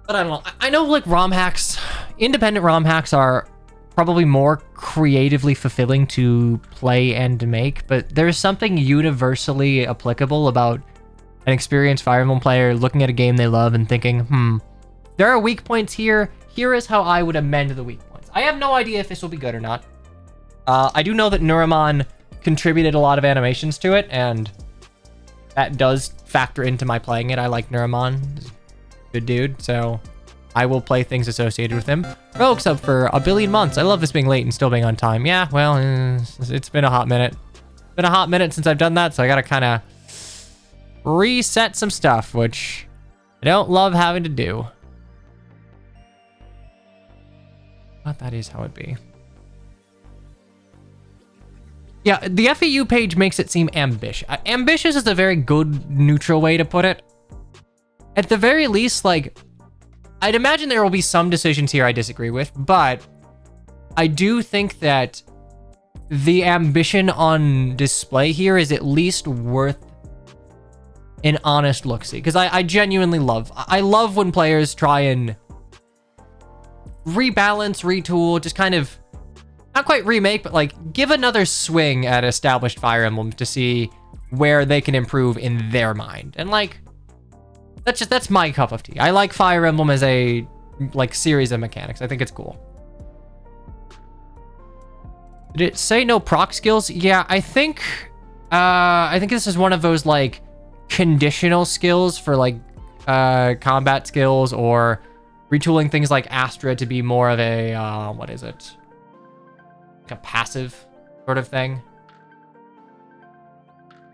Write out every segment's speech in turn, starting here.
But I don't know. I know like ROM hacks, independent ROM hacks are probably more creatively fulfilling to play and to make, but there's something universally applicable about an experienced Fire Emblem player looking at a game they love and thinking, there are weak points here. Here is how I would amend the weak points. I have no idea if this will be good or not. I do know that Nuramon contributed a lot of animations to it, and that does factor into my playing it. I like Nuramon. He's a good dude, so I will play things associated with him. Rogue's up for a billion months. I love this being late and still being on time. Yeah, well, it's been a hot minute. It's been a hot minute since I've done that, so I gotta kind of reset some stuff, which I don't love having to do. But that is how it be. Yeah, the FEU page makes it seem ambitious. Ambitious is a very good, neutral way to put it. At the very least, like, I'd imagine there will be some decisions here I disagree with, but I do think that the ambition on display here is at least worth an honest look-see. Because I genuinely I love when players try and rebalance, retool, just kind of, not quite remake, but like give another swing at established Fire Emblem to see where they can improve in their mind. And like, that's my cup of tea. I like Fire Emblem as a like series of mechanics. I think it's cool. Did it say no proc skills? Yeah, I think this is one of those like conditional skills for like combat skills, or retooling things like Astra to be more of a what is it? Like a passive sort of thing.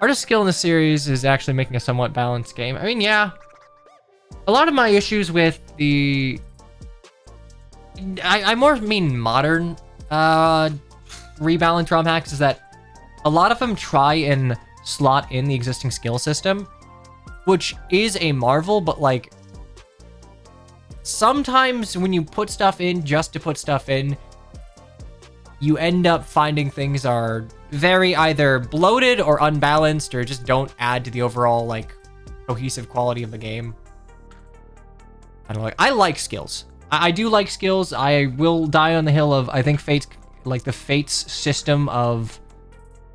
Artist skill in the series is actually making a somewhat balanced game. I mean, yeah. A lot of my issues with the... I more mean modern rebalance ROM hacks is that a lot of them try and slot in the existing skill system, which is a marvel, but like sometimes when you put stuff in just to put stuff in, you end up finding things are very either bloated or unbalanced, or just don't add to the overall like cohesive quality of the game. I like skills. I do like skills. I will die on the hill of, I think Fate's, like the Fate's system of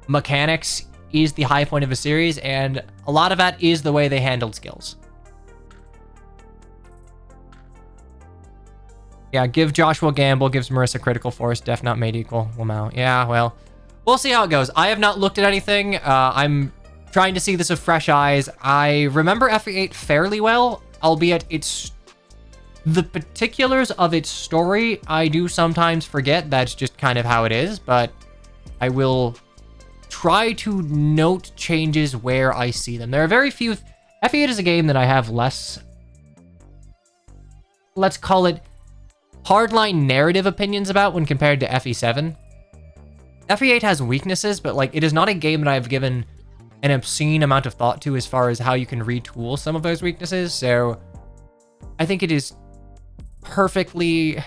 mechanics is the high point of a series, and a lot of that is the way they handled skills. Yeah, give Joshua Gamble, gives Marissa Critical Force, Def Not Made Equal, Lamau. Yeah, well, we'll see how it goes. I have not looked at anything. I'm trying to see this with fresh eyes. I remember FE8 fairly well, albeit it's the particulars of its story I do sometimes forget. That's just kind of how it is, but I will try to note changes where I see them. There are very few... FE8 is a game that I have less, let's call it, hardline narrative opinions about when compared to FE7. FE8 has weaknesses, but like it is not a game that I've given an obscene amount of thought to as far as how you can retool some of those weaknesses, so I think it is perfectly...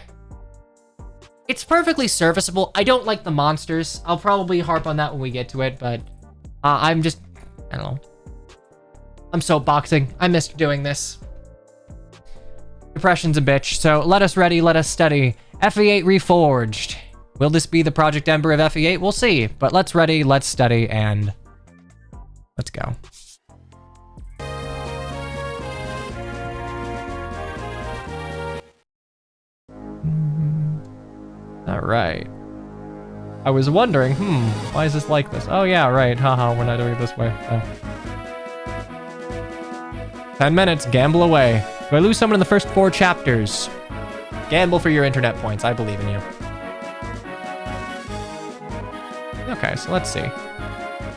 It's perfectly serviceable. I don't like the monsters. I'll probably harp on that when we get to it, but I'm just... I don't know. I'm soapboxing. I missed doing this. Depression's a bitch, so let us ready, let us study. FE8 Reforged. Will this be the Project Ember of FE8? We'll see, but let's ready, let's study, and let's go. All right. I was wondering, why is this like this? Oh yeah, right, haha, we're not doing it this way. 10 minutes, gamble away. Do I lose someone in the first 4 chapters? Gamble for your internet points, I believe in you. Okay, so let's see.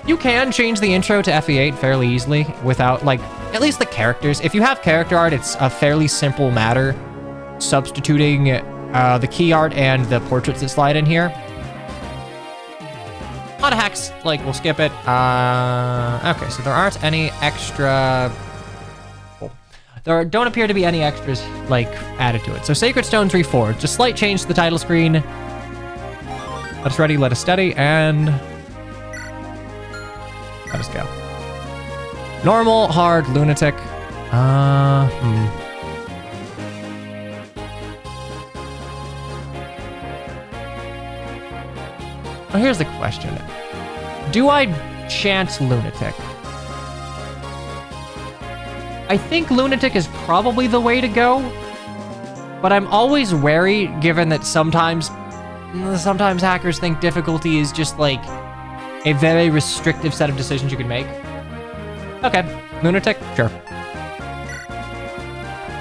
You can change the intro to FE8 fairly easily without, like, at least the characters. If you have character art, it's a fairly simple matter substituting the key art and the portraits that slide in here. A lot of hacks, like, we'll skip it. Okay, so there aren't any extra... There don't appear to be any extras, like, added to it. So Sacred Stones Reforged. Just slight change to the title screen. Let us ready, let us study, and... let us go. Normal, hard, lunatic. Oh, here's the question. Do I chance Lunatic? I think Lunatic is probably the way to go, but I'm always wary given that sometimes hackers think difficulty is just like a very restrictive set of decisions you can make. Okay, Lunatic, sure.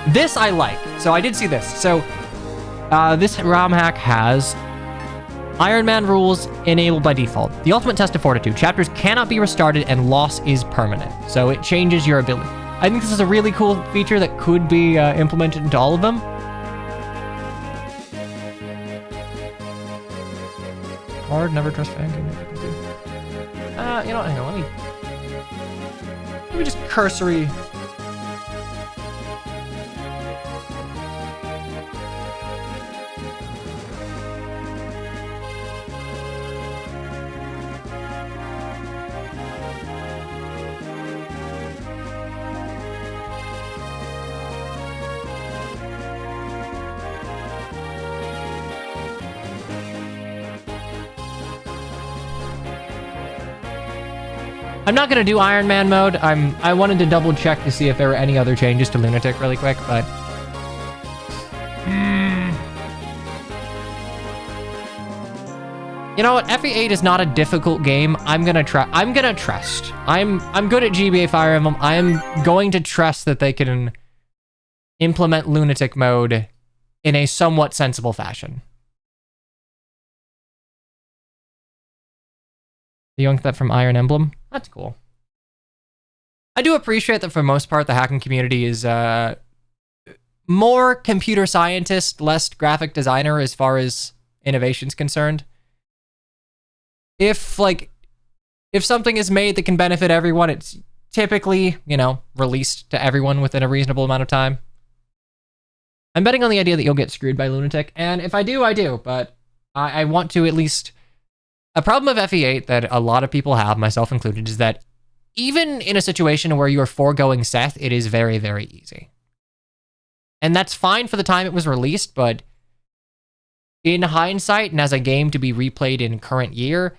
This I like. So I did see this. So this ROM hack has Iron Man rules enabled by default. The ultimate test of fortitude. Chapters cannot be restarted and loss is permanent. So it changes your ability. I think this is a really cool feature that could be implemented into all of them. Hard, never trust fan game. You know what, hang on, let me just cursory. I'm not gonna do Iron Man mode. I wanted to double check to see if there were any other changes to Lunatic really quick, but you know what? FE8 is not a difficult game. I'm gonna trust. I'm good at GBA Fire Emblem. I'm going to trust that they can implement Lunatic mode in a somewhat sensible fashion. You yoinked that from Iron Emblem? That's cool. I do appreciate that for the most part, the hacking community is more computer scientist, less graphic designer as far as innovation's concerned. If something is made that can benefit everyone, it's typically, you know, released to everyone within a reasonable amount of time. I'm betting on the idea that you'll get screwed by Lunatic, and if I do, I do, but I want to at least... A problem of FE8 that a lot of people have, myself included, is that even in a situation where you are foregoing Seth, it is very, very easy. And that's fine for the time it was released, but in hindsight, and as a game to be replayed in current year,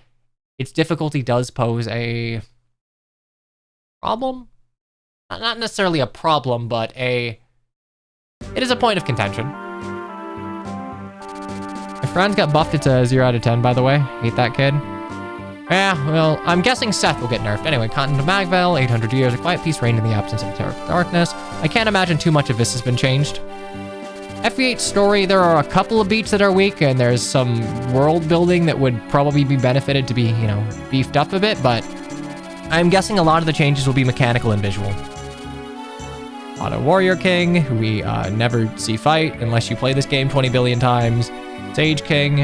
its difficulty does pose a problem. Not necessarily a problem, but it is a point of contention. My friend's got buffed. It's a 0 out of 10, by the way. Hate that kid. Yeah, well, I'm guessing Seth will get nerfed. Anyway, Continent of Magvel, 800 years, a quiet peace reigned in the absence of terrible darkness. I can't imagine too much of this has been changed. FE8 story, there are a couple of beats that are weak, and there's some world building that would probably be benefited to be, you know, beefed up a bit, but I'm guessing a lot of the changes will be mechanical and visual. Auto Warrior King, who we never see fight unless you play this game 20 billion times. Sage King.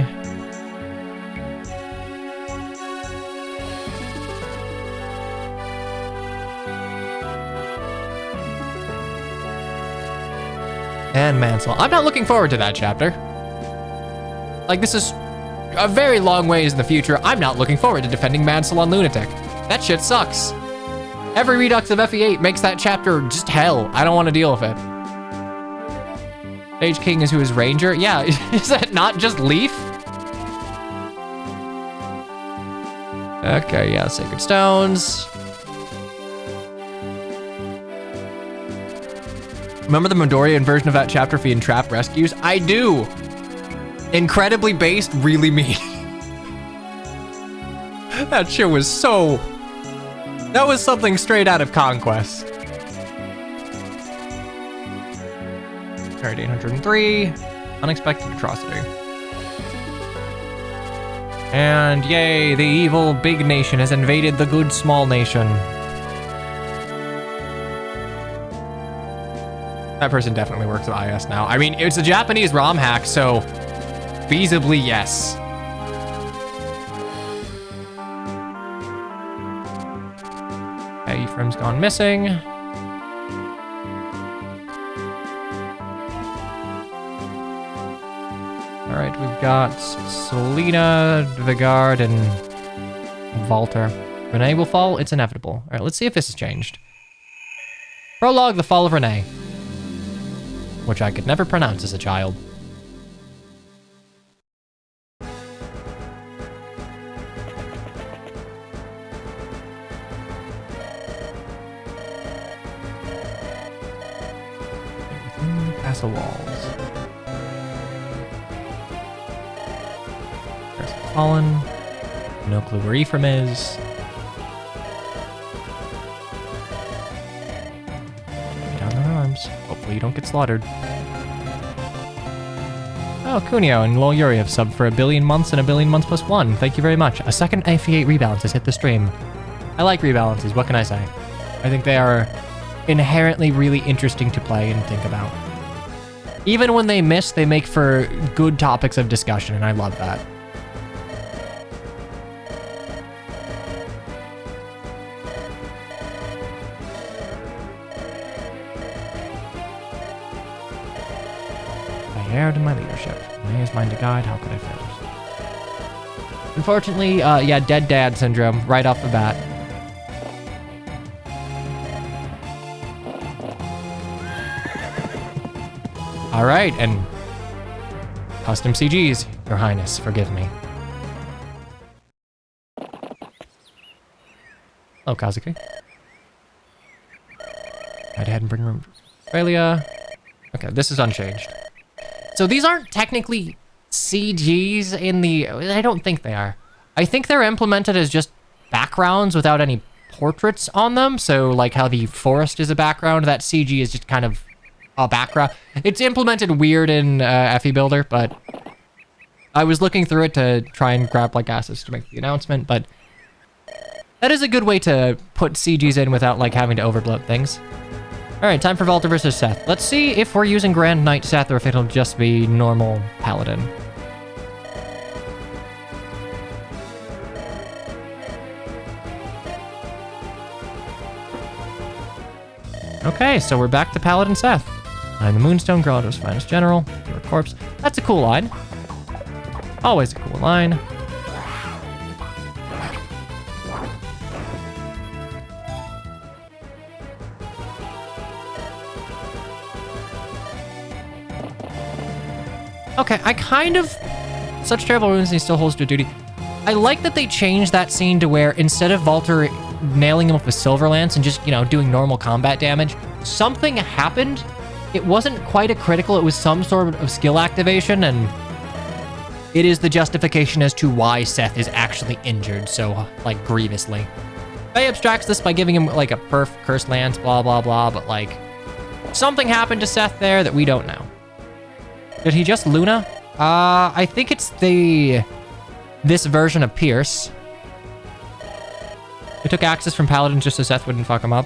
And Mansell. I'm not looking forward to that chapter. Like, this is a very long ways in the future. I'm not looking forward to defending Mansell on Lunatic. That shit sucks. Every redux of FE8 makes that chapter just hell. I don't want to deal with it. Sage King is who is Ranger? Yeah, is that not just Leaf? Okay, yeah, Sacred Stones. Remember the Midoriyan version of that chapter for Entrap Rescues? I do! Incredibly based, really mean. That shit was so... That was something straight out of Conquest. Alright, 803. Unexpected atrocity. And yay, the evil big nation has invaded the good small nation. That person definitely works at IS now. I mean, it's a Japanese ROM hack, so feasibly, yes. Okay, Ephraim's gone missing. All right, we've got Selena, Vigard, and Walter. Renee will fall. It's inevitable. All right, let's see if this has changed. Prologue, The Fall of Renee. Which I could never pronounce as a child. Castle walls. There's Fallen. No clue where Ephraim is. Get down their arms. Hopefully you don't get slaughtered. Oh, Cuneo and Lol Yuri have subbed for 1 billion months and 1 billion months plus 1. Thank you very much. A second FE8 rebalance has hit the stream. I like rebalances, what can I say? I think they are inherently really interesting to play and think about. Even when they miss, they make for good topics of discussion, and I love that. I erred in my leadership. May is mine to guide, how could I fail? Unfortunately, yeah, dead dad syndrome right off the bat. All right, and custom CGs, Your Highness, forgive me. Hello, Kazuki. I'd ahead and bring room Australia. Okay, this is unchanged. So these aren't technically CGs in the... I don't think they are. I think they're implemented as just backgrounds without any portraits on them. So like how the forest is a background, that CG is just kind of a background. It's implemented weird in FE Builder, but I was looking through it to try and grab like assets to make the announcement, but that is a good way to put CGs in without like having to overbloat things. All right, time for Valter versus Seth. Let's see if we're using Grand Knight Seth or if it'll just be normal Paladin. Okay, so we're back to Paladin Seth. I'm the Moonstone, Grotto's finest general. You're a corpse. That's a cool line. Always a cool line. Okay, I kind of... Such terrible wounds, he still holds to duty. I like that they changed that scene to where instead of Valter nailing him with a silver lance and just, you know, doing normal combat damage, something happened. It wasn't quite a critical, it was some sort of skill activation, and it is the justification as to why Seth is actually injured so, like, grievously. Faye abstracts this by giving him, like, a perf, curse lance, blah, blah, blah, but, like, something happened to Seth there that we don't know. Did he just Luna? I think it's this version of Pierce. He took axes from Paladins just so Seth wouldn't fuck him up.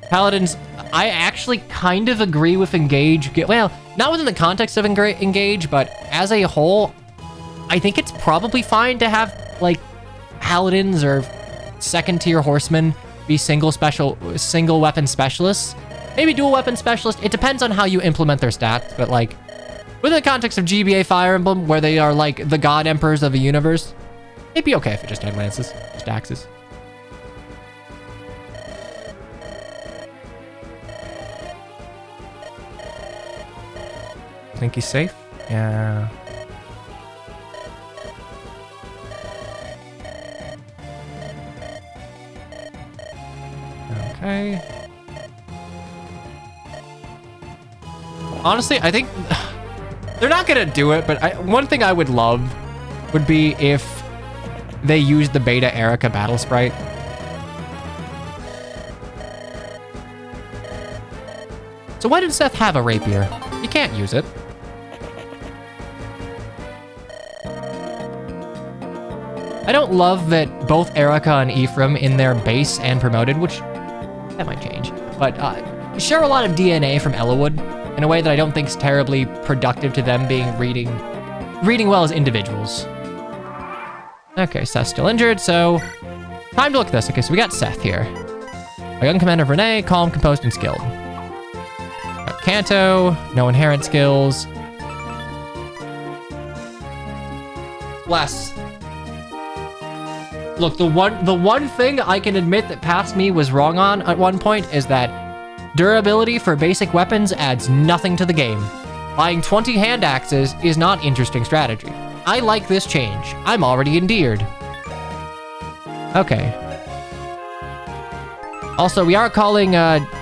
Paladins, I actually kind of agree with Engage. Well, not within the context of Engage, but as a whole, I think it's probably fine to have, like, Paladins or second-tier horsemen be single weapon specialists. Maybe dual weapon specialists. It depends on how you implement their stats, but, like, within the context of GBA Fire Emblem, where they are, like, the god emperors of a universe, it'd be okay if it just had lances, just axes. Think he's safe? Yeah. Okay. Honestly, I think they're not gonna do it, but one thing I would love would be if they used the beta Erica battle sprite. So why did Seth have a rapier? You can't use it. I don't love that both Erica and Ephraim in their base and promoted, which that might change, but share a lot of DNA from Ellawood in a way that I don't think is terribly productive to them being reading well as individuals. Okay, Seth's still injured, so time to look at this. Okay, so we got Seth here. A young commander of Renee, calm, composed, and skilled. Got Kanto, no inherent skills. Bless. Look, the one thing I can admit that past me was wrong on at one point is that durability for basic weapons adds nothing to the game. Buying 20 hand axes is not interesting strategy. I like this change. I'm already endeared. Okay. Also, we are calling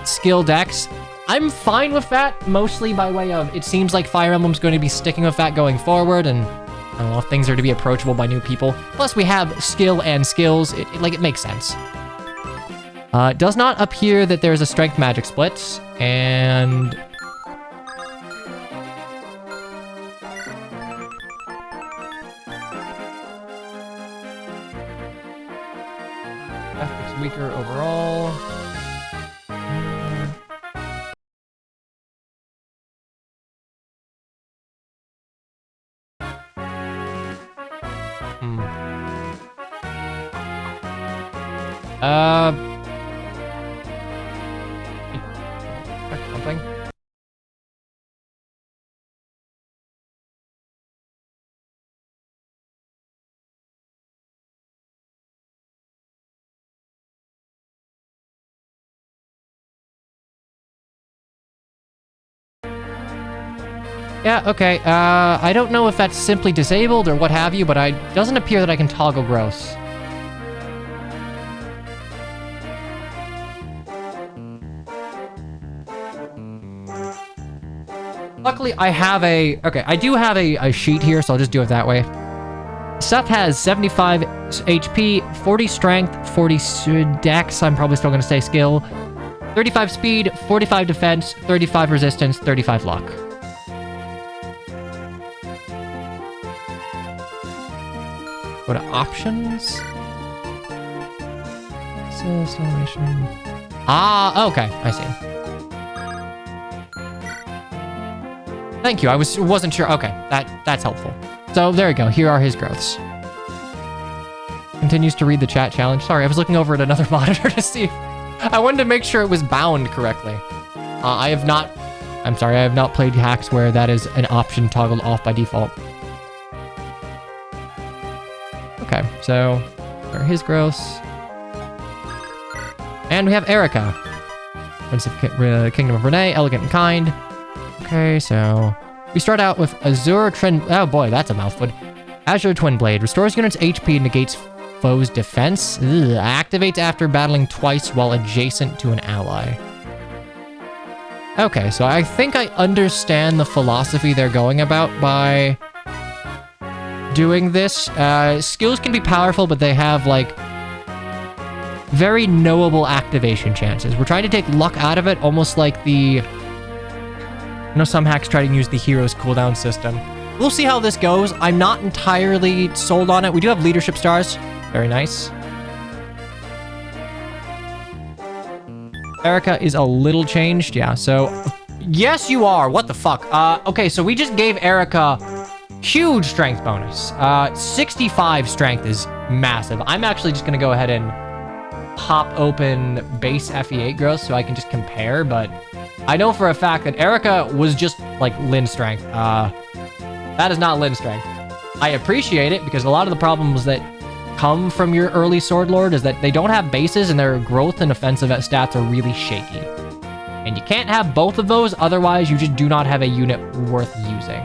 skill decks I'm fine with that, mostly by way of it seems like Fire Emblem's going to be sticking with that going forward, and I don't know if things are to be approachable by new people. Plus, we have skill and skills. It makes sense. It does not appear that there's a strength magic split, and... It's weaker overall. Something. Yeah, okay. I don't know if that's simply disabled or what have you, but it doesn't appear that I can toggle gross. Luckily, I have I do have a sheet here, so I'll just do it that way. Seth has 75 HP, 40 strength, 40 dex, I'm probably still going to say skill, 35 speed, 45 defense, 35 resistance, 35 luck. Go to options. Acceleration. Ah, okay, I see. Thank you. I wasn't sure. Okay, that's helpful. So there we go. Here are his growths. Continues to read the chat challenge. Sorry, I was looking over at another monitor to see. I wanted to make sure it was bound correctly. I have not played hacks where that is an option toggled off by default. Okay, so there are his growths. And we have Erica. Prince of Kingdom of Renee, elegant and kind. Okay, so we start out with Azure Twin... Oh boy, that's a mouthful. Azure Twin Blade. Restores units' HP and negates foe's defense. Activates after battling twice while adjacent to an ally. Okay, so I think I understand the philosophy they're going about by doing this. Skills can be powerful, but they have, like, very knowable activation chances. We're trying to take luck out of it, almost like the... I know some hacks try to use the hero's cooldown system. We'll see how this goes. I'm not entirely sold on it. We do have leadership stars. Very nice. Erica is a little changed. Yeah, so... Yes, you are. What the fuck? Okay, so we just gave Erica huge strength bonus. 65 strength is massive. I'm actually just going to go ahead and pop open base FE8 growth so I can just compare, but... I know for a fact that Erica was just, like, Lin strength. That is not Lin strength. I appreciate it, because a lot of the problems that come from your early Sword Lord is that they don't have bases, and their growth and offensive stats are really shaky. And you can't have both of those, otherwise you just do not have a unit worth using.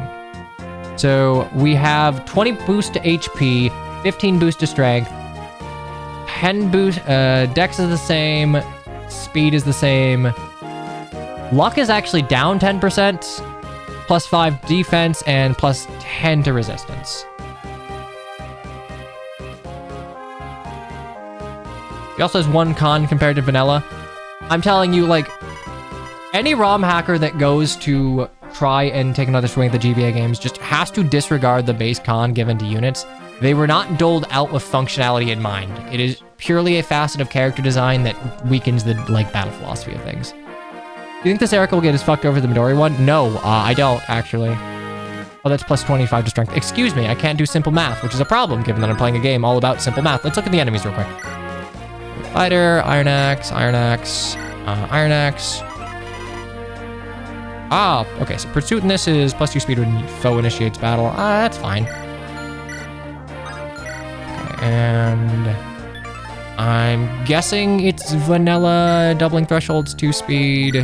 So, we have 20 boost to HP, 15 boost to strength, 10 boost, dex is the same, speed is the same, luck is actually down 10%, plus 5 defense, and plus 10 to resistance. He also has one con compared to vanilla. I'm telling you, like, any ROM hacker that goes to try and take another swing at the GBA games just has to disregard the base con given to units. They were not doled out with functionality in mind. It is purely a facet of character design that weakens the, like, battle philosophy of things. Do you think this Erica will get as fucked over the Midori one? No, I don't, actually. Oh, that's plus 25 to strength. Excuse me, I can't do simple math, which is a problem, given that I'm playing a game all about simple math. Let's look at the enemies real quick. Fighter, Iron Axe, Iron Axe, Iron Axe. Ah, okay, so Pursuit in this is plus 2 speed when foe initiates battle. That's fine. Okay, and... I'm guessing it's vanilla, doubling thresholds, 2 speed.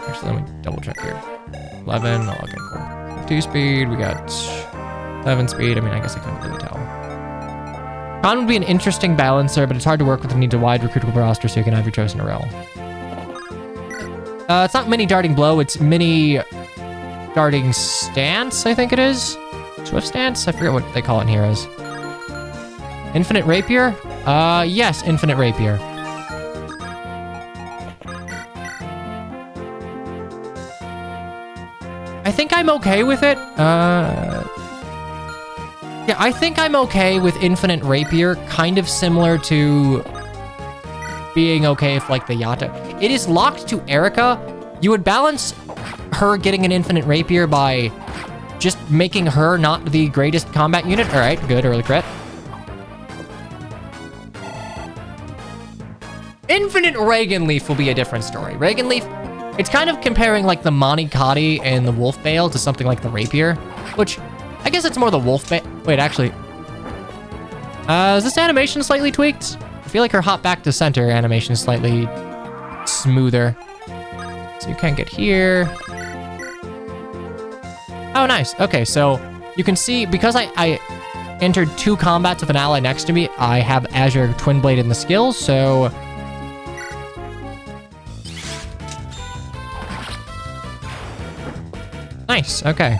Actually, let me double check here. 11, oh, okay, cool. 2 speed, we got 7 speed. I mean, I guess I couldn't really tell. Khan would be an interesting balancer, but it's hard to work with the need to wide recruitable roster so you can have your chosen rel. It's not mini darting blow, it's mini darting stance, I think it is. Swift stance? I forget what they call it in Heroes. Infinite rapier? Yes, infinite rapier. I think I'm okay with it. Yeah, I think I'm okay with infinite rapier, kind of similar to being okay with like the Yatta. It is locked to Erica. You would balance her getting an infinite rapier by just making her not the greatest combat unit. All right, good, early crit. Infinite Reagan Leaf will be a different story. Reagan Leaf, it's kind of comparing like the Monikati and the Wolf Bale to something like the Rapier, which I guess it's more the Wolf Bale. Wait, actually, is this animation slightly tweaked? I feel like her hop back to center animation is slightly smoother. So you can't get here. Oh, nice. Okay, so you can see, because I entered 2 combats with an ally next to me, I have Azure Twin Blade in the skills, so... Nice, okay.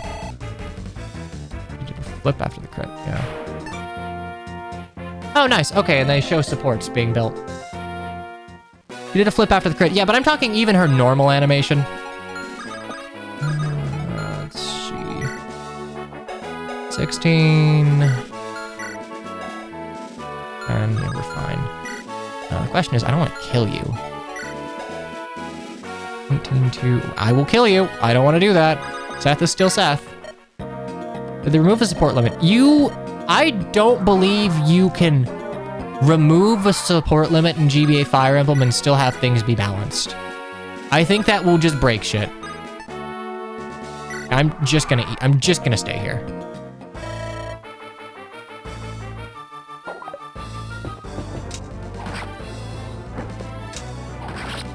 You did a flip after the crit, yeah. Oh, nice, okay, and they show supports being built. You did a flip after the crit, yeah, but I'm talking even her normal animation. Let's see. 16. And yeah, we're fine. The question is, I don't want to kill you. 18-2. I will kill you. I don't want to do that. Seth is still Seth. They remove the support limit. I don't believe you can remove a support limit in GBA Fire Emblem and still have things be balanced. I think that will just break shit. I'm just gonna stay here.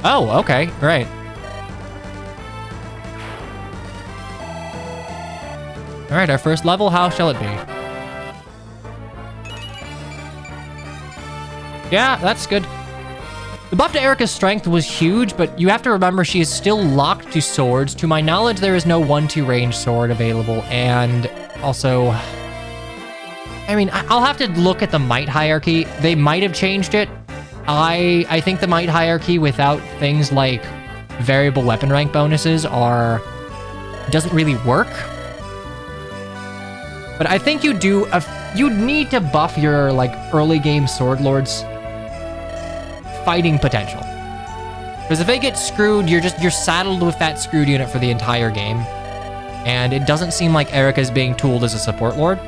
Oh, okay, right. All right, our first level, how shall it be? Yeah, that's good. The buff to Erica's strength was huge, but you have to remember she is still locked to swords. To my knowledge, there is no 1-2 range sword available, and also... I mean, I'll have to look at the might hierarchy. They might have changed it. I think the might hierarchy without things like variable weapon rank bonuses doesn't really work. But I think you need to buff your like early game sword lords fighting potential. Because if they get screwed, you're saddled with that screwed unit for the entire game. And it doesn't seem like Erica's being tooled as a support lord.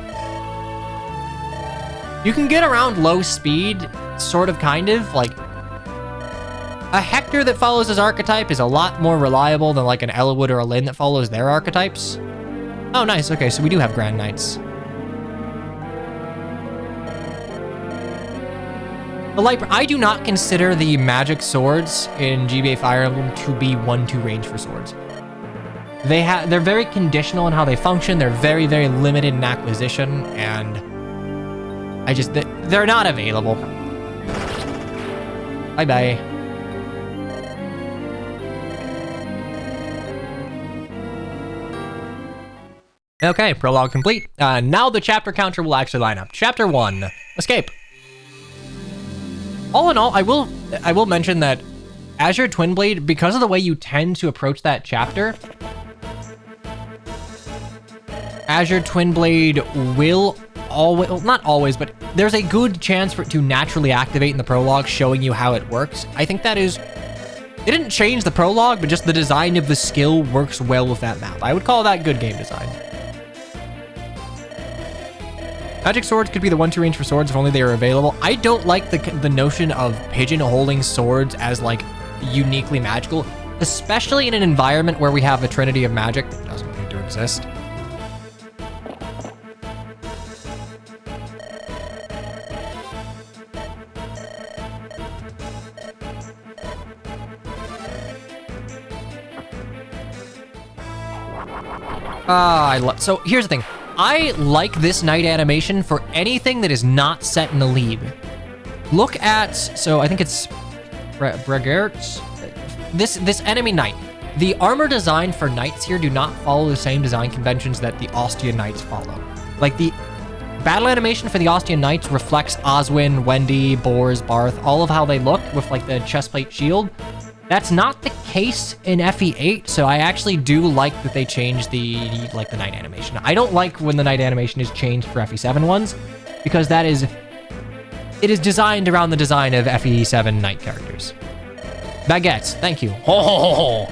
You can get around low speed, sort of, kind of, like... A Hector that follows his archetype is a lot more reliable than like an Ellawood or a Lyn that follows their archetypes. Oh, nice. Okay, so we do have Grand Knights. I do not consider the magic swords in GBA Fire Emblem to be 1-2 range for swords. They're very conditional in how they function. They're very, very limited in acquisition, and they're not available. Bye-bye. Okay, prologue complete. Now the chapter counter will actually line up. Chapter 1, Escape. All in all, I will mention that Azure Twin Blade, because of the way you tend to approach that chapter, Azure Twin Blade will always, well, not always, but there's a good chance for it to naturally activate in the prologue, showing you how it works. I think that is... It didn't change the prologue, but just the design of the skill works well with that map. I would call that good game design. Magic swords could be the 1-2 range for swords if only they were available. I don't like the notion of pigeonholing swords as like uniquely magical, especially in an environment where we have a trinity of magic that doesn't need to exist. So here's the thing. I like this knight animation for anything that is not set in a lead. Look at, so I think it's Bregert's, this enemy knight. the armor design for knights here do not follow the same design conventions that the Ostian knights follow. Like, the battle animation for the Ostian knights reflects Oswin, Wendy, Bors, Barth, all of how they look with, like, the chestplate shield. That's not the case in FE8, so I actually do like that they changed the knight animation. I don't like when the knight animation is changed for FE7 ones, because it is designed around the design of FE7 knight characters. Baguettes, thank you. Ho, ho, ho, ho.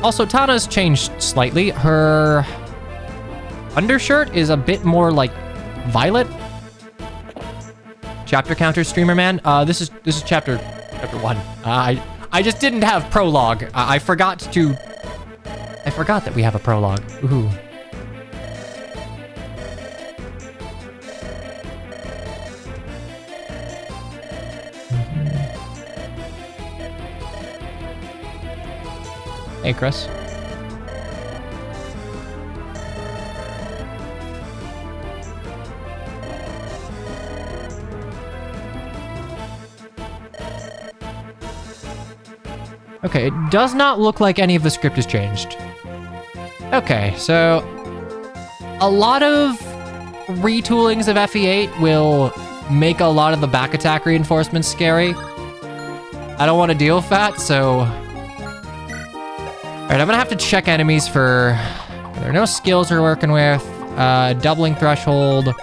Also, Tana's changed slightly. Her undershirt is a bit more like violet. Chapter counter, streamer man. This is chapter 1. I just didn't have prologue. I forgot that we have a prologue. Ooh. Hey, Chris. Okay, it does not look like any of the script has changed. Okay, so a lot of retoolings of FE8 will make a lot of the back attack reinforcements scary. I don't want to deal with that, so... Alright, I'm gonna have to check enemies for... There are no skills we're working with. Doubling threshold.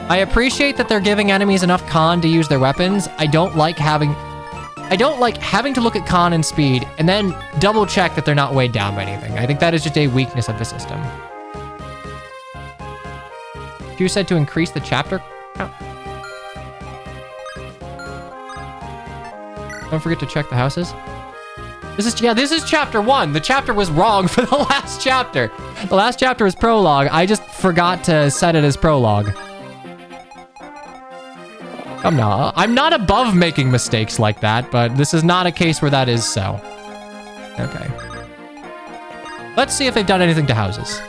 I appreciate that they're giving enemies enough con to use their weapons. I don't like having to look at con and speed and then double check that they're not weighed down by anything. I think that is just a weakness of the system. You said to increase the chapter count. Don't forget to check the houses. This is chapter 1. The chapter was wrong for the last chapter. The last chapter is prologue. I just forgot to set it as prologue. I'm not above making mistakes like that, but this is not a case where that is so. Okay. Let's see if they've done anything to houses.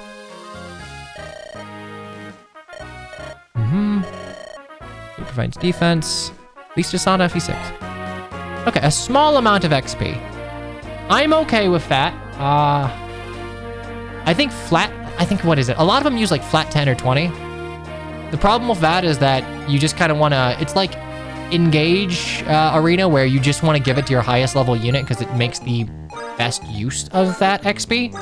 It provides defense. At least it's not FE6. Okay, a small amount of XP. I'm okay with that. I think what is it? A lot of them use like flat 10 or 20. The problem with that is that you just kind of want to, it's like engage arena where you just want to give it to your highest level unit because it makes the best use of that XP.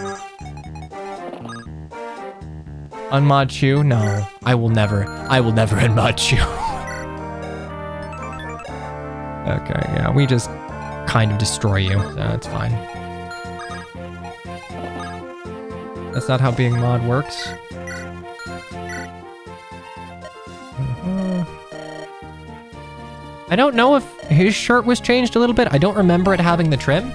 Unmod Chew? No, I will never unmod Chew. Okay, yeah, we just kind of destroy you, so that's fine. That's not how being mod works. I don't know if his shirt was changed a little bit. I don't remember it having the trim.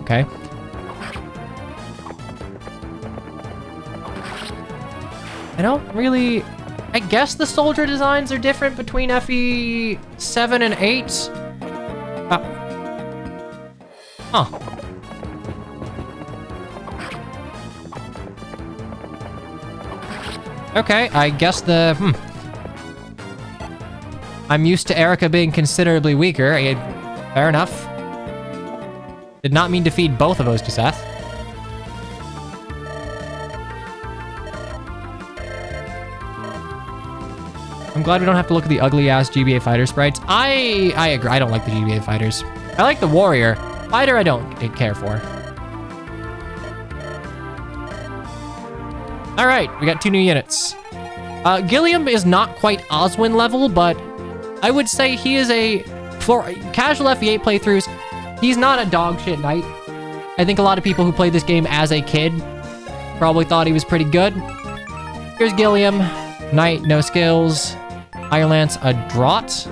Okay. I guess the soldier designs are different between FE7 and 8. Huh. Okay, I guess I'm used to Erica being considerably weaker. Fair enough. Did not mean to feed both of those to Seth. I'm glad we don't have to look at the ugly-ass GBA fighter sprites. I agree. I don't like the GBA fighters. I like the warrior. Fighter I don't care for. All right, we got 2 new units. Gilliam is not quite Oswin level, but I would say he is for casual FE8 playthroughs, he's not a dog shit knight. I think a lot of people who played this game as a kid probably thought he was pretty good. Here's Gilliam. Knight, no skills. Iron Lance, a draught.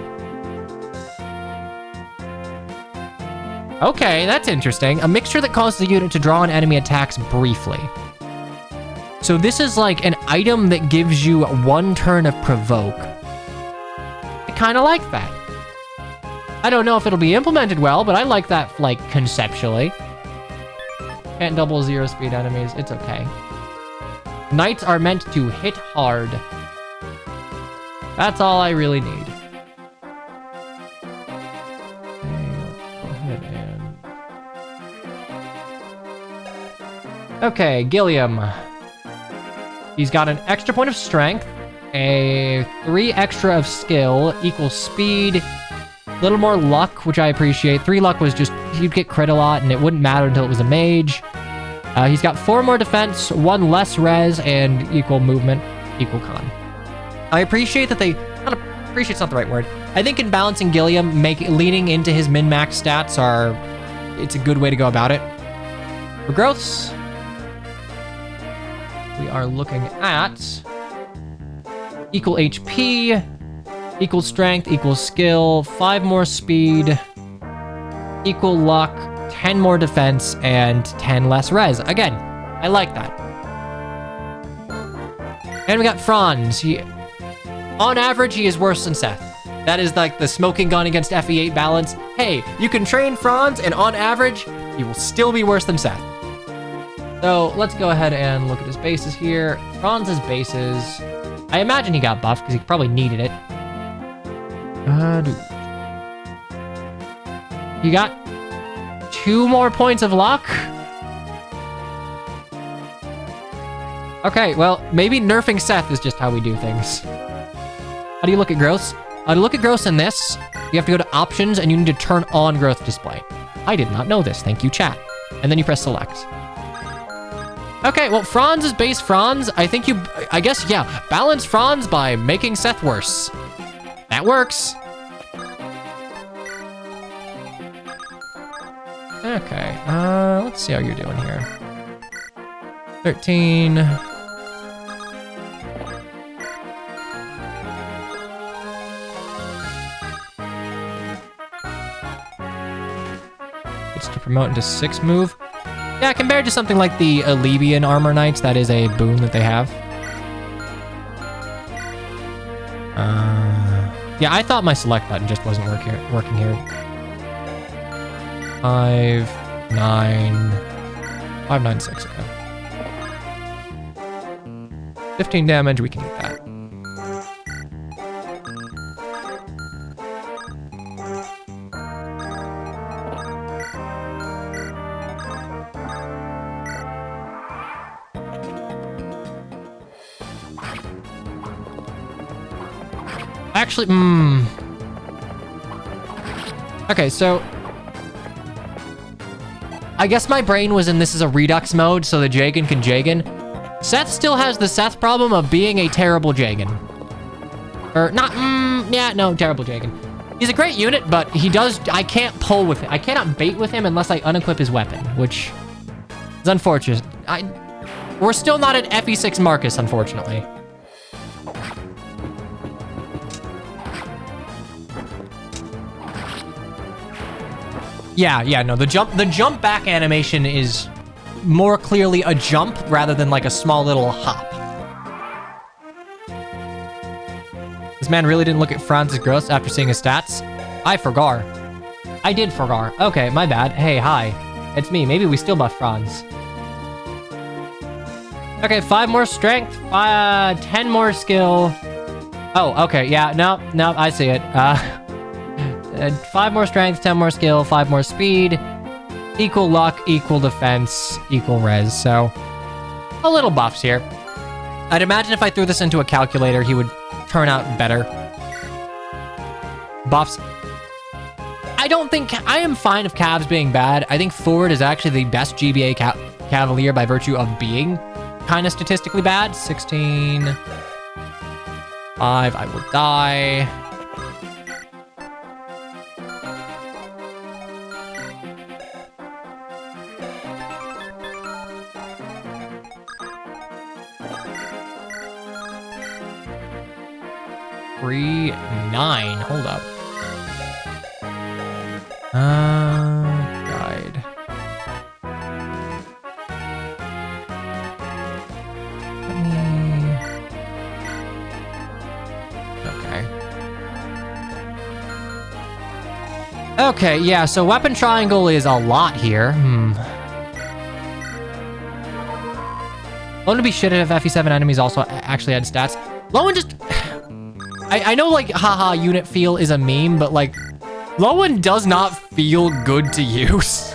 Okay, that's interesting. A mixture that causes the unit to draw on enemy attacks briefly. So this is like an item that gives you 1 turn of provoke. kind of like that. I don't know if it'll be implemented well, but I like that, like, conceptually. Can't double 0 speed enemies. It's okay. Knights are meant to hit hard. That's all I really need. Okay, Gilliam. He's got an extra point of strength, a 3 extra of skill, equals speed, a little more luck, which I appreciate. 3 luck was just, he'd get crit a lot, and it wouldn't matter until it was a mage. He's got 4 more defense, 1 less res, and equal movement, equal con. I appreciate that they, not appreciate's not the right word. I think in balancing Gilliam, leaning into his min-max stats it's a good way to go about it. For growths, we are looking at equal HP, equal strength, equal skill, 5 more speed, equal luck, 10 more defense, and 10 less res. Again, I like that. And we got Franz. On average, he is worse than Seth. That is like the smoking gun against FE8 balance. Hey, you can train Franz, and on average, he will still be worse than Seth. So let's go ahead and look at his bases here. Franz's bases, I imagine he got buffed because he probably needed it. He got 2 more points of luck. Okay, well, maybe nerfing Seth is just how we do things. How do you look at growths? To look at growths in this, you have to go to options and you need to turn on growth display. I did not know this. Thank you, chat. And then you press select. Okay, well, Franz is base Franz. I guess, yeah, balance Franz by making Seth worse. That works. Okay, let's see how you're doing here. 13. It's to promote into 6 move. Yeah, compared to something like the Alebian Armor Knights, that is a boon that they have. Yeah, I thought my select button just wasn't working here. 5, 9, 5, 9, 6, okay. 15 damage, we can eat that. Actually, okay, so I guess my brain was in this is a redux mode, so the Jagan can Jagan. Seth still has the Seth problem of being a terrible Jagan. Or not, yeah, no, terrible Jagan. He's a great unit, but I can't pull with him. I cannot bait with him unless I unequip his weapon, which is unfortunate. We're still not at FE6 Marcus, unfortunately. Yeah, no, the jump back animation is more clearly a jump rather than like a small little hop. This man really didn't look at Franz's growth after seeing his stats. I forgot. I did forgot. Okay, my bad. Hey, hi. It's me. Maybe we still buff Franz. Okay, 5 more strength, 10 more skill. Oh, okay, yeah, no, I see it. 5 more strength, 10 more skill, 5 more speed, equal luck, equal defense, equal res. So, a little buffs here. I'd imagine if I threw this into a calculator, he would turn out better. Buffs. I am fine if Cavs being bad. I think Ford is actually the best GBA Cavalier by virtue of being kind of statistically bad. 16. 5, I will die. Three, 9. Hold up. Guide. Okay. Okay, yeah, so weapon triangle is a lot here. Lone would be shit if FE7 enemies also actually had stats. Lone just... I know, like, haha, unit feel is a meme, but, like, Lowen does not feel good to use.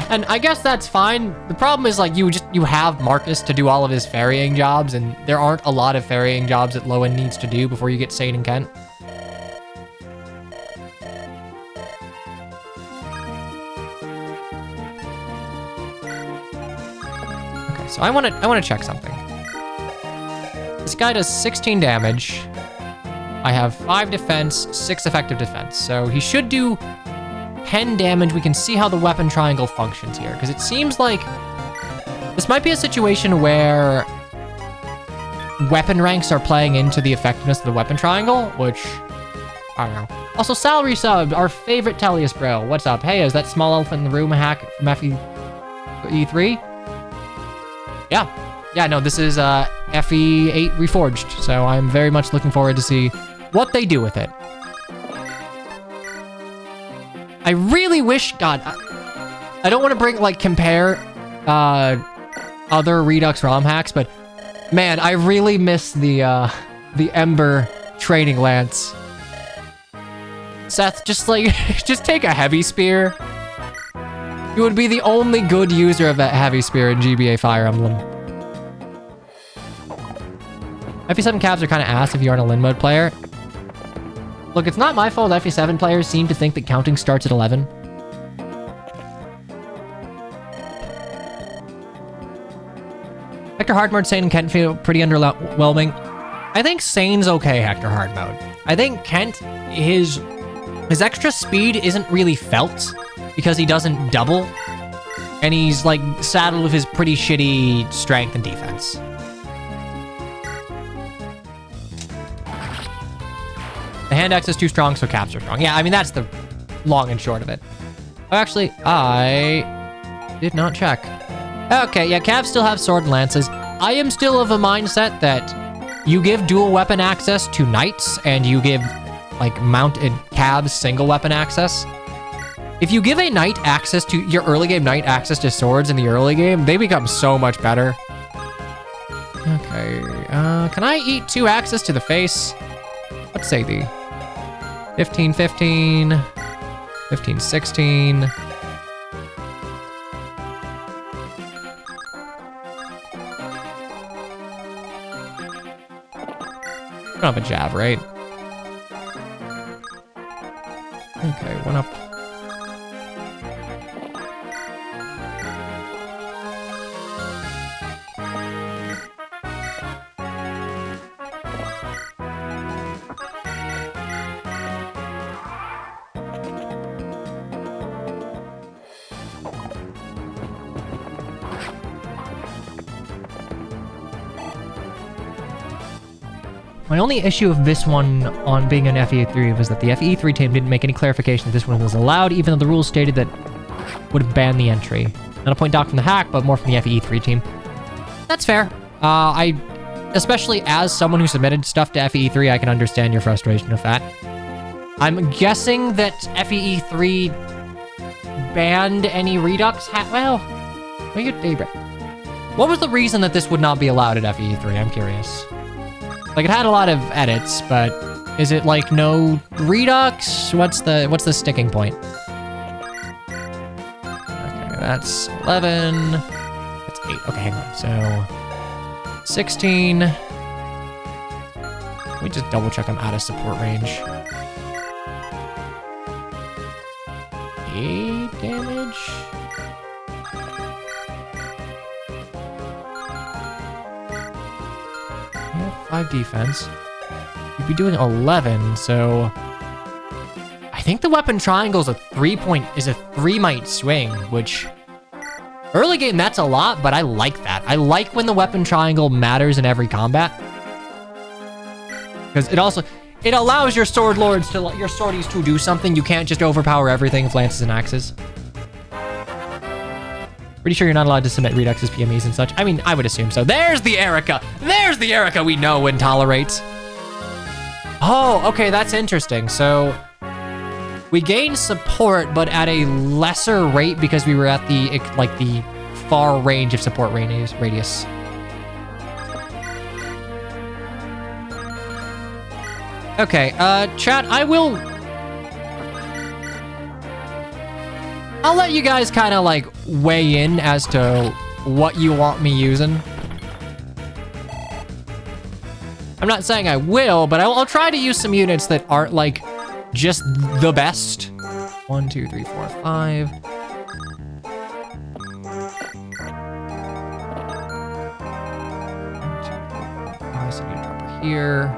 And I guess that's fine. The problem is, like, you have Marcus to do all of his ferrying jobs, and there aren't a lot of ferrying jobs that Lowen needs to do before you get Sane and Kent. Okay, so I want to check something. This guy does 16 damage. I have 5 defense, 6 effective defense. So he should do 10 damage. We can see how the weapon triangle functions here, because it seems like this might be a situation where weapon ranks are playing into the effectiveness of the weapon triangle, which, I don't know. Also, salary sub, our favorite Tellius bro. What's up? Hey, is that small elephant in the room hack from FE3? Yeah, no, this is FE8 Reforged, so I'm very much looking forward to see what they do with it. I really wish, God, I don't want to compare other Redux ROM hacks, but man, I really miss the Ember training lance. Seth, just take a heavy spear. You would be the only good user of that heavy spear in GBA Fire Emblem. FE7 cabs are kind of ass if you aren't a Lin mode player. Look, it's not my fault FE7 players seem to think that counting starts at 11. Hector hard mode, Sane and Kent feel pretty underwhelming. I think Sane's okay, Hector hard mode. I think Kent, his extra speed isn't really felt because he doesn't double. And he's like saddled with his pretty shitty strength and defense. The hand axe is too strong, so caps are strong. Yeah, I mean, that's the long and short of it. Oh, actually, I did not check. Okay, yeah, cabs still have sword and lances. I am still of a mindset that you give dual weapon access to knights, and you give, like, mounted cabs single weapon access. If you give a knight access to, your early game knight access to swords in the early game, they become so much better. Okay, can I eat 2 access to the face? Let's say the 15, 15, 15, 16. I don't have a jab, right? Okay, one up. My only issue of this one on being an FE3 was that the FE3 team didn't make any clarification that this one was allowed, even though the rules stated that would have banned the entry. Not a point down from the hack, but more from the FE3 team. That's fair. Especially as someone who submitted stuff to FE3, I can understand your frustration with that. I'm guessing that FE3 banned any Redux hack. Well, what was the reason that this would not be allowed at FE3? I'm curious. Like, it had a lot of edits, but is it like no Redux? What's the sticking point? Okay, that's 11. That's 8. Okay, hang on. So 16. Let me just double check I'm out of support range. 8 damage. 5 defense. You'd be doing 11, so I think the weapon triangle is a 3-might swing, which early game that's a lot, but I like that. I like when the weapon triangle matters in every combat, because it allows your sword lords to your swordies to do something. You can't just overpower everything with lances and axes. Pretty sure you're not allowed to submit Redux's PMEs and such. I mean, I would assume so. There's the Erica! There's the Erica we know and tolerate. Oh, okay, that's interesting. So We gained support, but at a lesser rate because we were at the, like, the far range of support radius. Okay, chat, I'll let you guys kind of, like, weigh in as to what you want me using. I'm not saying I will, but I'll try to use some units that aren't, like, just the best. 1, 2, 3, 4, 5. So I need to drop her here.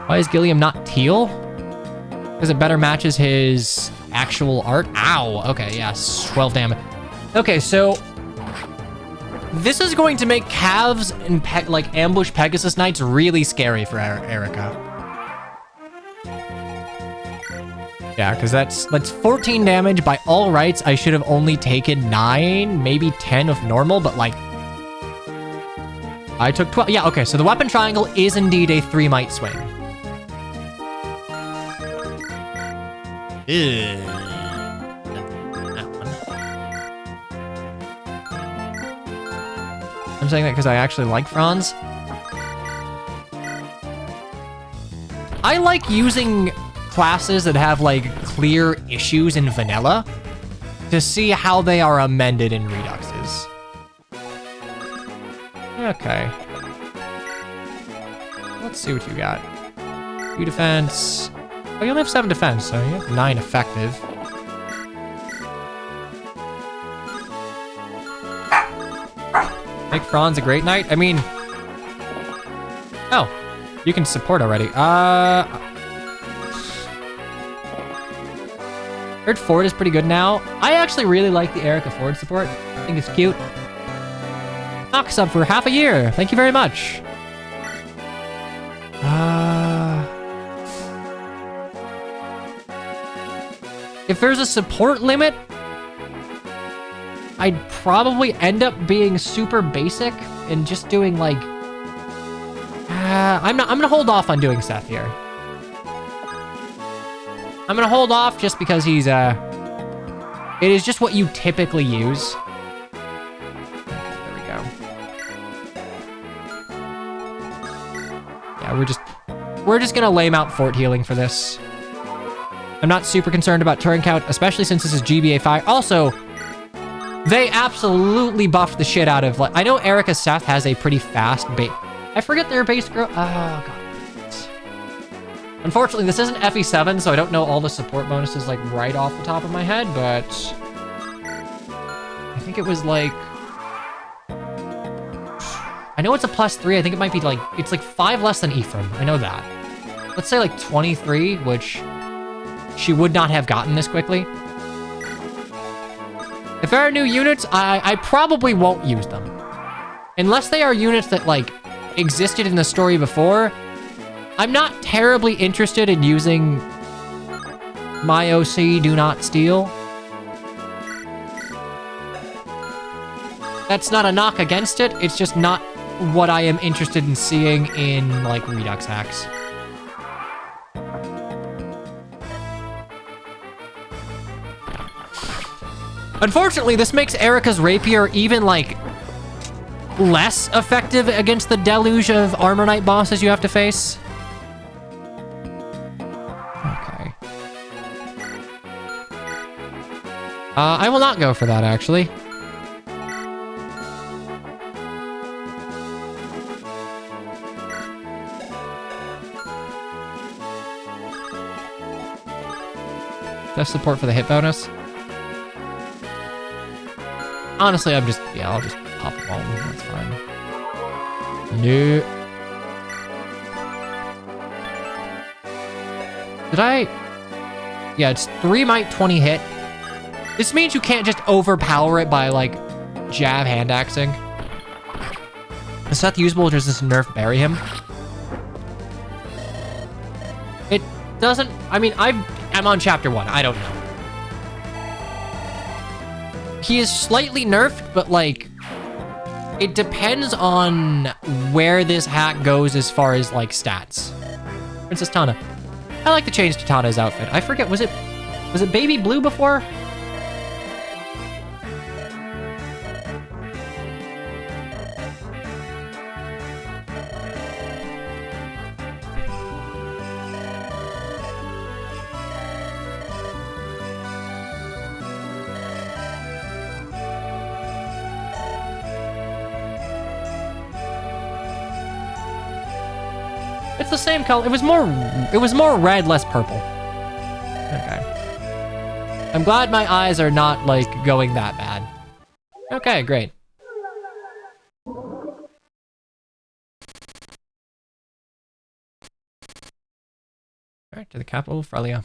Why is Gilliam not teal? Because it better matches his actual art. Ow. Okay, yes. 12 damage. Okay, so this is going to make Calves and like ambush Pegasus Knights really scary for Erica. Yeah, because that's 14 damage. By all rights, I should have only taken 9, maybe 10 of normal, but like I took 12. Yeah, okay, so the weapon triangle is indeed a 3 might swing. That one. I'm saying that because I actually like Franz. I like using classes that have like clear issues in vanilla to see how they are amended in Reduxes. Okay. Let's see what you got. 2 defense. Oh, you only have 7 defense, so you have 9 effective. Make Franz a great knight? I mean... Oh, you can support already. Heard Ford is pretty good now. I actually really like the Erica Ford support. I think it's cute. Knock sub for half a year. Thank you very much. If there's a support limit, I'd probably end up being super basic and just doing like... I'm gonna hold off on doing Seth here. I'm gonna hold off just because he's, it is just what you typically use. Okay, there we go. Yeah, we're just gonna lame out fort healing for this. I'm not super concerned about turn count, especially since this is GBA 5. Also, they absolutely buffed the shit out of, like, I know Erica Seth has a pretty fast base. I forget their base growth. Oh, God. Unfortunately, this isn't FE7, so I don't know all the support bonuses, like, right off the top of my head, but I think it was, like... I know it's a +3. I think it might be, like, it's, like, 5 less than Ephraim. I know that. Let's say, like, 23, which she would not have gotten this quickly. If there are new units, I probably won't use them. Unless they are units that, like, existed in the story before, I'm not terribly interested in using my OC Do Not Steal. That's not a knock against it, it's just not what I am interested in seeing in, like, Redux hacks. Unfortunately, this makes Erica's Rapier even, like, less effective against the deluge of Armor Knight bosses you have to face. Okay. I will not go for that, actually. Just support for the hit bonus. Honestly, I'll just pop them all. That's fine. No. Did I? Yeah, it's 3 might 20 hit. This means you can't just overpower it by, like, jab hand axing. Is Seth usable or does this nerf bury him? It doesn't... I mean, I'm on chapter 1. I don't know. He is slightly nerfed, but, like, It depends on where this hat goes as far as, like, stats. Princess Tana. I like to change to Tana's outfit. I forget, was it baby blue before? It's the same color. It was more red, less purple. Okay. I'm glad my eyes are not, like, going that bad. Okay, great. Alright, to the capital of Frelia.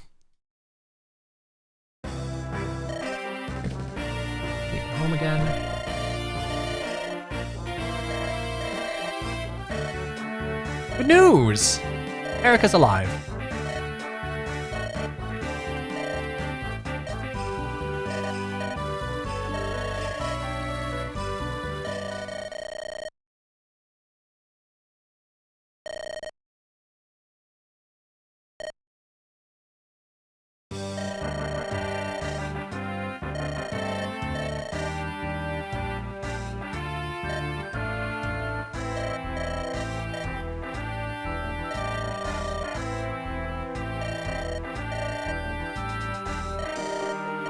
Leave home again. Good news! Erica's alive.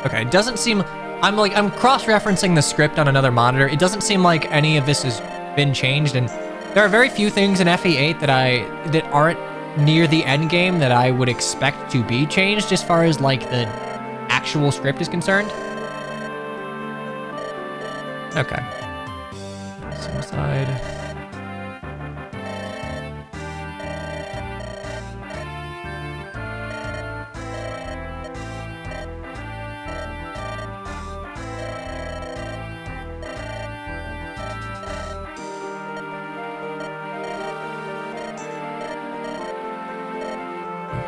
Okay, it doesn't seem... I'm cross-referencing the script on another monitor. It doesn't seem like any of this has been changed, and there are very few things in FE8 that aren't near the end game that I would expect to be changed as far as, like, the actual script is concerned. Okay. Suicide.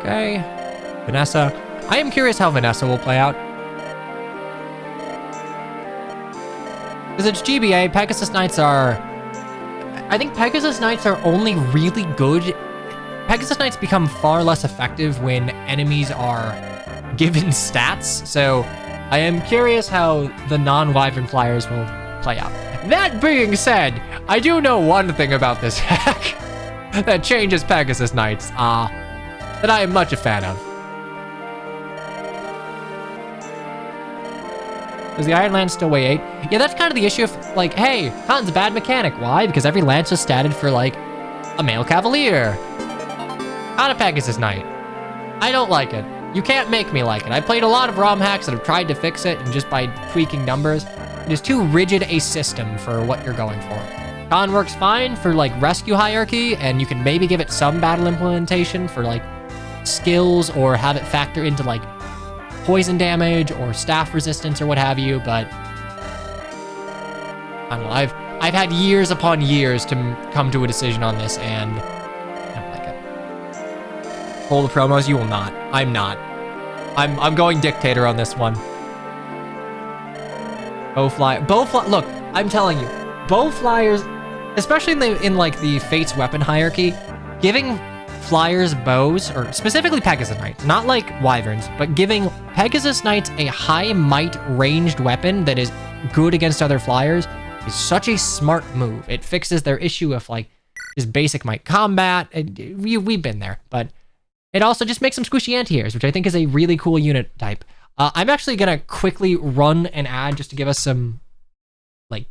Okay. Vanessa. I am curious how Vanessa will play out. Because it's GBA, Pegasus Knights are... I think Pegasus Knights are only really good... Pegasus Knights become far less effective when enemies are given stats, so I am curious how the non-Wyvern Flyers will play out. That being said, I do know one thing about this hack that changes Pegasus Knights, that I am much a fan of. Does the Iron Lance still weigh 8? Yeah, that's kind of the issue of, like, hey, Khan's a bad mechanic. Why? Because every lance is statted for, like, a male cavalier. Not a Pegasus Knight. I don't like it. You can't make me like it. I played a lot of ROM hacks that have tried to fix it, and just by tweaking numbers, it is too rigid a system for what you're going for. Khan works fine for, like, rescue hierarchy, and you can maybe give it some battle implementation for, like, skills, or have it factor into, like, poison damage or staff resistance or what have you, but I don't know. I've had years upon years to come to a decision on this, and I don't like it. Pull the promos, you will not. I'm not. I'm going dictator on this one. Bowfly. Look, I'm telling you, Bowflyers, especially in like the Fates weapon hierarchy, giving Flyers bows, or specifically Pegasus Knights, not like Wyverns, but giving Pegasus Knights a high might ranged weapon that is good against other Flyers is such a smart move. It fixes their issue of, like, just basic might combat. We've been there, but it also just makes some squishy anti-airs, which I think is a really cool unit type. I'm actually gonna quickly run an ad just to give us some, like,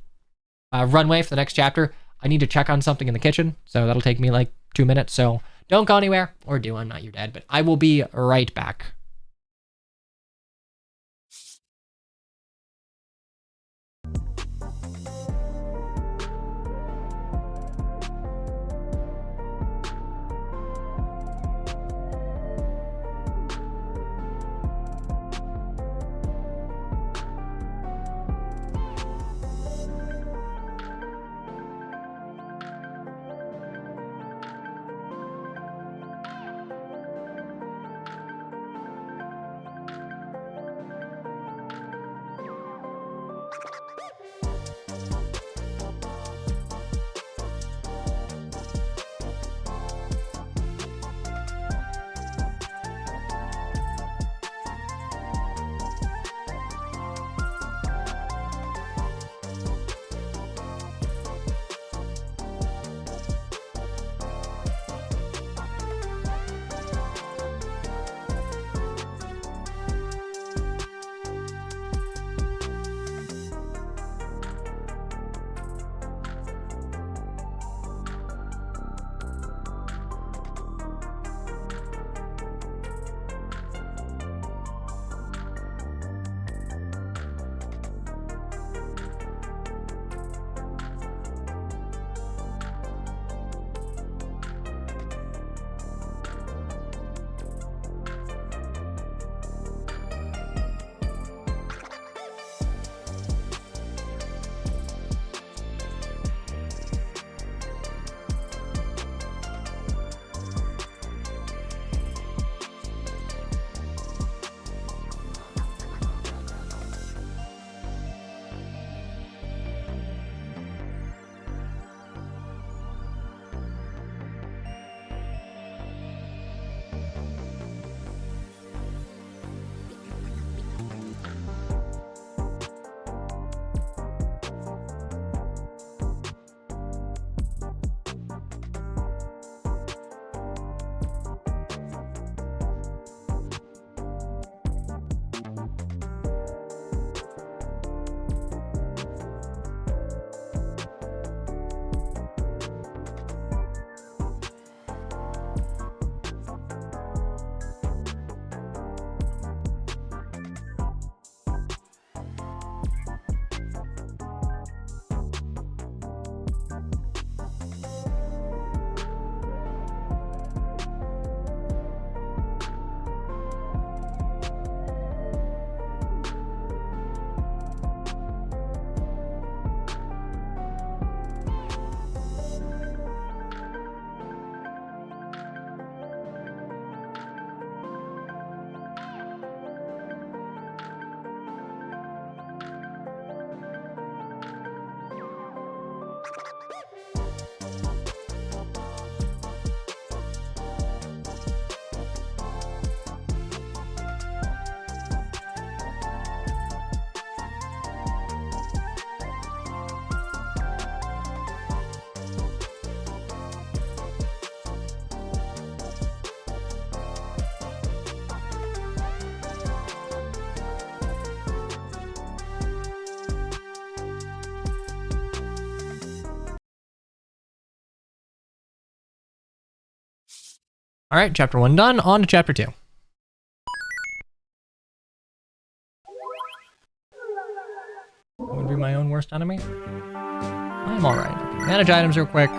runway for the next chapter. I need to check on something in the kitchen, so that'll take me like 2 minutes, so don't go anywhere, or do, I'm not your dad, but I will be right back. All right, chapter 1 done. On to chapter 2. I'm gonna be my own worst enemy. I'm all right. Okay, manage items real quick.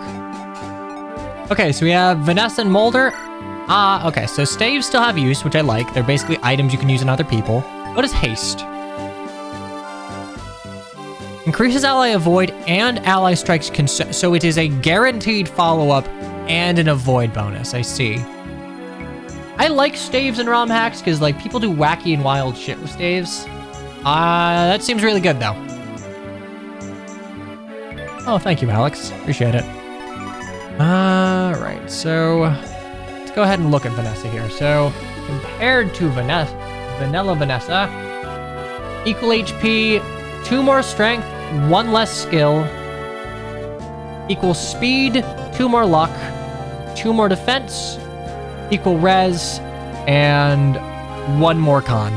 Okay, so we have Vanessa and Mulder. Okay, so staves still have use, which I like. They're basically items you can use on other people. What is haste? Increases ally avoid and ally strikes so it is a guaranteed follow-up and an avoid bonus. I see. I like staves and ROM hacks because like people do wacky and wild shit with staves. That seems really good though. Oh, thank you, Alex. Appreciate it. Alright, so let's go ahead and look at Vanessa here. So compared to Vanilla Vanessa, equal HP, 2 more strength, 1 less skill, equal speed, 2 more luck, 2 more defense, equal res, and 1 more con.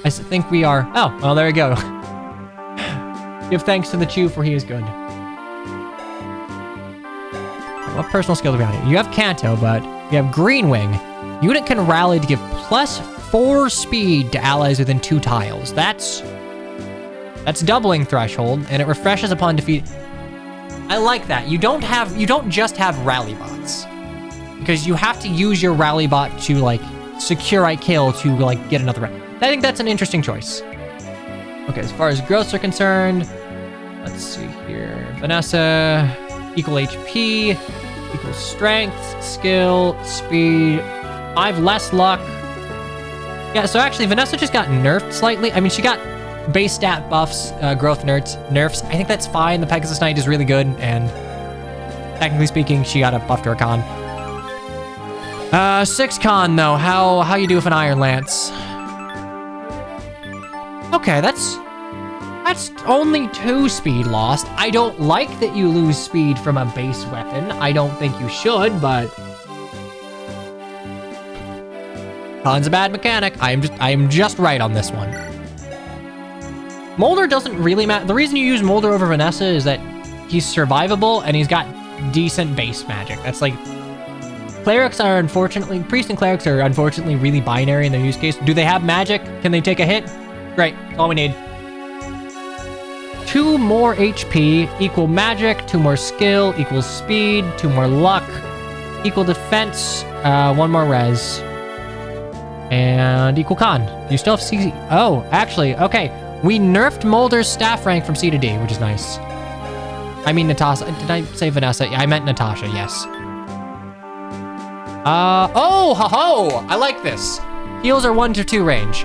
I think we are... Oh, well, there you go. Give thanks to the Chew, for he is good. What personal skill do we have here? You have Kanto, but you have Green Wing. Unit can rally to give +4 speed to allies within 2 tiles. That's doubling threshold, and it refreshes upon defeat. I like that. You don't just have rally bots, because you have to use your rally bot to like secure I kill to like get another. I think that's an interesting choice. Okay, as far as growths are concerned, let's see here. Vanessa, equal HP, equal strength, skill, speed, 5 less luck. Yeah, so actually Vanessa just got nerfed slightly. I mean, she got base stat buffs, growth nerfs. I think that's fine. The Pegasus Knight is really good, and technically speaking, she got a buff to her con. 6 con though. How you do with an Iron Lance? Okay, that's only 2 speed lost. I don't like that you lose speed from a base weapon. I don't think you should, but con's a bad mechanic. I am just right on this one. Mulder doesn't really matter. The reason you use Mulder over Vanessa is that he's survivable and he's got decent base magic. That's like, clerics are unfortunately, priests and clerics are unfortunately really binary in their use case. Do they have magic? Can they take a hit? Great, that's all we need. 2 more HP, equal magic, 2 more skill, equals speed, 2 more luck, equal defense, 1 more res, and equal con. You still have C. Oh, actually, okay. We nerfed Mulder's staff rank from C to D, which is nice. I mean Natasha. Did I say Vanessa? Yeah, I meant Natasha, yes. Oh, ho-ho! I like this. Heals are 1 to 2 range.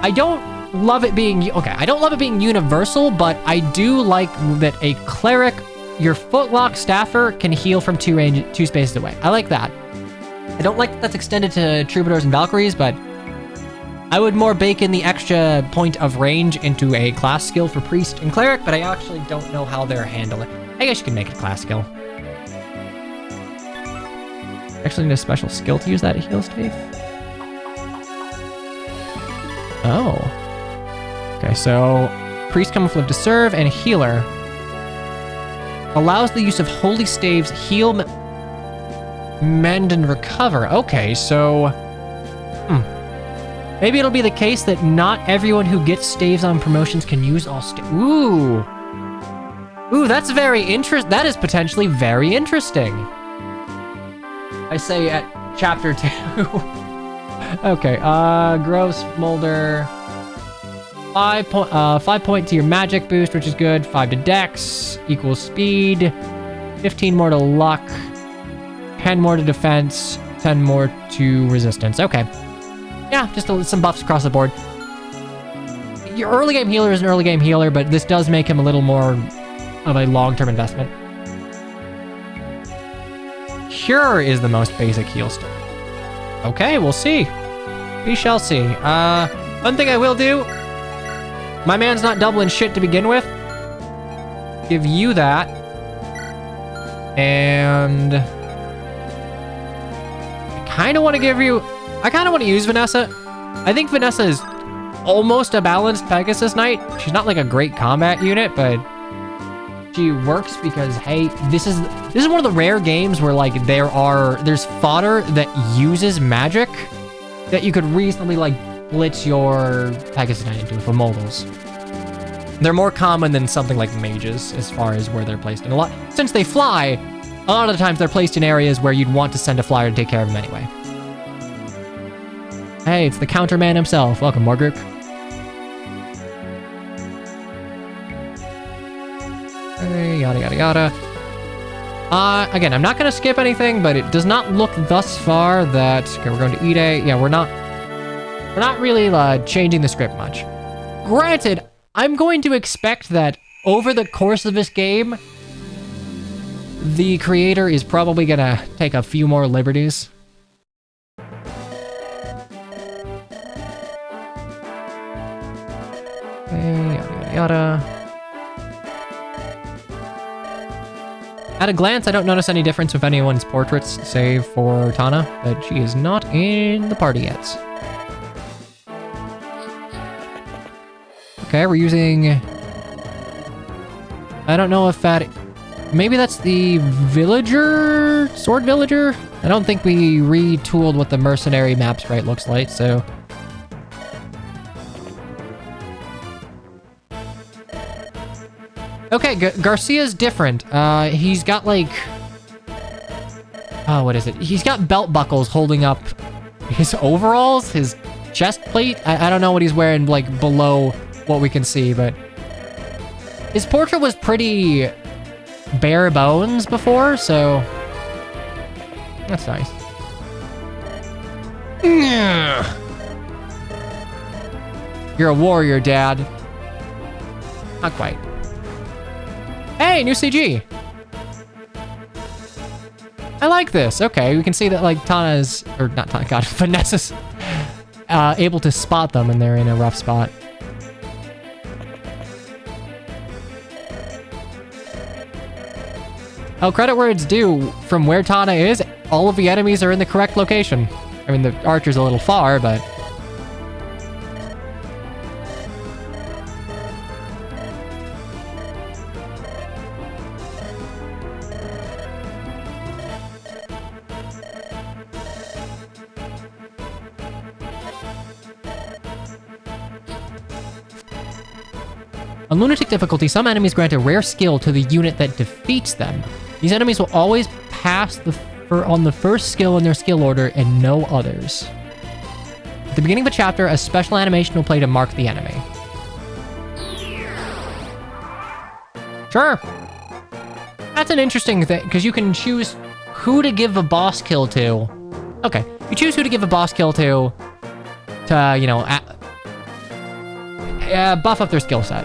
I don't love it being... Okay, I don't love it being universal, but I do like that a cleric, your footlock staffer, can heal from 2 spaces away. I like that. I don't like that that's extended to troubadours and valkyries, but I would more bake in the extra point of range into a class skill for priest and cleric, but I actually don't know how they're handling it. I guess you can make it a class skill. Actually need a special skill to use that heal stave. Oh. Okay, so priest camouflage to serve and healer allows the use of holy staves, heal, mend, and recover. Okay, so maybe it'll be the case that not everyone who gets staves on promotions can use all Ooh, that's very that is potentially very interesting. I say at chapter 2. Okay, gross Mulder. 5 point to your magic boost, which is good. 5 to dex, equals speed. 15 more to luck. 10 more to defense. 10 more to resistance. Okay. Yeah, just some buffs across the board. Your early game healer is an early game healer, but this does make him a little more of a long-term investment. Cure is the most basic heal stuff. Okay, we'll see. We shall see. One thing I will do, my man's not doubling shit to begin with. Give you that. And I kind of want to use Vanessa. I think Vanessa is almost a balanced Pegasus Knight. She's not like a great combat unit, but she works because, hey, this is one of the rare games where like there's fodder that uses magic that you could reasonably like blitz your Pegasus Knight into for mobiles. They're more common than something like mages as far as where they're placed. And since they fly, a lot of the times they're placed in areas where you'd want to send a flyer to take care of them anyway. Hey, it's the counterman himself. Welcome, Morgroup. Hey, yada yada yada. Again, I'm not gonna skip anything, but it does not look thus far that okay, we're going to E-Day. Yeah, we're not really changing the script much. Granted, I'm going to expect that over the course of this game, the creator is probably gonna take a few more liberties. Okay, yada yada yada. At a glance, I don't notice any difference with anyone's portraits, save for Tana, but she is not in the party yet. Okay, we're using... I don't know if that... Maybe that's the villager? Sword villager? I don't think we retooled what the mercenary map sprite looks like, so... Okay, Garcia's different. He's got like... Oh, what is it? He's got belt buckles holding up his overalls, his chest plate. I don't know what he's wearing like below what we can see, but... His portrait was pretty bare bones before, so... That's nice. You're a warrior, Dad. Not quite. Hey, new CG! I like this. Okay, we can see that, like, Tana's... Or, not Tana, God, Vanessa's able to spot them when they're in a rough spot. Oh, credit where it's due. From where Tana is, all of the enemies are in the correct location. I mean, the archer's a little far, but... On Lunatic difficulty, some enemies grant a rare skill to the unit that defeats them. These enemies will always pass on the first skill in their skill order and no others. At the beginning of a chapter, a special animation will play to mark the enemy. Sure. That's an interesting thing, because you can choose who to give a boss kill to. Okay, you choose who to give a boss kill to, you know, buff up their skill set.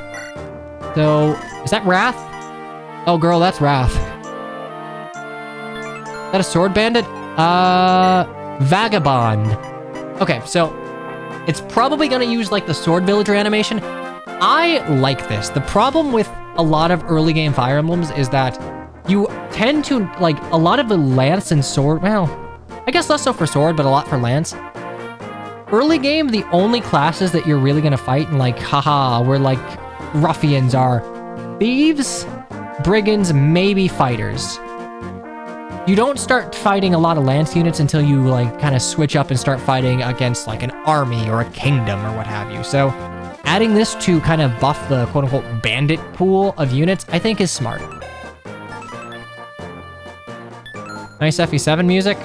So, is that Wrath? Oh, girl, that's Wrath. Is that a sword bandit? Vagabond. Okay, so it's probably gonna use like the sword villager animation. I like this. The problem with a lot of early game Fire Emblems is that you tend to, like, a lot of the lance and sword, well, I guess less so for sword, but a lot for lance. Early game, the only classes that you're really gonna fight and like, haha, we're like ruffians are thieves, brigands, maybe fighters. You don't start fighting a lot of lance units until you like kind of switch up and start fighting against like an army or a kingdom or what have you. So adding this to kind of buff the quote-unquote bandit pool of units, I think is smart. Nice FE7 music.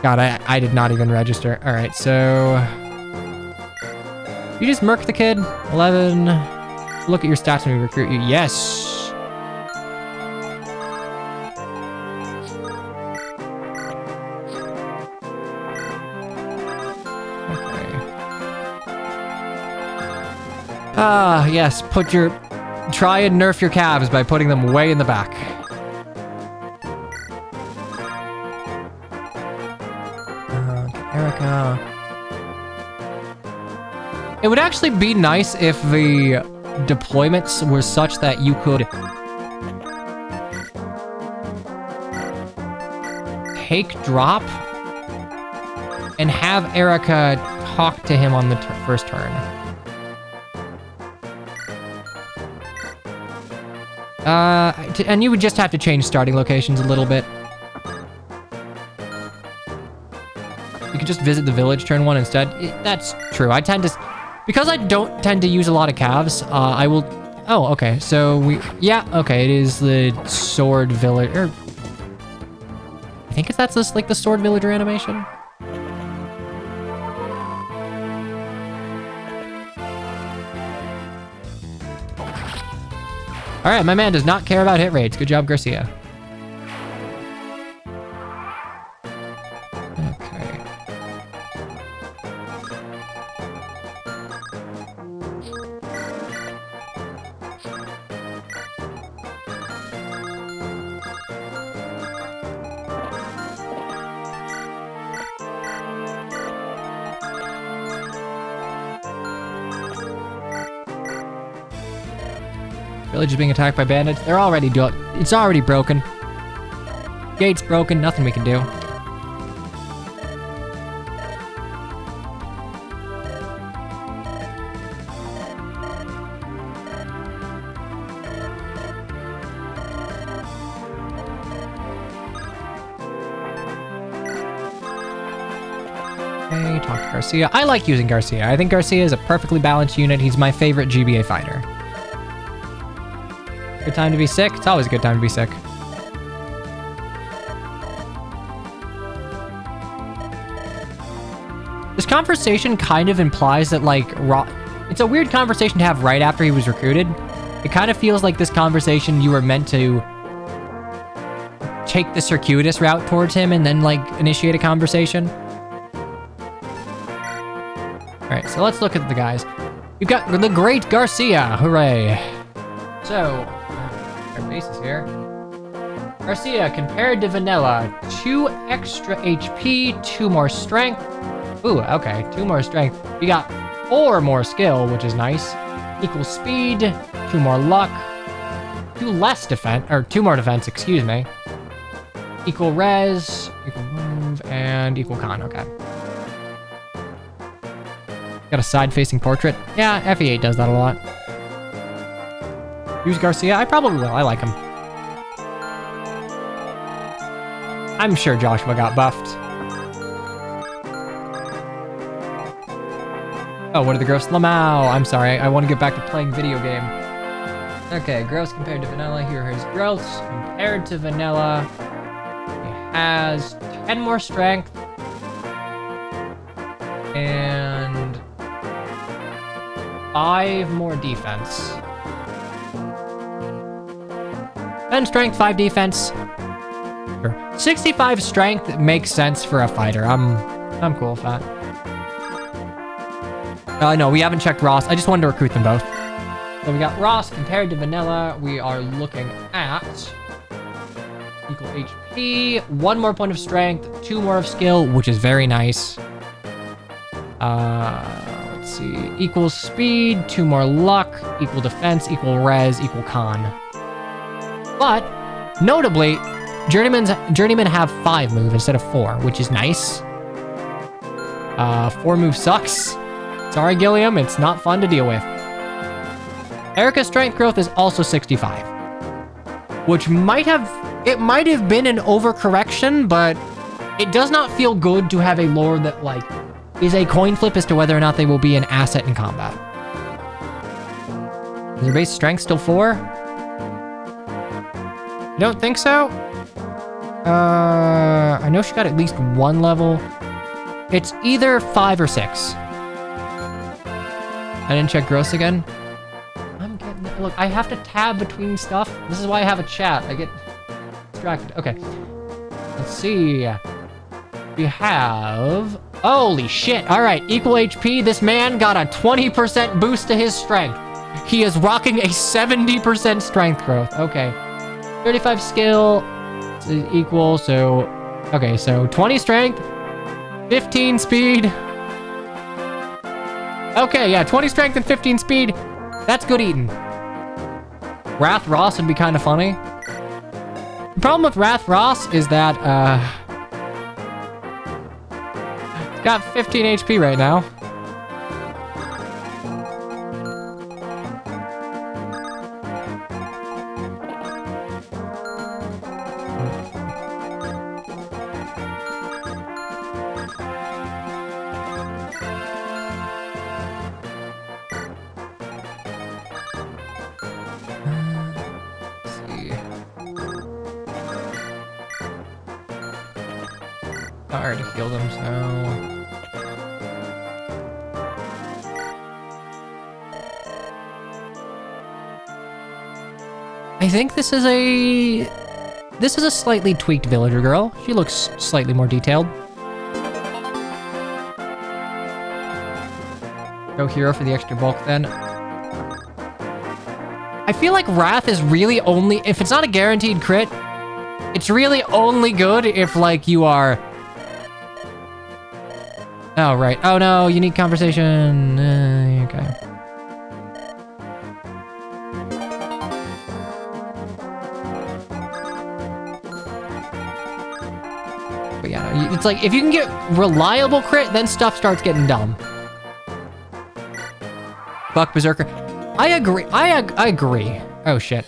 God, I did not even register. All right, so... You just murk the kid. 11. Look at your stats when we recruit you. Yes! Okay. Ah, yes. Try and nerf your calves by putting them way in the back. Erica. It would actually be nice if the deployments were such that you could take drop and have Erica talk to him on the first turn. And you would just have to change starting locations a little bit. You could just visit the village turn 1 instead. That's true. I tend to... Because I don't tend to use a lot of calves, I will... Oh, okay. So we... Yeah, okay. It is the sword village... I think that's just like the sword villager animation. All right, my man does not care about hit rates. Good job, Garcia. Okay. Village is being attacked by bandits. They're already it's already broken. Gate's broken, nothing we can do. Okay, talk to Garcia. I like using Garcia. I think Garcia is a perfectly balanced unit. He's my favorite GBA fighter. Good time to be sick? It's always a good time to be sick. This conversation kind of implies that, like, it's a weird conversation to have right after he was recruited. It kind of feels like this conversation you were meant to take the circuitous route towards him and then, like, initiate a conversation. All right, so let's look at the guys. You've got the great Garcia. Hooray. So... bases here. Garcia, compared to Vanilla, 2 extra HP, 2 more strength. Ooh, okay, 2 more strength. You got 4 more skill, which is nice. Equal speed, 2 more luck, 2 less defense, or 2 more defense, excuse me. Equal res, equal move, and equal con, okay. Got a side-facing portrait. Yeah, FE8 does that a lot. Use Garcia? I probably will. I like him. I'm sure Joshua got buffed. Oh, what are the growths? Lamau. I'm sorry. I want to get back to playing video game. Okay, growths compared to vanilla. Here are his growths. Compared to vanilla, he has 10 more strength. And 5 more defense. 10 strength, 5 defense. Sure. 65 strength makes sense for a fighter. I'm cool with that. No, we haven't checked Ross. I just wanted to recruit them both. So we got Ross compared to Vanilla. We are looking at equal HP, 1 more point of strength, 2 more of skill, which is very nice. Let's see. Equal speed, 2 more luck, equal defense, equal res, equal con. But, notably, Journeymen have 5 move instead of 4, which is nice. 4 move sucks. Sorry, Gilliam, it's not fun to deal with. Erica's strength growth is also 65. Which might have been an overcorrection, but it does not feel good to have a lore that, like, is a coin flip as to whether or not they will be an asset in combat. Is their base strength still 4? You don't think so? I know she got at least 1 level. It's either 5 or 6. I didn't check gross again. I'm getting... Look, I have to tab between stuff. This is why I have a chat. I get distracted. Okay. Let's see. We have... Holy shit. All right. Equal HP. This man got a 20% boost to his strength. He is rocking a 70% strength growth. Okay. 35 skill is equal. So... Okay, so 20 strength. 15 speed. Okay, yeah, 20 strength and 15 speed. That's good eating. Wrath Ross would be kind of funny. The problem with Wrath Ross is that, it's got 15 HP right now. I already healed him, so... I think this is a slightly tweaked villager girl. She looks slightly more detailed. Go hero for the extra bulk then. I feel like Wrath is really only, if it's not a guaranteed crit, it's really only good if like you are... Oh, right. Oh no, unique conversation. Okay. But yeah, no, it's like, if you can get reliable crit, then stuff starts getting dumb. Fuck Berserker. I agree. I agree. Oh shit.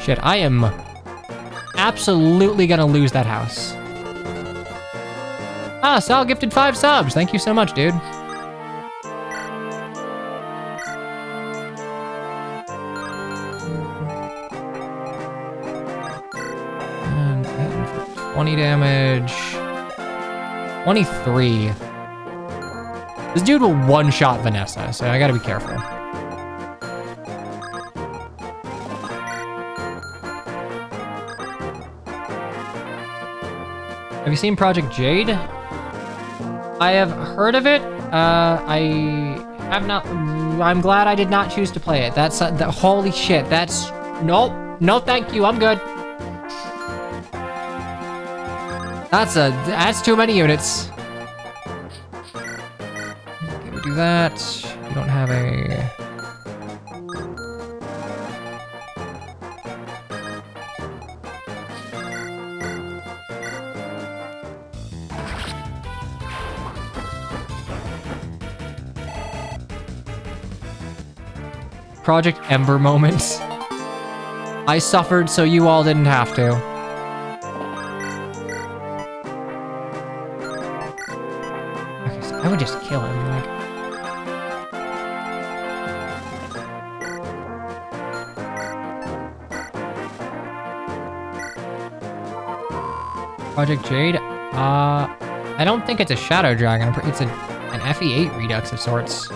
Shit, I am absolutely gonna lose that house. Ah, Sal gifted 5 subs. Thank you so much, dude. And hitting for 20 damage. 23. This dude will one-shot Vanessa, so I gotta be careful. Have you seen Project Jade? I have heard of it. I have not. I'm glad I did not choose to play it. That's holy shit. That's nope. No, thank you. I'm good. That's too many units. Okay, we do that. We don't have a. Project Ember moments. I suffered so you all didn't have to. Okay, so I would just kill him, like. Project Jade? I don't think it's a Shadow Dragon. It's an FE8 redux of sorts.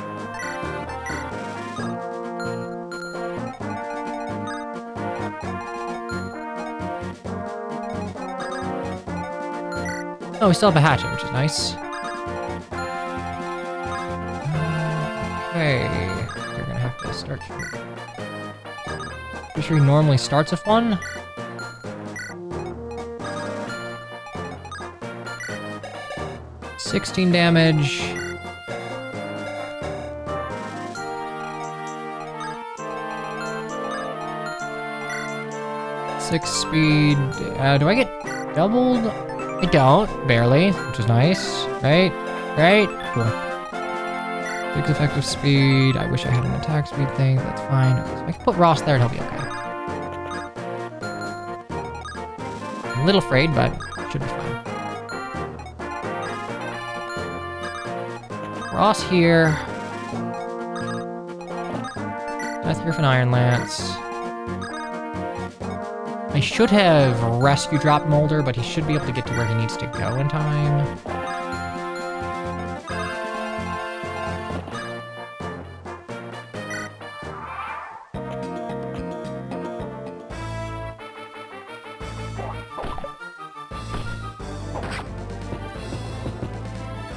Oh, we still have a hatchet, which is nice. Okay, we're gonna have to start. Pretty sure he normally starts with one. $16 damage. Six speed. Do I get doubled? I don't, barely, which is nice. Right? Right? Cool. 6 effective speed. I wish I had an attack speed thing. That's fine. Okay, so I can put Ross there and he'll be okay. I'm a little afraid, but it should be fine. Ross here. Death here for an Iron Lance. I should have rescue dropped Molder, but he should be able to get to where he needs to go in time.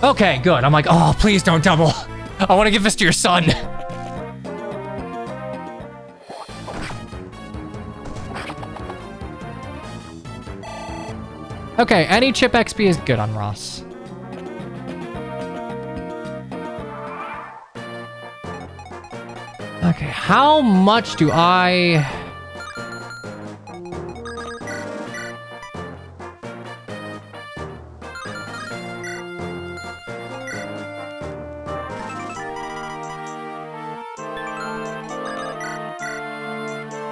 Okay, good. I'm like, oh, please don't double. I want to give this to your son. Okay, any chip XP is good on Ross. Okay, how much do I...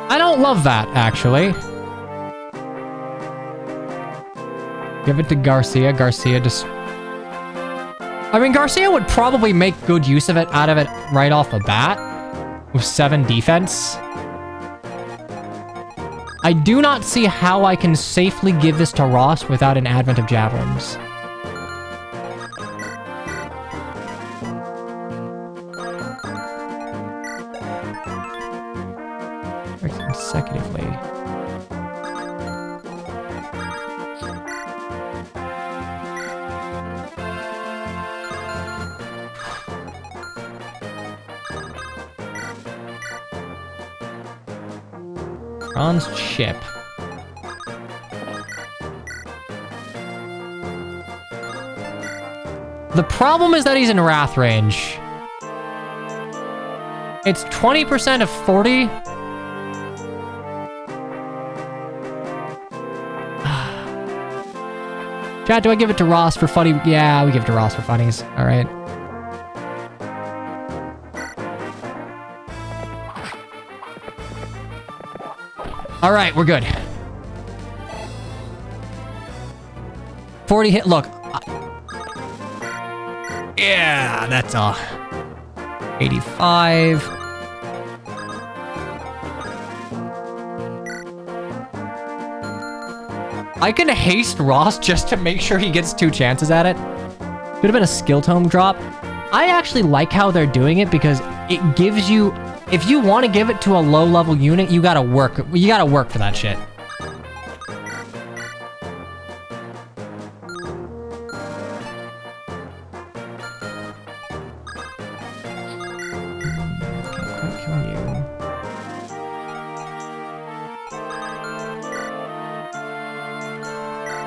I don't love that, actually. Give it to Garcia. Garcia just... I mean, Garcia would probably make good use of it right off the bat. With 7 defense. I do not see how I can safely give this to Ross without an advent of javelins. Consecutively. Bronze chip. The problem is that he's in wrath range. It's 20% of 40. Chat, do I give it to Ross for funny? Yeah, we give it to Ross for funnies. All right. All right, we're good. 40 hit. Look. Yeah, that's 85. I can haste Ross just to make sure he gets 2 chances at it. Could have been a skill tome drop. I actually like how they're doing it because it gives you, if you want to give it to a low level unit, you gotta work for that shit.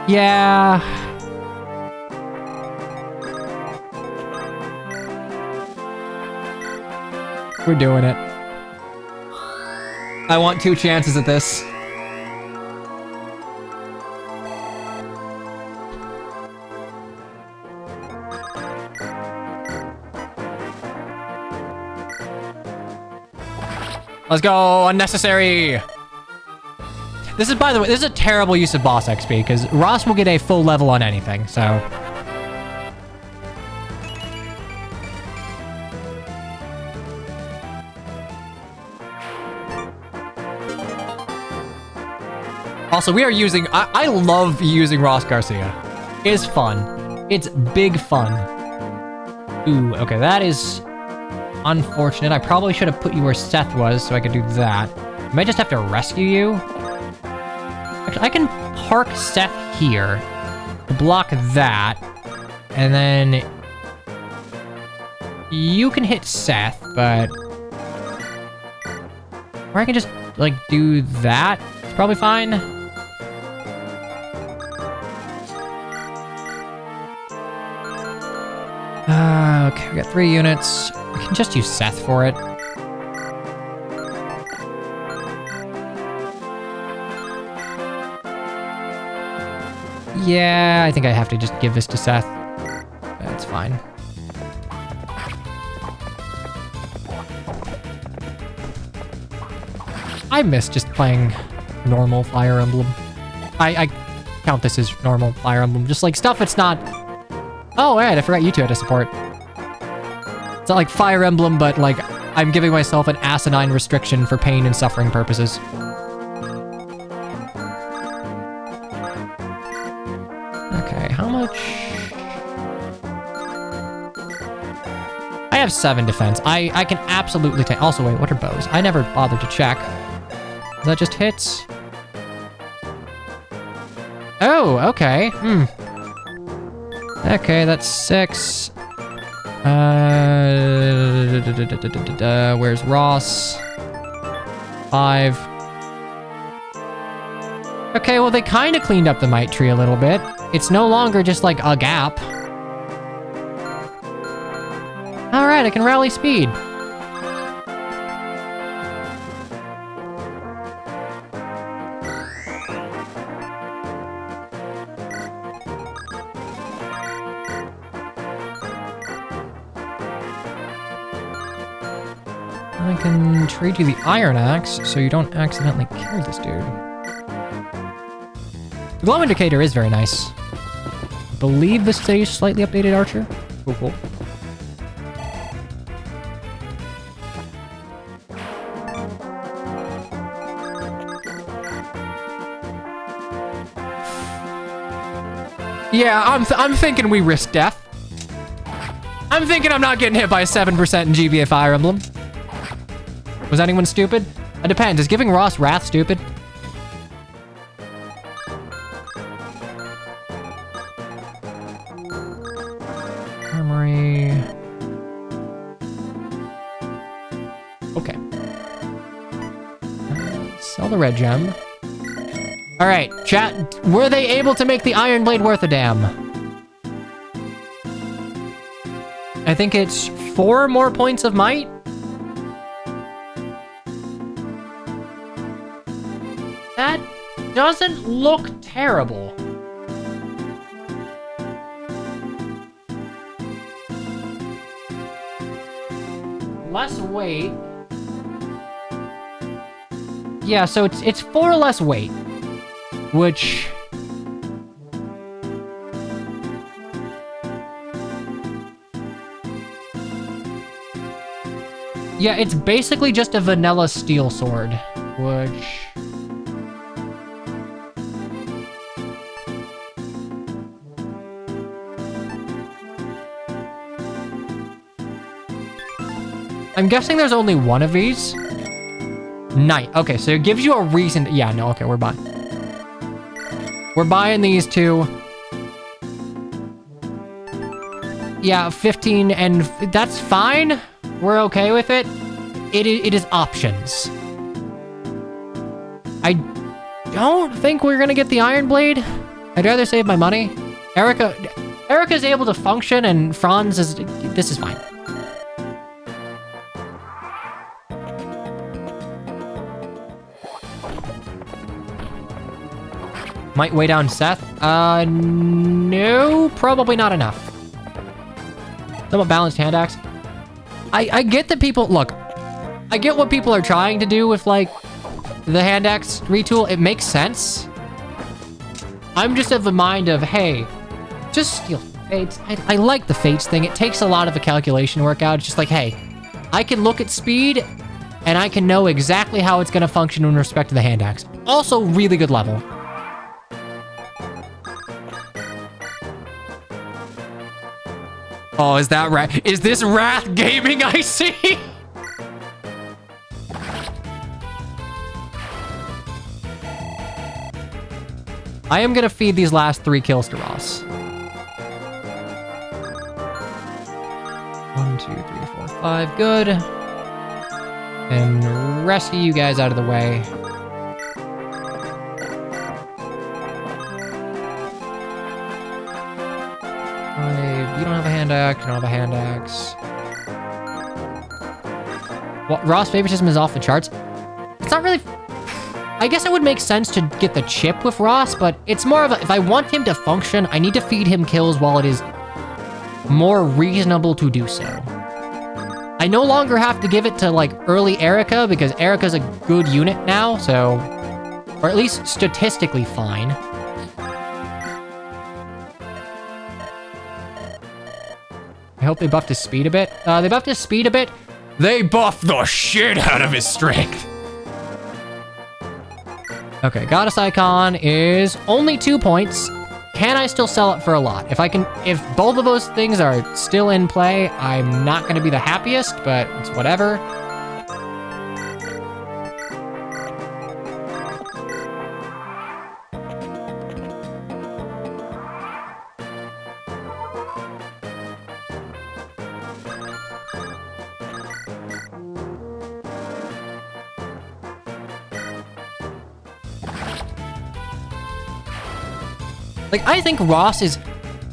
Yeah. We're doing it. I want 2 chances at this. Let's go, unnecessary. This is, by the way, this is a terrible use of boss XP, because Ross will get a full level on anything, so... Also, we are using... I love using Ross Garcia. It's fun. It's big fun. Ooh, okay, that is unfortunate. I probably should have put you where Seth was, so I could do that. I might just have to rescue you. Actually, I can park Seth here to block that, and then you can hit Seth, but... Or I can just, like, do that. It's probably fine. Okay, we got 3 units. We can just use Seth for it. Yeah, I think I have to just give this to Seth. That's fine. I miss just playing normal Fire Emblem. I count this as normal Fire Emblem. Just like stuff that's not... Oh, right, I forgot you two had to support. It's not like Fire Emblem, but like I'm giving myself an asinine restriction for pain and suffering purposes. Okay, how much? I have 7 defense. I can absolutely take... Also, wait, what are bows? I never bothered to check. That just hits? Oh, okay. Okay, that's 6. Where's Ross? 5. Okay, well, they kind of cleaned up the Might Tree a little bit. It's no longer just like a gap. All right, I can rally speed. I can trade you the Iron Axe so you don't accidentally kill this dude. The glow indicator is very nice. believe this is a slightly updated Archer. Cool, cool. Yeah, I'm thinking we risk death. I'm thinking I'm not getting hit by a 7% in GBA Fire Emblem. Was anyone stupid? It depends. Is giving Ross Wrath stupid? Armory. Okay. Sell the red gem. All right, chat. Were they able to make the Iron Blade worth a damn? I think it's 4 more points of might. That doesn't look terrible. Less weight. Yeah, so it's 4 less weight, which yeah, it's basically just a vanilla steel sword, which I'm guessing there's only one of these. Knight. Okay, so it gives you a reason to, yeah, no, okay, we're buying. We're buying these two. Yeah, 15, and that's fine. We're okay with it. It is options. I don't think we're gonna get the Iron Blade. I'd rather save my money. Erica's able to function, and Franz is, this is fine. Might weigh down Seth. No, probably not enough. Somewhat balanced hand axe. I get that people, look, I get what people are trying to do with, like, the hand axe retool. It makes sense. I'm just of the mind of, hey, just steal Fates. I like the Fates thing. It takes a lot of the calculation work out. It's just like, hey, I can look at speed, and I can know exactly how it's going to function in respect to the hand axe. Also, really good level. Oh, is that Wrath? Is this Wrath Gaming I see? I am gonna feed these last 3 kills to Ross. 1, 2, 3, 4, 5. Good. And rescue you guys out of the way. You don't have a hand axe. You don't have a hand axe. Well, Ross' favoritism is off the charts. It's not really... I guess it would make sense to get the chip with Ross, but it's more of a... If I want him to function, I need to feed him kills while it is more reasonable to do so. I no longer have to give it to, like, early Erica, because Erica's a good unit now, so... Or at least statistically fine. I hope they buffed his speed a bit. They buffed his speed a bit. They buffed the shit out of his strength. Okay, Goddess Icon is only 2 points. Can I still sell it for a lot? If both of those things are still in play, I'm not gonna be the happiest, but it's whatever. Like, I think Ross is...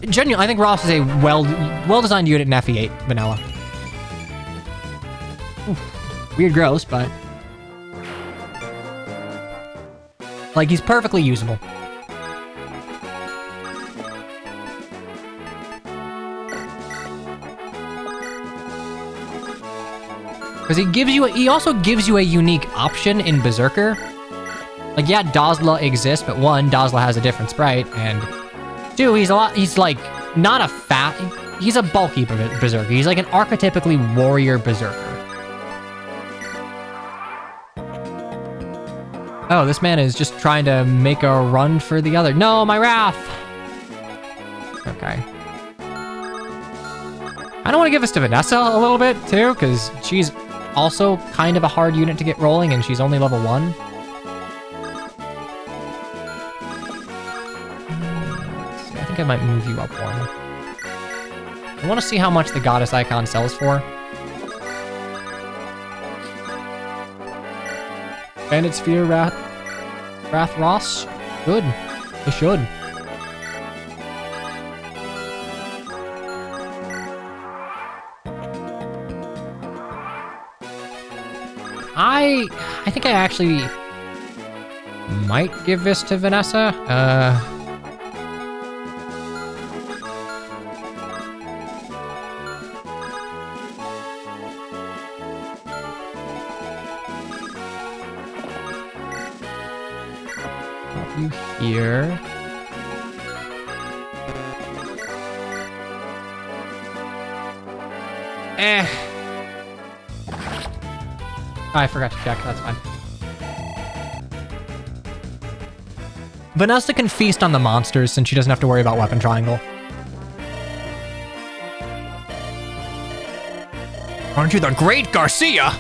Genuinely, I think Ross is a well-designed unit in FE8 vanilla. Oof. Weird gross, but... Like, he's perfectly usable. Because he also gives you a unique option in Berserker. Like, yeah, Dazla exists, but one, Dazla has a different sprite, and Two, he's like, not a fat, he's a bulky berserker. He's like an archetypically warrior berserker. Oh, this man is just trying to make a run for the other. No, my wrath! Okay. I don't want to give this to Vanessa a little bit, too, because she's also kind of a hard unit to get rolling, and she's only level 1. I think I might move you up 1. I want to see how much the goddess icon sells for. Bandit Sphere, Wrath Ross? Good. They should. I think I actually might give this to Vanessa. Pop you here. Oh, I forgot to check. That's fine. Vanessa can feast on the monsters since she doesn't have to worry about weapon triangle. Aren't you the great Garcia?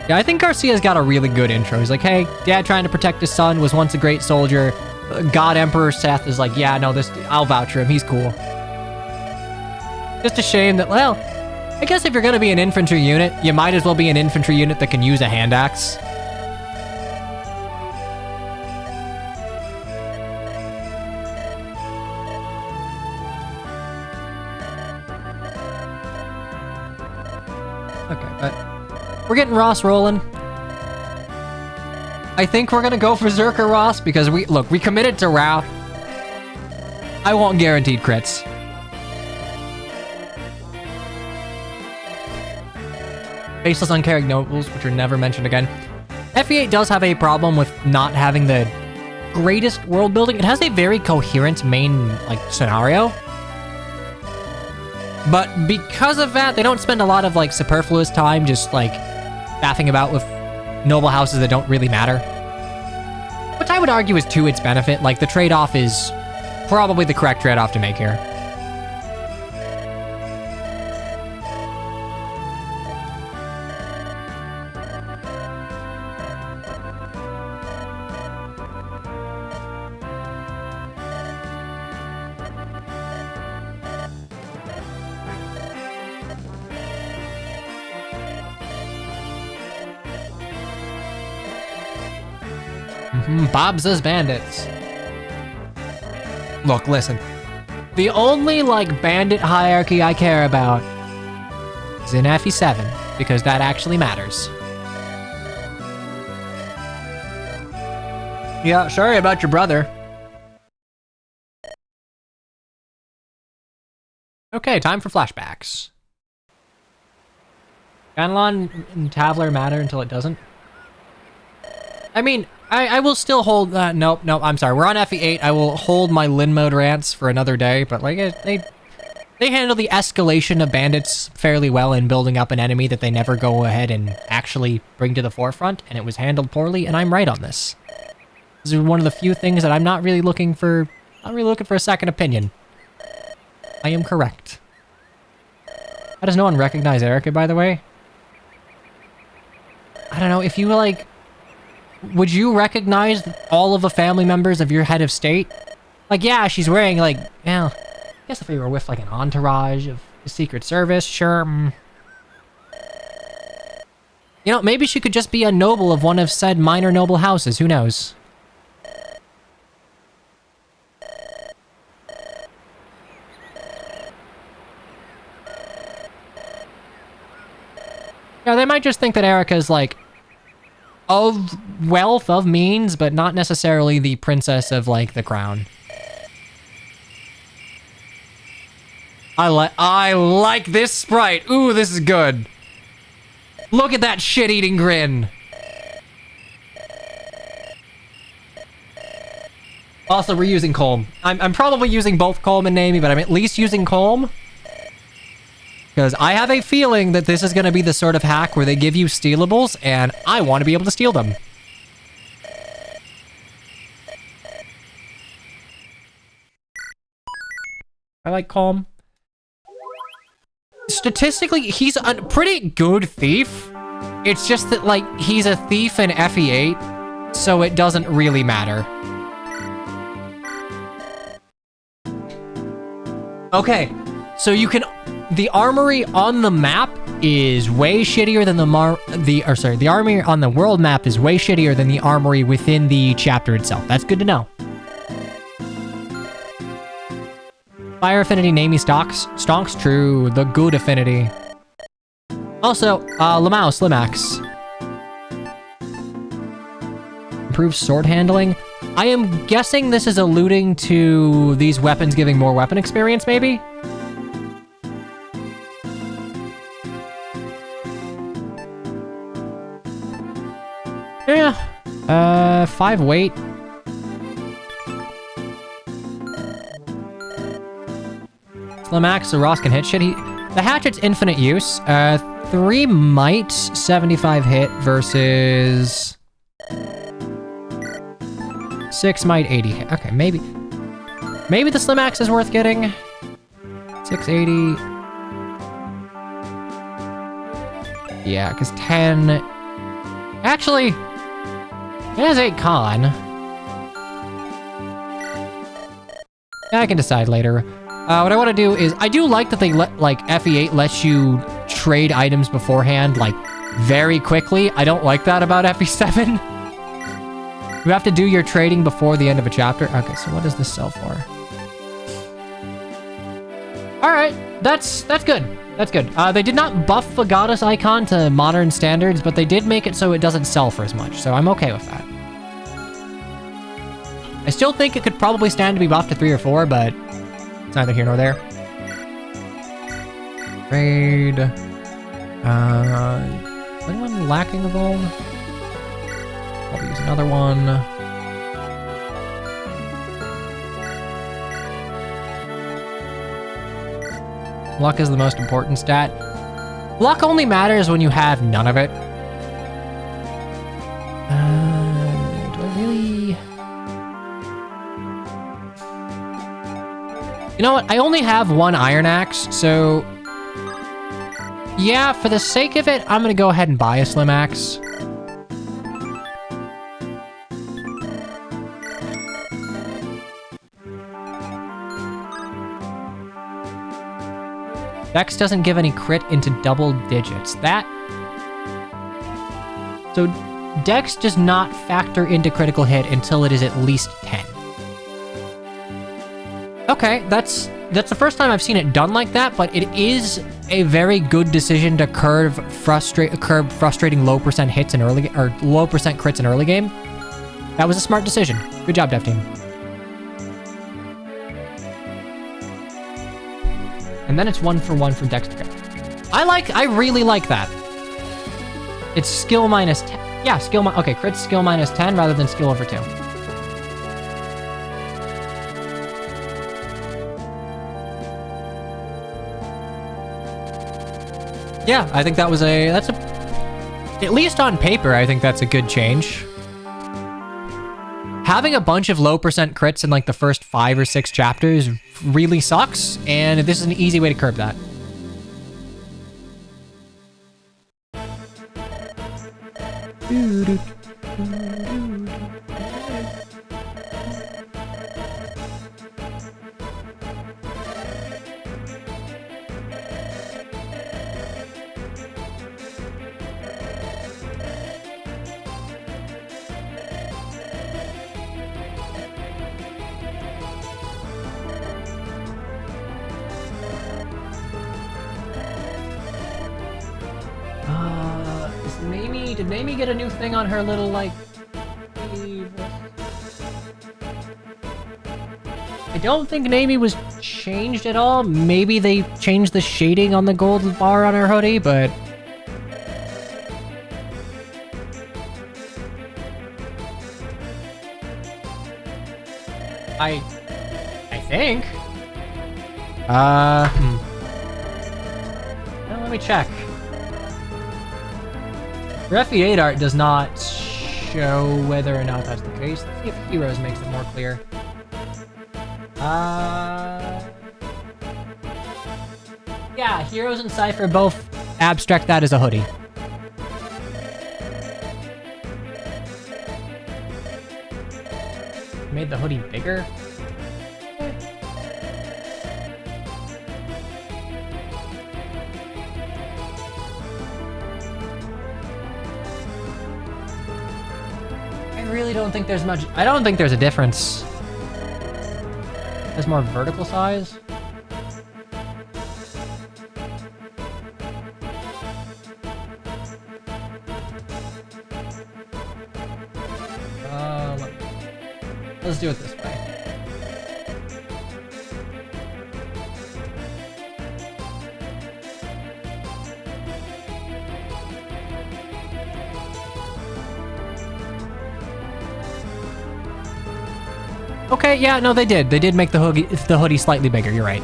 Yeah, I think Garcia's got a really good intro. He's like, hey, dad trying to protect his son, was once a great soldier. God Emperor Seth is like, yeah, no, I'll vouch for him. He's cool. Just a shame that, well, I guess if you're going to be an infantry unit, you might as well be an infantry unit that can use a hand axe. Okay, but we're getting Ross rolling. I think we're going to go for Berserker Ross because we committed to Wrath. I want guaranteed crits. Faceless uncarried nobles, which are never mentioned again. FE8 does have a problem with not having the greatest world building. It has a very coherent main, scenario. But because of that, they don't spend a lot of, superfluous time just, faffing about with noble houses that don't really matter. Which I would argue is to its benefit. The trade-off is probably the correct trade-off to make here. Bob's Bandits. Look, listen. The only, bandit hierarchy I care about is in FE7, because that actually matters. Yeah, sorry about your brother. Okay, time for flashbacks. Ganlon and Tavler matter until it doesn't. I mean, I will still hold... nope, I'm sorry. We're on FE8. I will hold my Lin mode rants for another day, but they handle the escalation of bandits fairly well in building up an enemy that they never go ahead and actually bring to the forefront, and it was handled poorly, and I'm right on this. This is one of the few things that I'm not really looking for a second opinion. I am correct. How does no one recognize Erica, by the way? I don't know, if you, would you recognize all of the family members of your head of state? Yeah, she's wearing, well, I guess if we were with, an entourage of the Secret Service, sure. You know, maybe she could just be a noble of one of said minor noble houses, who knows? Yeah, they might just think that Erica's, of wealth, of means, but not necessarily the princess of, the crown. I like this sprite. Ooh, this is good. Look at that shit-eating grin. Also, we're using Colm. I'm probably using both Colm and Naomi, but I'm at least using Colm. Because I have a feeling that this is going to be the sort of hack where they give you stealables, and I want to be able to steal them. I like Colm. Statistically, he's a pretty good thief. It's just that, like, he's a thief in FE8, so it doesn't really matter. Okay, so you can... The armory on the map is way shittier than the armory on the world map is way shittier than the armory within the chapter itself. That's good to know. Fire affinity, Naomi stonks, true. The good affinity. Also, Lamau, Slimax. Improves sword handling. I am guessing this is alluding to these weapons giving more weapon experience, maybe? Yeah. 5 weight. Slimax, the Ross can hit shit. The hatchet's infinite use. 3 might, 75 hit versus 6 might, 80 hit. Okay, maybe the Slimax is worth getting. 680. Yeah, because 10. Actually, it has 8 con. I can decide later. What I want to do is, I do like that they let, like, FE8 lets you trade items beforehand, like, very quickly. I don't like that about FE7. You have to do your trading before the end of a chapter. Okay, so what does this sell for? Alright, that's good. That's good. They did not buff the goddess icon to modern standards, but they did make it so it doesn't sell for as much, so I'm okay with that. I still think it could probably stand to be buffed to 3 or 4, but it's neither here nor there. Trade. Is anyone lacking a vuln? Probably use another one. Luck is the most important stat. Luck only matters when you have none of it. Do I really... You know what? I only have 1 iron axe, so... Yeah, for the sake of it, I'm gonna go ahead and buy a slim axe. Dex doesn't give any crit into double digits. So Dex does not factor into critical hit until it is at least 10. Okay, that's the first time I've seen it done like that, but it is a very good decision to curb frustrating low percent hits in early, or low percent crits in early game. That was a smart decision. Good job, dev team. And then it's 1 for 1 for Dex to crit. I really like that. It's skill minus 10. Yeah, okay, crit skill minus 10 rather than skill over 2. Yeah, I think that's at least on paper, I think that's a good change. Having a bunch of low percent crits in like the first 5 or 6 chapters really sucks, and this is an easy way to curb that. Did Mamie get a new thing on her little, like... I don't think Mamie was changed at all. Maybe they changed the shading on the gold bar on her hoodie, but... I think. Well, let me check. For FE8 art does not show whether or not that's the case. Let's see if Heroes makes it more clear. Yeah, Heroes and Cypher both abstract that as a hoodie. Made the hoodie bigger? I really don't think there's much. I don't think there's a difference. There's more vertical size. Let's do it this way. Okay, yeah, no, they did. They did make the hoodie slightly bigger, you're right.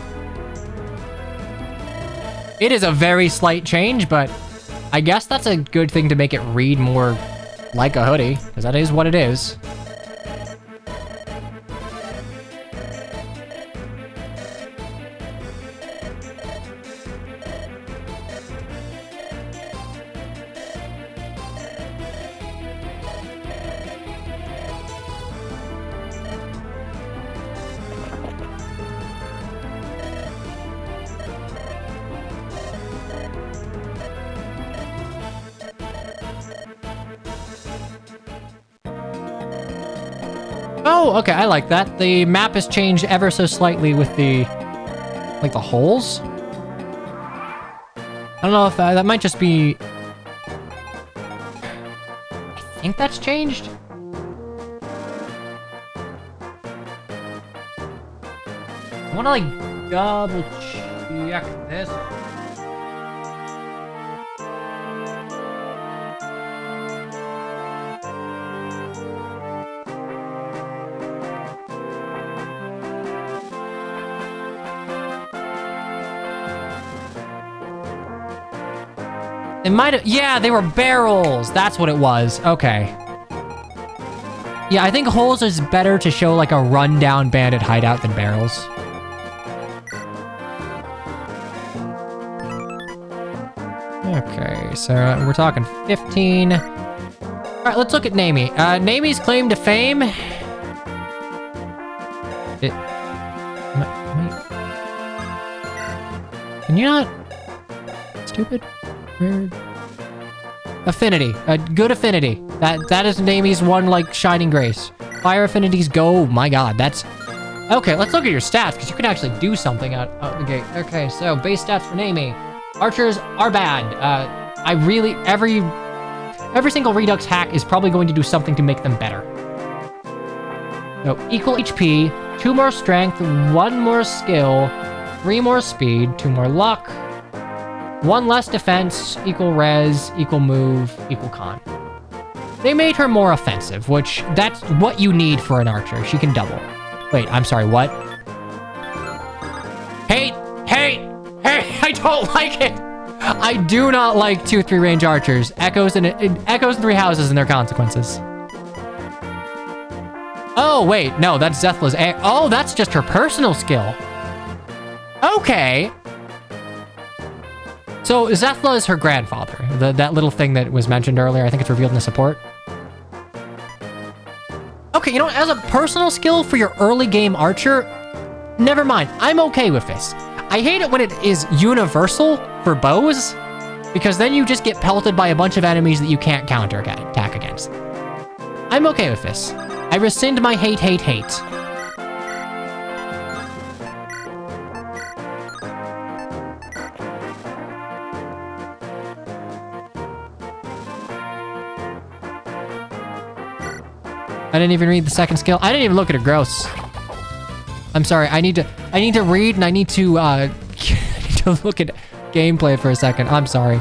It is a very slight change, but I guess that's a good thing to make it read more like a hoodie, because that is what it is. Oh, okay, I like that. The map has changed ever so slightly with the, like, the holes. I don't know if that might just be... I think that's changed. I want to, like, double check this. It might have, yeah, they were barrels. That's what it was. Okay. Yeah, I think holes is better to show like a rundown bandit hideout than barrels. Okay, so we're talking 15. All right, let's look at Namie. Namie's claim to fame. Wait. Can you not? Stupid. Affinity. A good affinity. That is Namie's one, like, shining grace. Fire affinities go. Oh my god, that's... Okay, let's look at your stats, because you can actually do something out the gate. Okay, so base stats for Namie. Archers are bad. I really... Every single Redux hack is probably going to do something to make them better. So, equal HP, 2 more strength, 1 more skill, 3 more speed, 2 more luck, 1 less defense, equal res, equal move, equal con. They made her more offensive, which that's what you need for an archer. She can double. Wait, I'm sorry, what? Hey, I don't like it. I do not like 2-3 range archers. Echoes in 3 houses and their consequences. Oh, wait, no, that's Zethla's. Oh, that's just her personal skill. Okay. So Zethla is her grandfather, that little thing that was mentioned earlier. I think it's revealed in the support. Okay, you know, as a personal skill for your early game archer, never mind. I'm okay with this. I hate it when it is universal for bows, because then you just get pelted by a bunch of enemies that you can't counter attack against. I'm okay with this. I rescind my hate. I didn't even read the second skill. I didn't even look at her gross. I'm sorry. I need to read and I need to look at gameplay for a second. I'm sorry.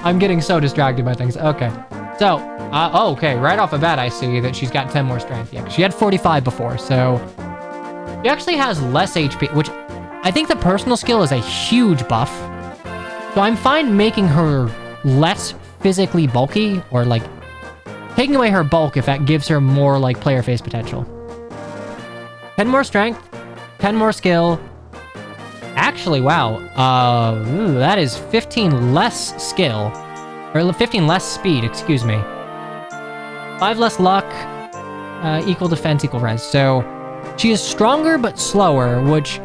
I'm getting so distracted by things. Okay. So, okay. Right off the bat, I see that she's got 10 more strength. Yeah, she had 45 before. So, She actually has less HP, which I think the personal skill is a huge buff. So I'm fine making her less physically bulky, or like taking away her bulk if that gives her more like player face potential. 10 more strength, 10 more skill. Actually, wow. That is 15 less skill, or 15 less speed, excuse me. 5 less luck, equal defense, equal res. So she is stronger but slower, which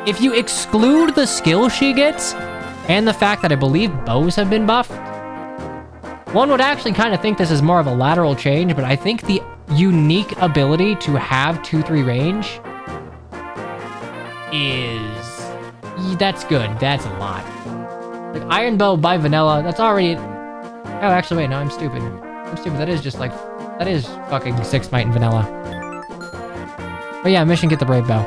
if you exclude the skill she gets and the fact that I believe bows have been buffed, one would actually kind of think this is more of a lateral change, but I think the unique ability to have 2-3 range that's good. That's a lot. Like Iron Bow by Vanilla, that's already... Oh, actually, wait, no, I'm stupid. That is just like... That is fucking 6 Might and Vanilla. But yeah, mission get the Brave Bow.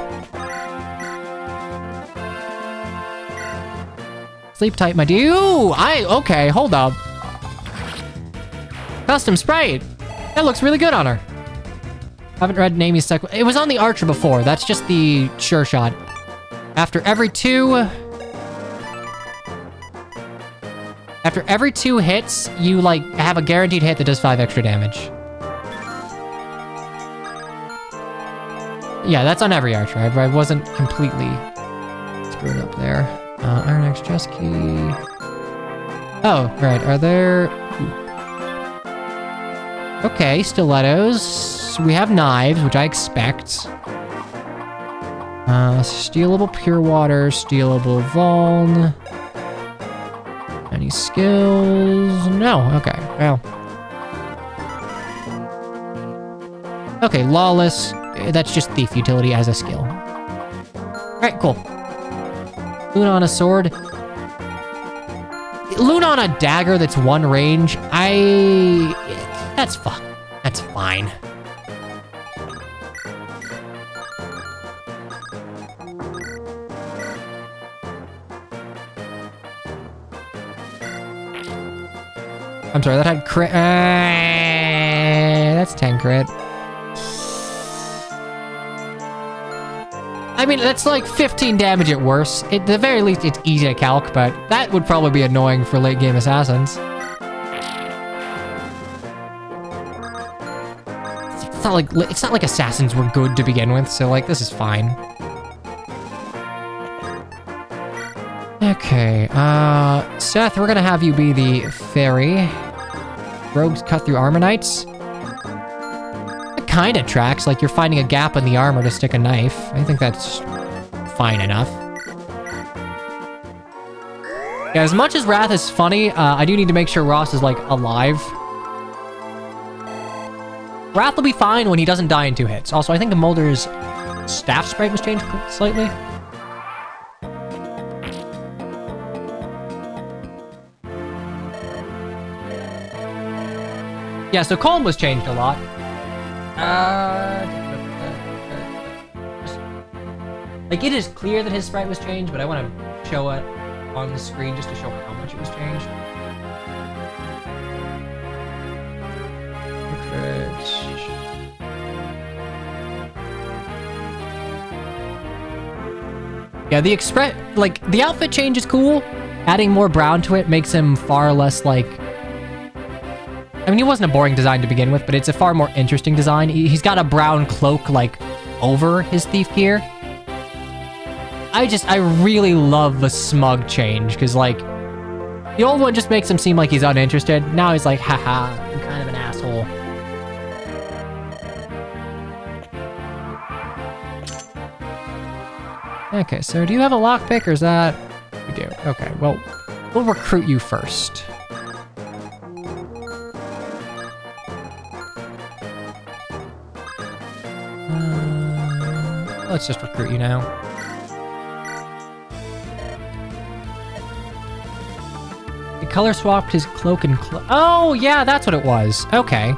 Sleep tight, my dude. Okay, hold up. Custom sprite. That looks really good on her. Haven't read Namie's second. It was on the Archer before. That's just the sure shot. After every 2 hits, you like have a guaranteed hit that does 5 extra damage. Yeah, that's on every Archer. I wasn't completely screwed up there. Iron Axe chest key. Oh, right. Are there... Ooh. Okay, stilettos. We have knives, which I expect. Stealable Pure Water, stealable Vuln. Any skills? No, okay, well. Okay, Lawless. That's just Thief utility as a skill. Alright, cool. Luna on a sword. Luna on a dagger that's 1 range. That's fine. That's fine. I'm sorry, that had crit. That's 10 crit. I mean, that's like 15 damage at worst. At the very least, it's easy to calc, but that would probably be annoying for late game assassins. It's not like assassins were good to begin with, so like this is fine. Okay, Seth, we're gonna have you be the fairy. Rogues cut through armor knights. It kind of tracks, like you're finding a gap in the armor to stick a knife. I think that's fine enough. Yeah, as much as Wrath is funny, I do need to make sure Ross is, like, alive. Wrath will be fine when he doesn't die in 2 hits. Also, I think Mulder's staff sprite was changed slightly. Yeah, so Calm was changed a lot. Like, it is clear that his sprite was changed, but I want to show it on the screen just to show how much it was changed. Yeah, the outfit change is cool. Adding more brown to it makes him far less, like... I mean, he wasn't a boring design to begin with, but it's a far more interesting design. He's got a brown cloak, like, over his thief gear. I really love the smug change, because, like, the old one just makes him seem like he's uninterested. Now he's like, haha, I'm kind of an asshole. Okay, so do you have a lockpick, or is that... You do. Okay, well, we'll recruit you first. Let's just recruit you now. He color swapped his cloak and oh, yeah, that's what it was. Okay.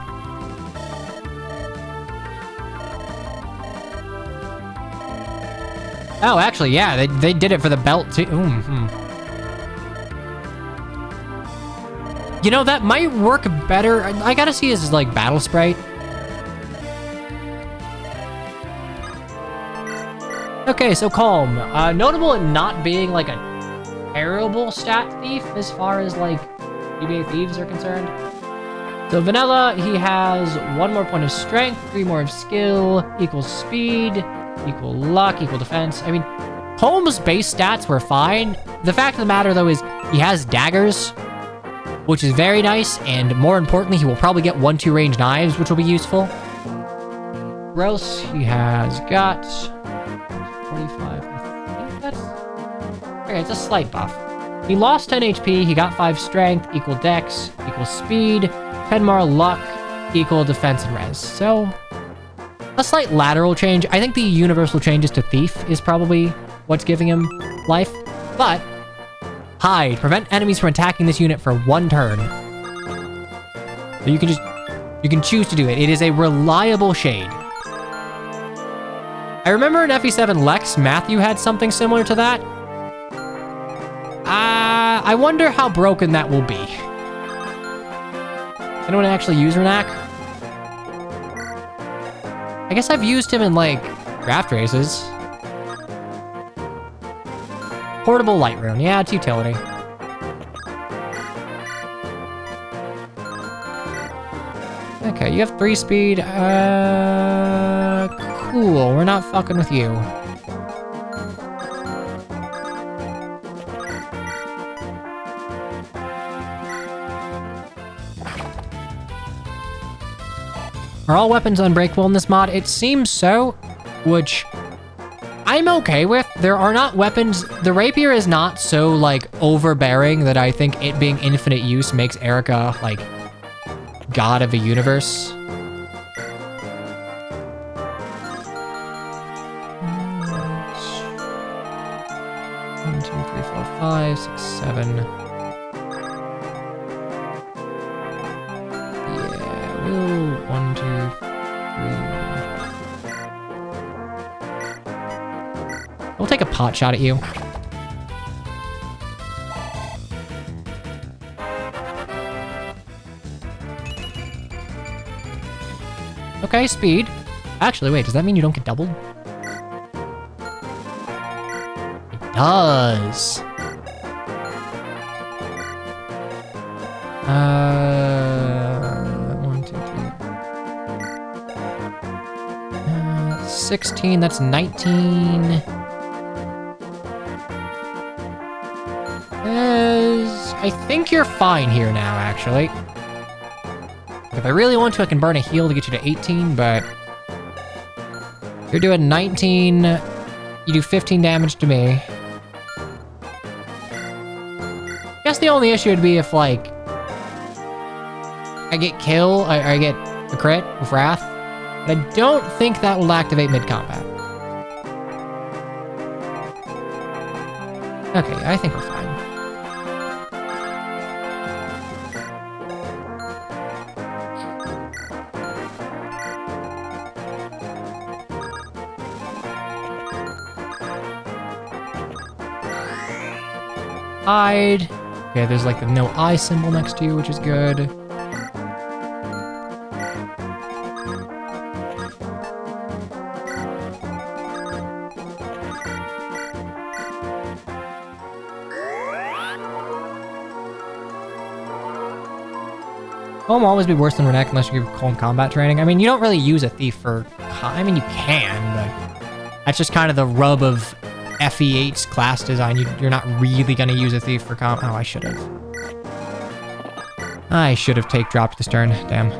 Oh, actually, yeah, they did it for the belt too. You know, that might work better. I gotta see his, like, battle sprite. Okay, so Calm. Notable in not being like a terrible stat thief as far as like GBA thieves are concerned. So Vanilla, he has 1 more point of strength, 3 more of skill, equals speed, equal luck, equal defense. I mean, Calm's base stats were fine. The fact of the matter though is he has daggers, which is very nice, and more importantly, he will probably get 1-2 range knives, which will be useful. Where else? He has got 45. I think that's... Okay, it's a slight buff. He lost 10 HP, he got 5 strength, equal dex, equal speed, 10 more luck, equal defense and res. So, a slight lateral change. I think the universal changes to Thief is probably what's giving him life. But, Hide. Prevent enemies from attacking this unit for 1 turn. So you can choose to do it. It is a reliable shade. I remember in FE7 Lex, Matthew had something similar to that. I wonder how broken that will be. Anyone actually use Renak? I guess I've used him in, like, draft races. Portable Light Rune. Yeah, it's utility. Okay, you have 3 speed. Cool. We're not fucking with you. Are all weapons unbreakable in this mod? It seems so, which I'm okay with. There are not weapons. The rapier is not so, like, overbearing that I think it being infinite use makes Erica, like, god of the universe. 1, 2, 3, 4, 5, 6, 7. Yeah, we'll 1, 2, 3. We'll take a pot shot at you. Okay, speed. Actually, wait, does that mean you don't get doubled? It does. 1, 2, 3. 16, that's 19. I think you're fine here now, actually. If I really want to, I can burn a heal to get you to 18, but you're doing 19. You do 15 damage to me. I guess the only issue would be if, like, I get kill, I get a crit with Wrath. But I don't think that will activate mid-combat. Okay, I think we're fine. Hide. Okay, there's like the no eye symbol next to you, which is good. Home will always be worse than Renek unless you give Calm combat training. I mean, you don't really use a thief for... I mean, you can, but that's just kind of the rub of FE8's class design. You're not really going to use a thief for comp. Oh, I should have. I should have dropped this turn. Damn.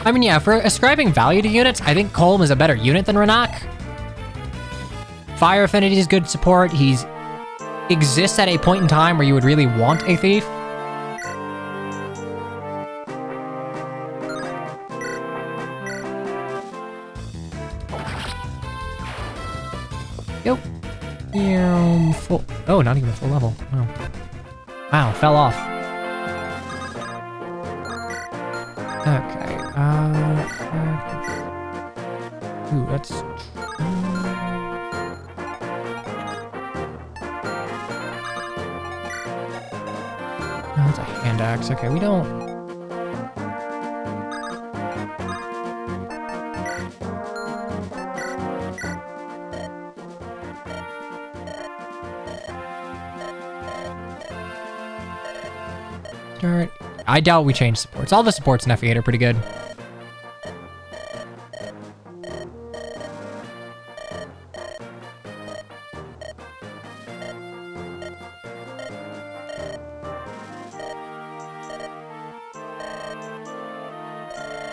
I mean, yeah, for ascribing value to units, I think Colm is a better unit than Renak. Fire Affinity is good support. He's exists at a point in time where you would really want a thief. Yo. Full. Oh, not even a full level. Wow. Wow, fell off. Okay. Ooh, that's. No, that's a hand axe. Okay, we don't. Start. I doubt we change supports. All the supports in FE8 are pretty good.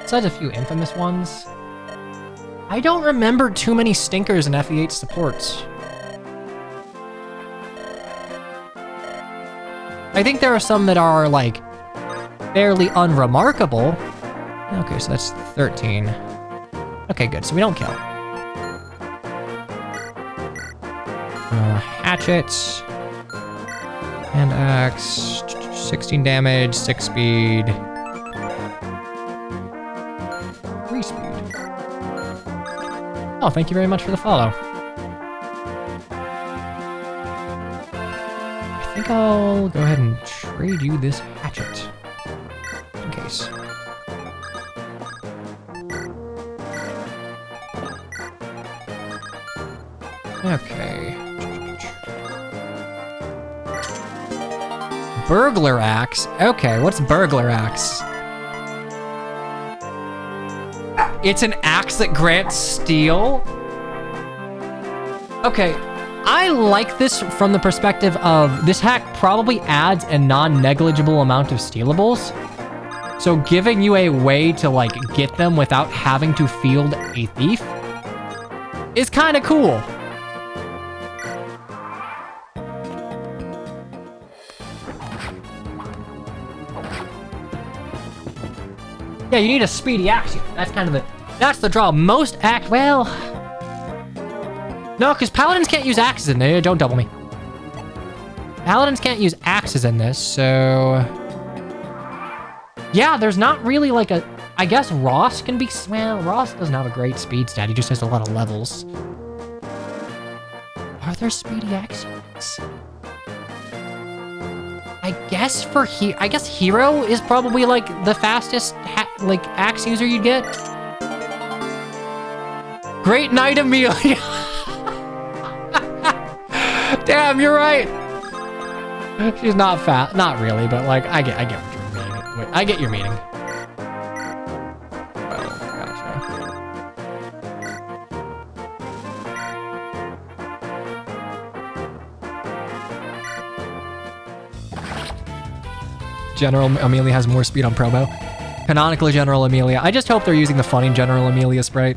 Besides a few infamous ones, I don't remember too many stinkers in FE8 supports. I think there are some that are, like, fairly unremarkable. Okay, so that's 13. Okay, good, so we don't kill. Hatchet. Hand axe. 16 damage, 6 speed. 3 speed. Oh, thank you very much for the follow. I think I'll go ahead and trade you this hatchet. In case. Okay. Burglar axe? Okay, what's burglar axe? It's an axe that grants steel? Okay, I like this from the perspective of this hack probably adds a non-negligible amount of stealables. So giving you a way to, like, get them without having to field a thief is kind of cool. Yeah, you need a speedy axe. That's kind of the... That's the draw. Most axe... Well... No, because paladins can't use axes in there. Don't double me. Paladins can't use axes in this, so... Yeah, there's not really like a... I guess Ross can be... Well, Ross doesn't have a great speed stat. He just has a lot of levels. Are there speedy axes? I guess for I guess Hero is probably like the fastest like axe user you'd get. Great Knight Amelia. Damn, you're right. She's not fat, not really, but like I get what you're meaning. Wait, I get your meaning. Well, gotcha. General Amelia has more speed on promo. Canonical General Amelia. I just hope they're using the funny General Amelia sprite.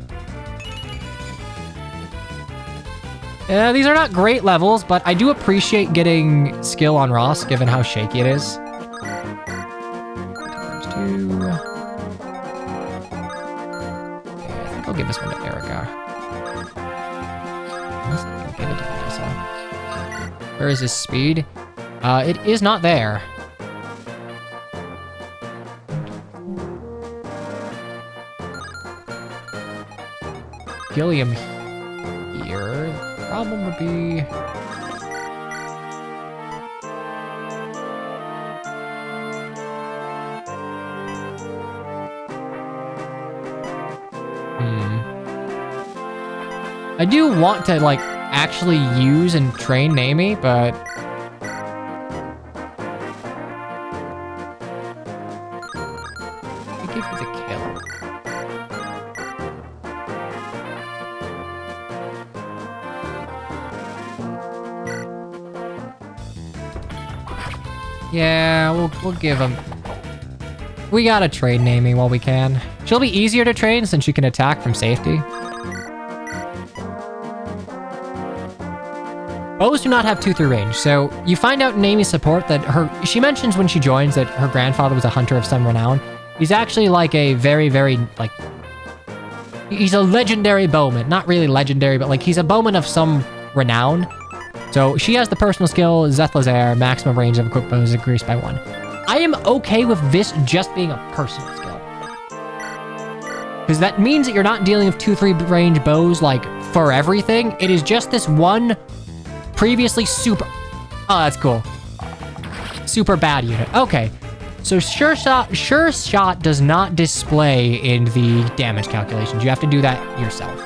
Yeah, these are not great levels, but I do appreciate getting skill on Ross, given how shaky it is. 2 times 2. Okay, I think I'll give this one to Erica. Unless I can give it to Vanessa. Where is his speed? It is not there. Gilliam here. The problem would be... I do want to, like, actually use and train Naomi, but... I give you the kill. Yeah, we'll give him... We gotta train Naomi while we can. She'll be easier to train since she can attack from safety. Bows do not have 2-3 range. So you find out in Amy's support that she mentions when she joins that her grandfather was a hunter of some renown. He's actually like a very, very, like, he's a legendary bowman. Not really legendary, but like he's a bowman of some renown. So she has the personal skill, Zethlas Air, maximum range of a quick bow is increased by 1. I am okay with this just being a personal skill. Because that means that you're not dealing with 2-3 range bows like for everything. It is just this one previously super... Oh, that's cool. Super bad unit. Okay. So Sure Shot does not display in the damage calculations. You have to do that yourself.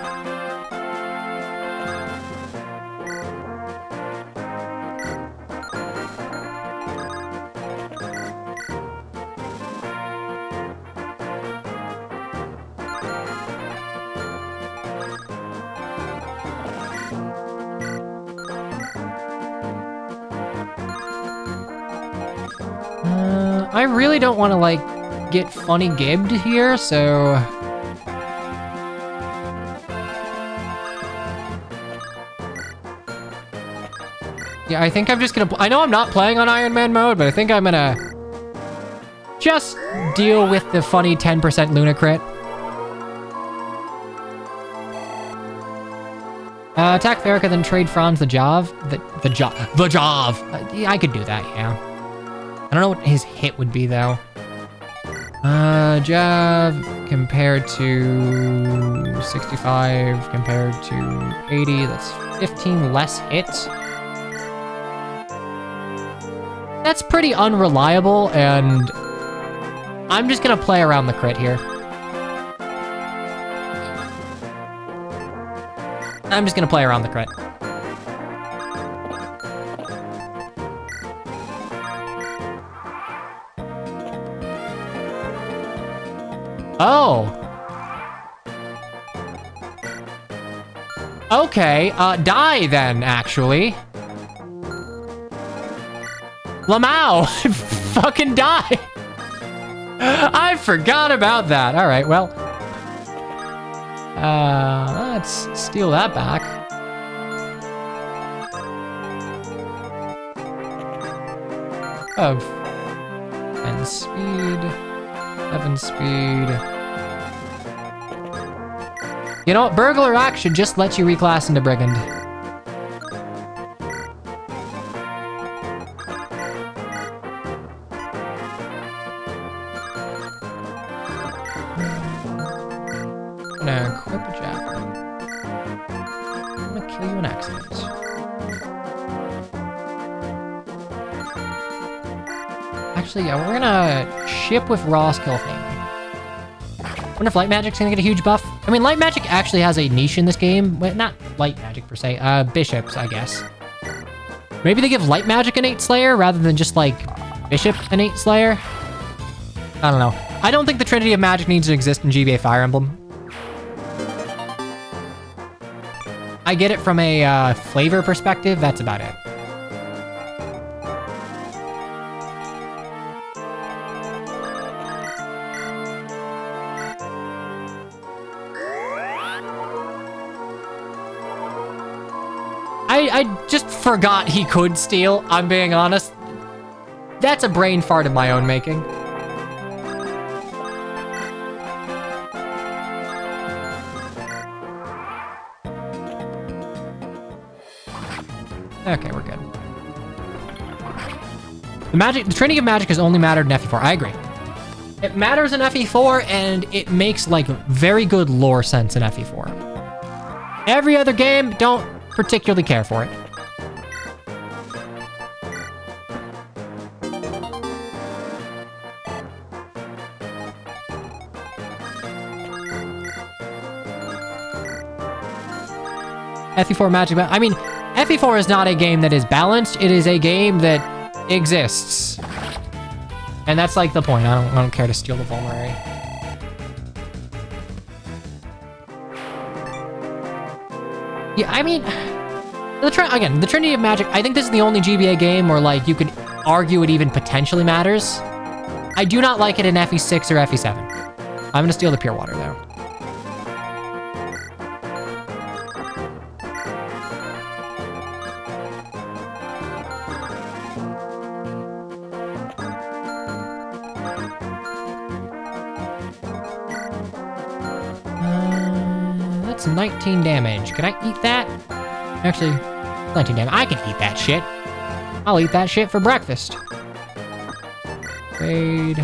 I really don't want to, like, get funny gibbed here, so... Yeah, I think I'm just gonna... I know I'm not playing on Iron Man mode, but I think I'm gonna... just deal with the funny 10% Luna crit. Attack Verica, then trade Franz the Jav. The Jav. Yeah, I could do that, yeah. I don't know what his hit would be, though. Jav compared to 65 compared to 80. That's 15 less hits. That's pretty unreliable, and I'm just gonna play around the crit here. I'm just gonna play around the crit. Oh. Okay, die then, actually. Lamau! Fucking die! I forgot about that. Alright, well. Let's steal that back. Of 10 speed. 7 speed. You know what? Burglar Action just lets you reclass into Brigand. I'm gonna equip a javelin. I'm gonna kill you in accident. Actually, yeah, we're gonna ship with raw skill thing. Wonder if light magic's gonna get a huge buff. I mean, light magic actually has a niche in this game. Well, not light magic per se. Bishops, I guess. Maybe they give light magic an 8 Slayer rather than just like bishop an 8 Slayer. I don't know. I don't think the Trinity of Magic needs to exist in GBA Fire Emblem. I get it from a flavor perspective. That's about it. I just forgot he could steal, I'm being honest. That's a brain fart of my own making. Okay, we're good. The Trinity of Magic has only mattered in FE4. I agree. It matters in FE4, and it makes, like, very good lore sense in FE4. Every other game, don't particularly care for it. FE4 Magic, I mean, FE4 is not a game that is balanced. It is a game that exists. And that's like the point. I don't care to steal the Vulnerary. Yeah, I mean, the Trinity of Magic, I think this is the only GBA game where, like, you could argue it even potentially matters. I do not like it in FE6 or FE7. I'm gonna steal the Pure Water, though. That's 19 damage. Can I eat that? Actually, 19 damage. I can eat that shit. I'll eat that shit for breakfast. Trade.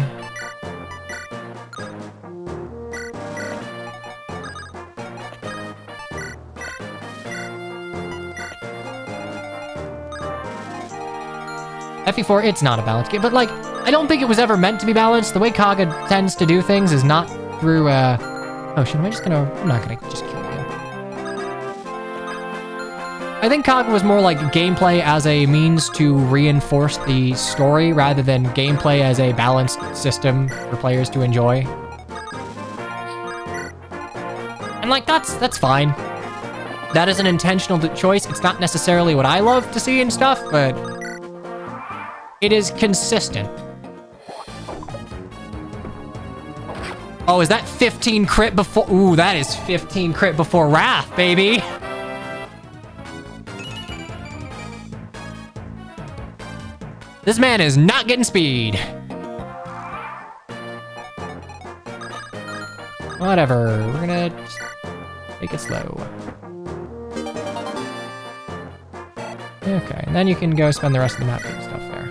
FE4, it's not a balanced game, but like, I don't think it was ever meant to be balanced. The way Kaga tends to do things is not through, oh shit, I'm not gonna just kill you. I think Kaga was more like gameplay as a means to reinforce the story rather than gameplay as a balanced system for players to enjoy. And like, that's fine. That is an intentional choice. It's not necessarily what I love to see and stuff, but it is consistent. Oh, is that 15 crit before? Ooh, that is 15 crit before Wrath, baby. This man is not getting speed. Whatever, we're gonna just take it slow. Okay, and then you can go spend the rest of the map doing stuff there.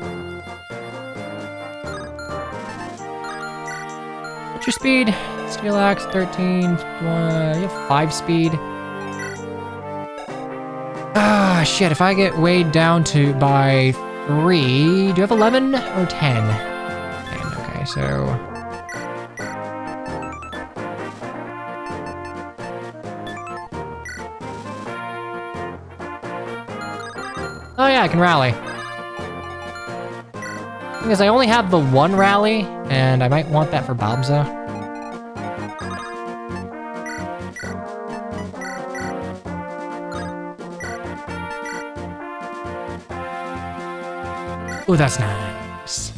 What's your speed? Steel Axe, 13. You have 5 speed. Ah, shit, if I get weighed down to by 3, do you have 11 or 10? 10, okay, so... Oh yeah, I can rally. Because I only have the 1 rally, and I might want that for Babza. Ooh, that's nice.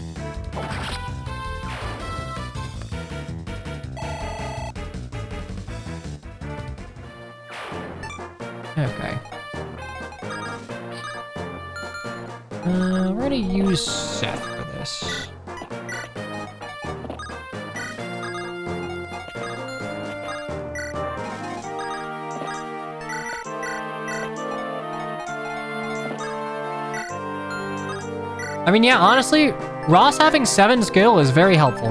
Okay. We're gonna use Seth for this. I mean, yeah, honestly, Ross having 7 skill is very helpful.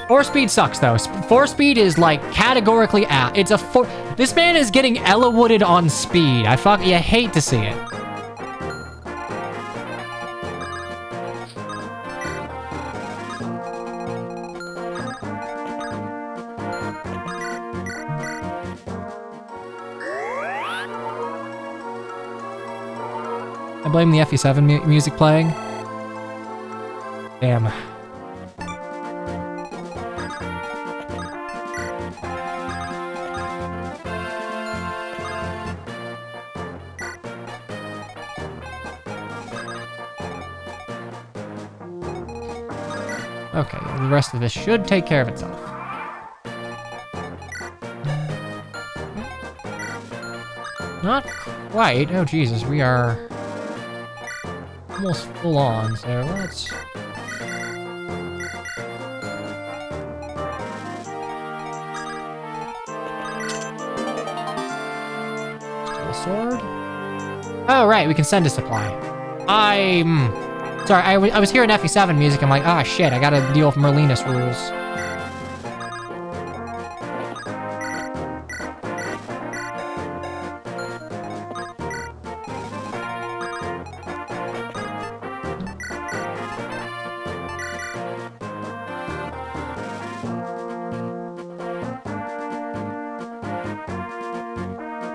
4 speed sucks, though. 4 speed is, like, categorically out. It's a 4... This man is getting Ella Wooded on speed. You hate to see it. I blame the FE7 music playing. Damn. Okay, the rest of this should take care of itself. Not quite. Oh, Jesus, we are almost full on, so let's... Steel sword? Oh, right, we can send a supply. Sorry, I was hearing FE7 music, I'm like, ah, shit, I gotta deal with Merlinus rules.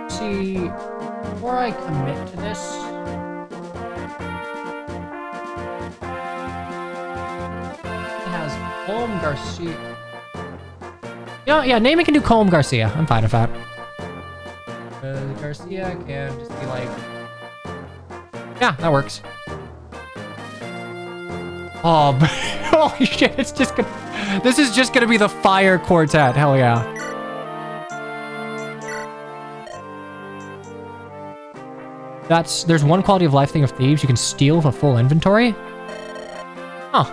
See, before I commit to this, it has Colm Garcia. Yeah, Naaman can do Colm Garcia. I'm fine with that. Garcia can just be like, yeah, that works. Oh, holy shit! It's just gonna. This is just gonna be the fire quartet. Hell yeah. There's 1 quality of life thing of thieves you can steal with a full inventory? Huh.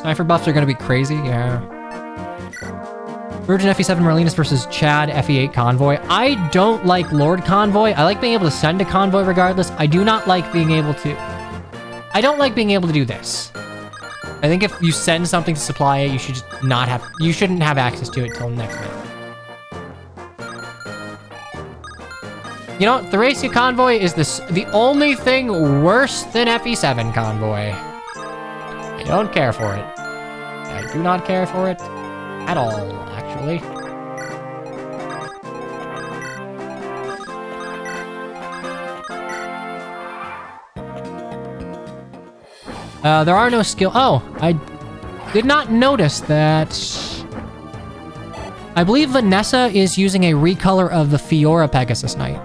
Sniper buffs are gonna be crazy, yeah. Virgin FE7 Marlenis versus Chad FE8 Convoy. I don't like Lord Convoy. I like being able to send a convoy regardless. I do not like being able to... I don't like being able to do this. I think if you send something to supply it, you should just not have... You shouldn't have access to it till next minute. You know, Thracia Convoy is the only thing worse than FE7 Convoy. I don't care for it. I do not care for it at all, actually. There are no skill... Oh, I did not notice that... I believe Vanessa is using a recolor of the Fiora Pegasus Knight.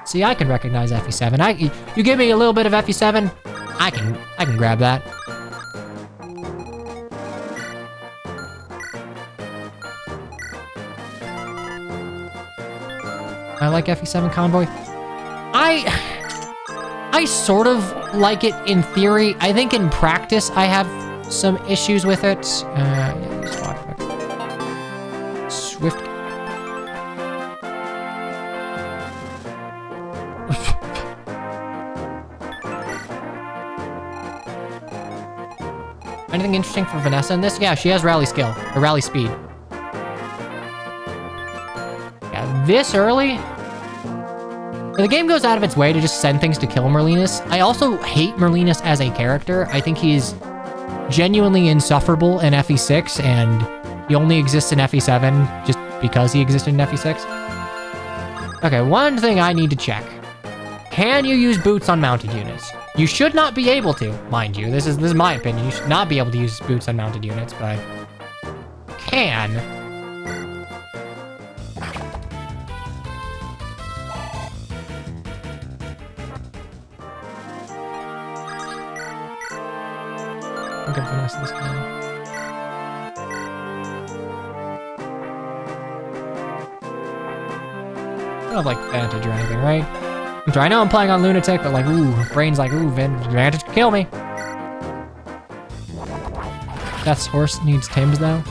See, I can recognize FE7. You give me a little bit of FE7, I can grab that. I like FE7 Convoy. I sort of like it in theory. I think in practice I have some issues with it. Yeah, just walk back. Swift. Anything interesting for Vanessa in this? Yeah, she has rally skill, or rally speed. Yeah, this early? The game goes out of its way to just send things to kill Marlenis. I also hate Marlenis as a character. I think he's genuinely insufferable in FE6, and he only exists in FE7 just because he existed in FE6. Okay, one thing I need to check. Can you use boots on mounted units? You should not be able to, mind you. This is my opinion. You should not be able to use boots on mounted units, but can. I'm gonna finesse this guy. I don't have like advantage or anything, right? I know I'm playing on Lunatic, but like, ooh, brain's like, ooh, advantage could kill me. Death's horse needs Tims though.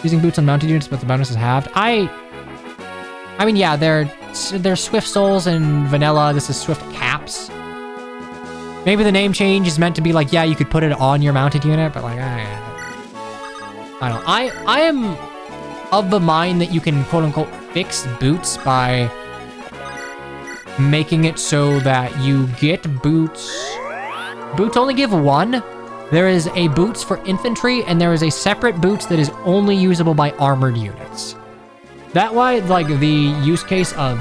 Using boots on mounted units, but the bonus is halved. I mean, yeah, they're Swift Souls and Vanilla. This is Swift Caps. Maybe the name change is meant to be like, yeah, you could put it on your mounted unit, but like, I don't know. I am of the mind that you can quote-unquote fix boots by making it so that you get boots. Boots only give one. There is a boots for infantry, and there is a separate boots that is only usable by armored units. That way, like, the use case of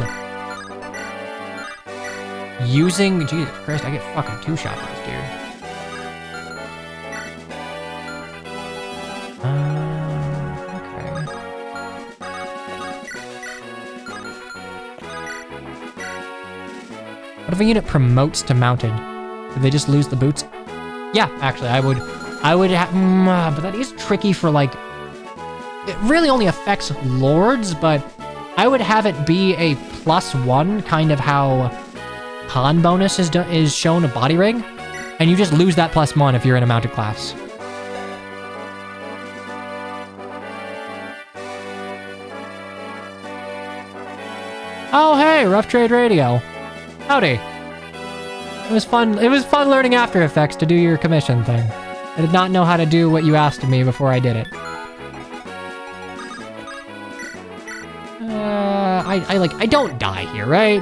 using... Jesus Christ, I get fucking two-shot by this dude. What if a unit promotes to mounted? Do they just lose the boots? Yeah, actually, I would have, but that is tricky for like, it really only affects lords, but I would have it be a +1, kind of how con bonus is shown a body ring, and you just lose that +1 if you're in a mounted class. Oh hey, Rough Trade Radio. Howdy. It was fun learning After Effects to do your commission thing. I did not know how to do what you asked of me before I did it. I don't die here, right?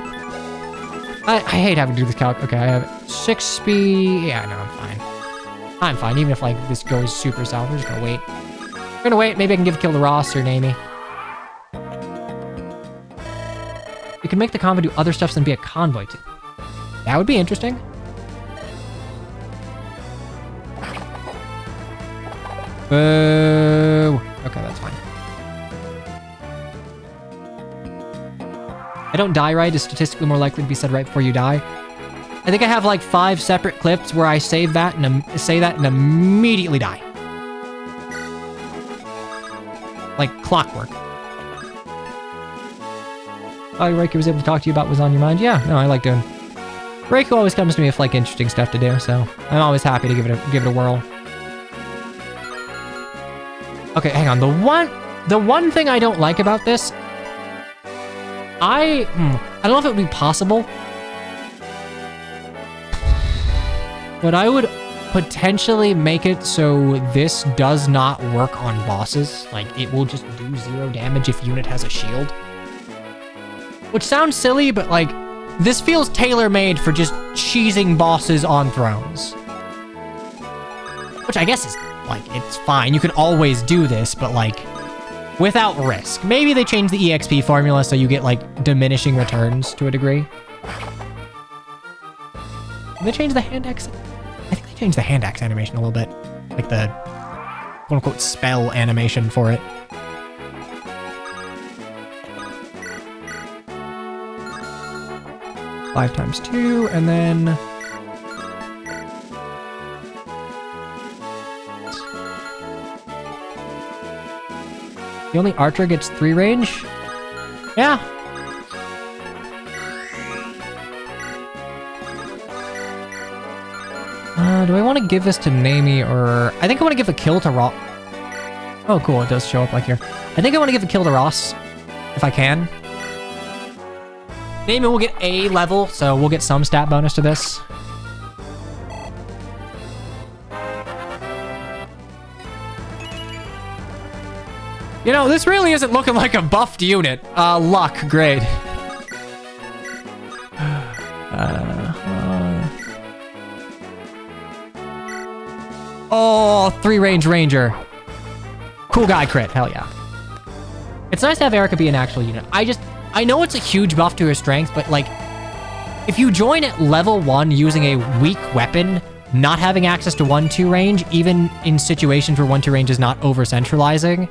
I hate having to do this calc. Okay, I have 6 speed. Yeah, no, I'm fine. I'm fine, even if like this goes super south. We're just gonna wait. We're gonna wait. Maybe I can give a kill to Ross or Namie. You can make the convoy do other stuff than be a convoy too. That would be interesting. Boo. Okay, that's fine. I don't die right is statistically more likely to be said right before you die. I think I have like 5 separate clips where I say that and immediately die. Like clockwork. Reiki was able to talk to you about was on your mind. Yeah, no, I like doing. Reiki always comes to me with like interesting stuff to do, so I'm always happy to give it a whirl. Okay, hang on. The one thing I don't like about this, I don't know if it would be possible, but I would potentially make it so this does not work on bosses. Like, it will just do 0 damage if unit has a shield. Which sounds silly, but like, this feels tailor-made for just cheesing bosses on thrones. Which I guess is, like, it's fine. You can always do this, but like, without risk. Maybe they change the EXP formula so you get like diminishing returns to a degree. Did they change the hand axe? I think they changed the hand axe animation a little bit. Like the quote-unquote spell animation for it. Five times 2, and then... The only archer gets 3 range? Yeah. Do I want to give this to Nami or... I think I want to give a kill to Ross. Oh, cool. It does show up like here. I think I want to give a kill to Ross, if I can. Nami will get A level, so we'll get some stat bonus to this. You know, this really isn't looking like a buffed unit. Luck, great. Oh, 3 range ranger. Cool guy crit, hell yeah. It's nice to have Erica be an actual unit. I know it's a huge buff to her strength, but like, if you join at level 1 using a weak weapon, not having access to 1-2 range, even in situations where 1-2 range is not over-centralizing,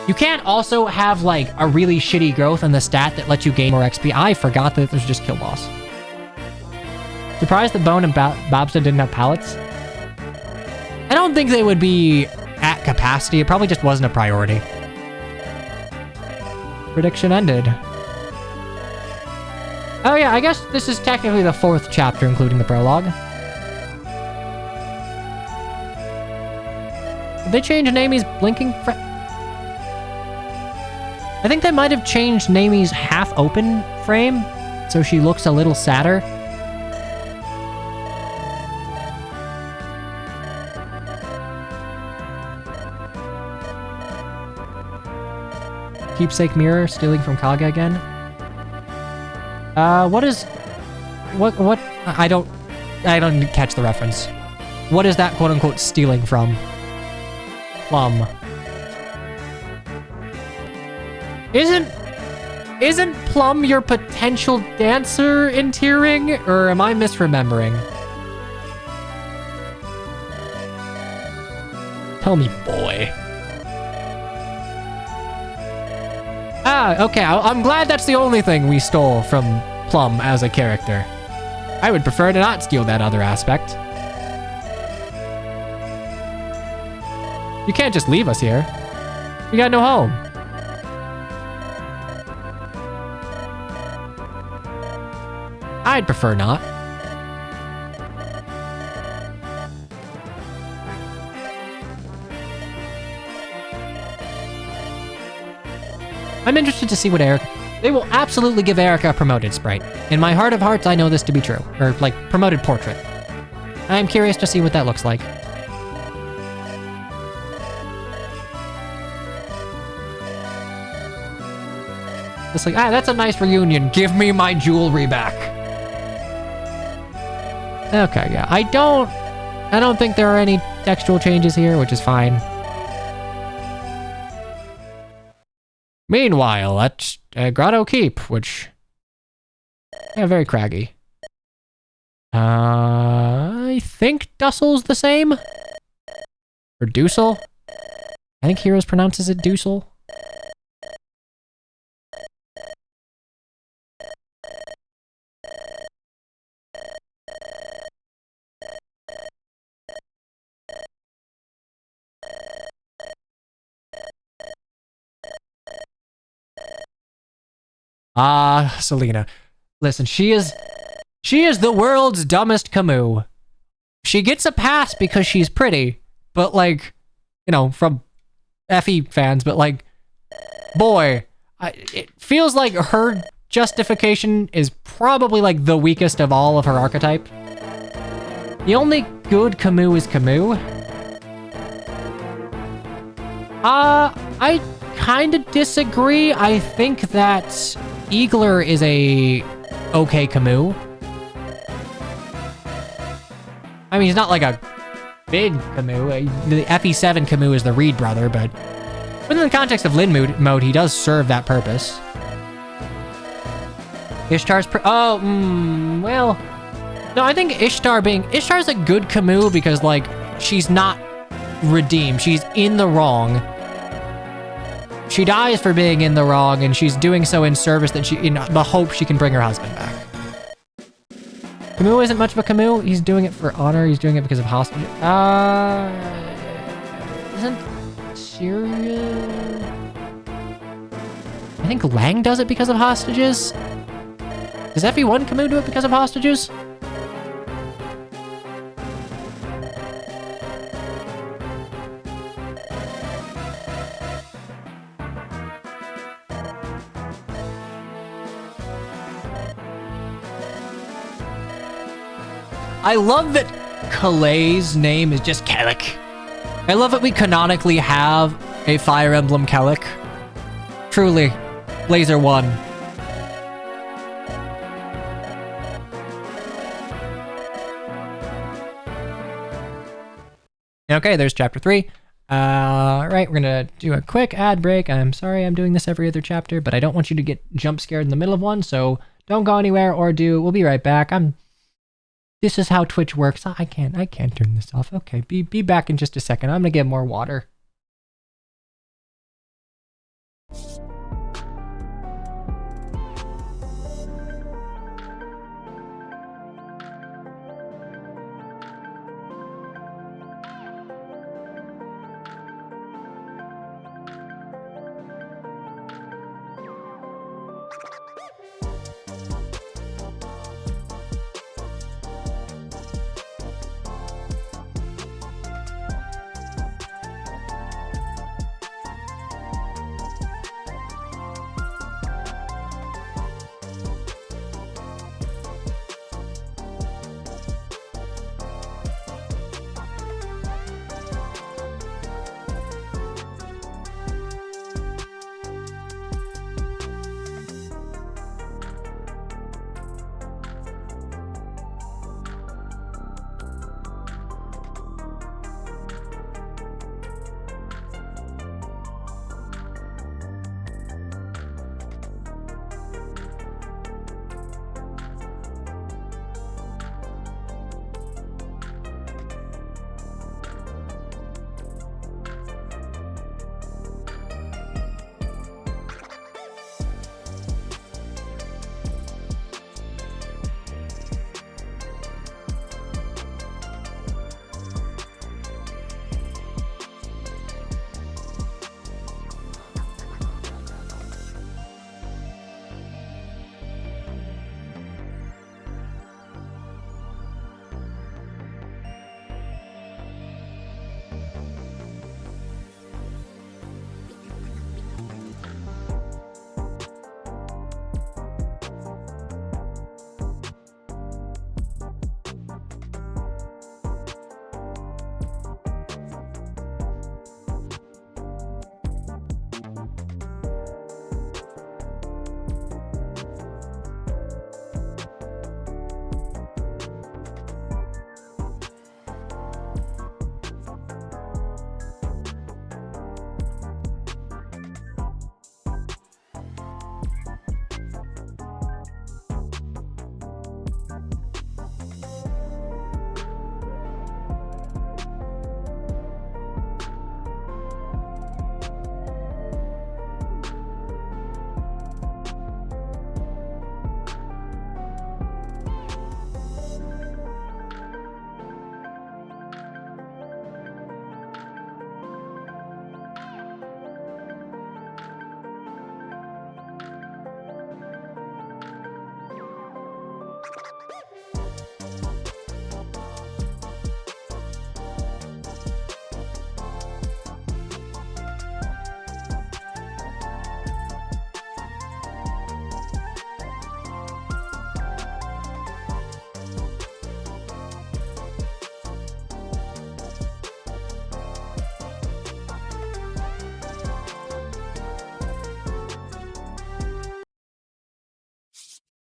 you can't also have, like, a really shitty growth in the stat that lets you gain more XP. I forgot that there's just kill boss. Surprised that Bone and Bobsta didn't have pallets? I don't think they would be at capacity. It probably just wasn't a priority. Prediction ended. Oh yeah, I guess this is technically the 4th chapter, including the prologue. Did they change Nami's blinking frame? I think they might have changed Nami's half-open frame, so she looks a little sadder. Keepsake mirror, stealing from Kaga again. What? I don't catch the reference. What is that quote-unquote stealing from? Plum. Isn't Plum your potential dancer in tiering, or am I misremembering? Tell me, boy. Ah, okay, I'm glad that's the only thing we stole from Plum as a character. I would prefer to not steal that other aspect. You can't just leave us here. We got no home. I'd prefer not. I'm interested to see what Erica... They will absolutely give Erica a promoted sprite. In my heart of hearts, I know this to be true. Or, like, promoted portrait. I'm curious to see what that looks like. It's like, that's a nice reunion. Give me my jewelry back. Okay, yeah. I don't think there are any textual changes here, which is fine. Meanwhile, at Grotto Keep, which... Yeah, very craggy. I think Dussel's the same? Or Dussel? I think Heroes pronounces it Dussel. Selena. Listen, she is the world's dumbest Camus. She gets a pass because she's pretty, but like, you know, from FE fans, but like, boy, it feels like her justification is probably like the weakest of all of her archetype. The only good Camus is Camus. I kind of disagree. I think that Eagler is a okay Camus. I mean, he's not like a big Camus. The FE7 Camus is the Reed brother, but within the context of Lin mode, he does serve that purpose. Ishtar's well, no, I think Ishtar's a good Camus because, like, she's not redeemed. She's in the wrong. She dies for being in the wrong, and she's doing so in service that in the hope she can bring her husband back. Camus isn't much of a Camus. He's doing it for honor. He's doing it because of hostage. Isn't Syria? I think Lang does it because of hostages. Does FE1 Camus do it because of hostages? I love that Kaleigh's name is just Kellic. I love that we canonically have a Fire Emblem Kellic. Truly, Laser 1. Okay, there's chapter 3. Right, we're gonna do a quick ad break. I'm sorry I'm doing this every other chapter, but I don't want you to get jump scared in the middle of one, so don't go anywhere or we'll be right back. This is how Twitch works. I can't turn this off. Okay, be back in just a second. I'm gonna get more water.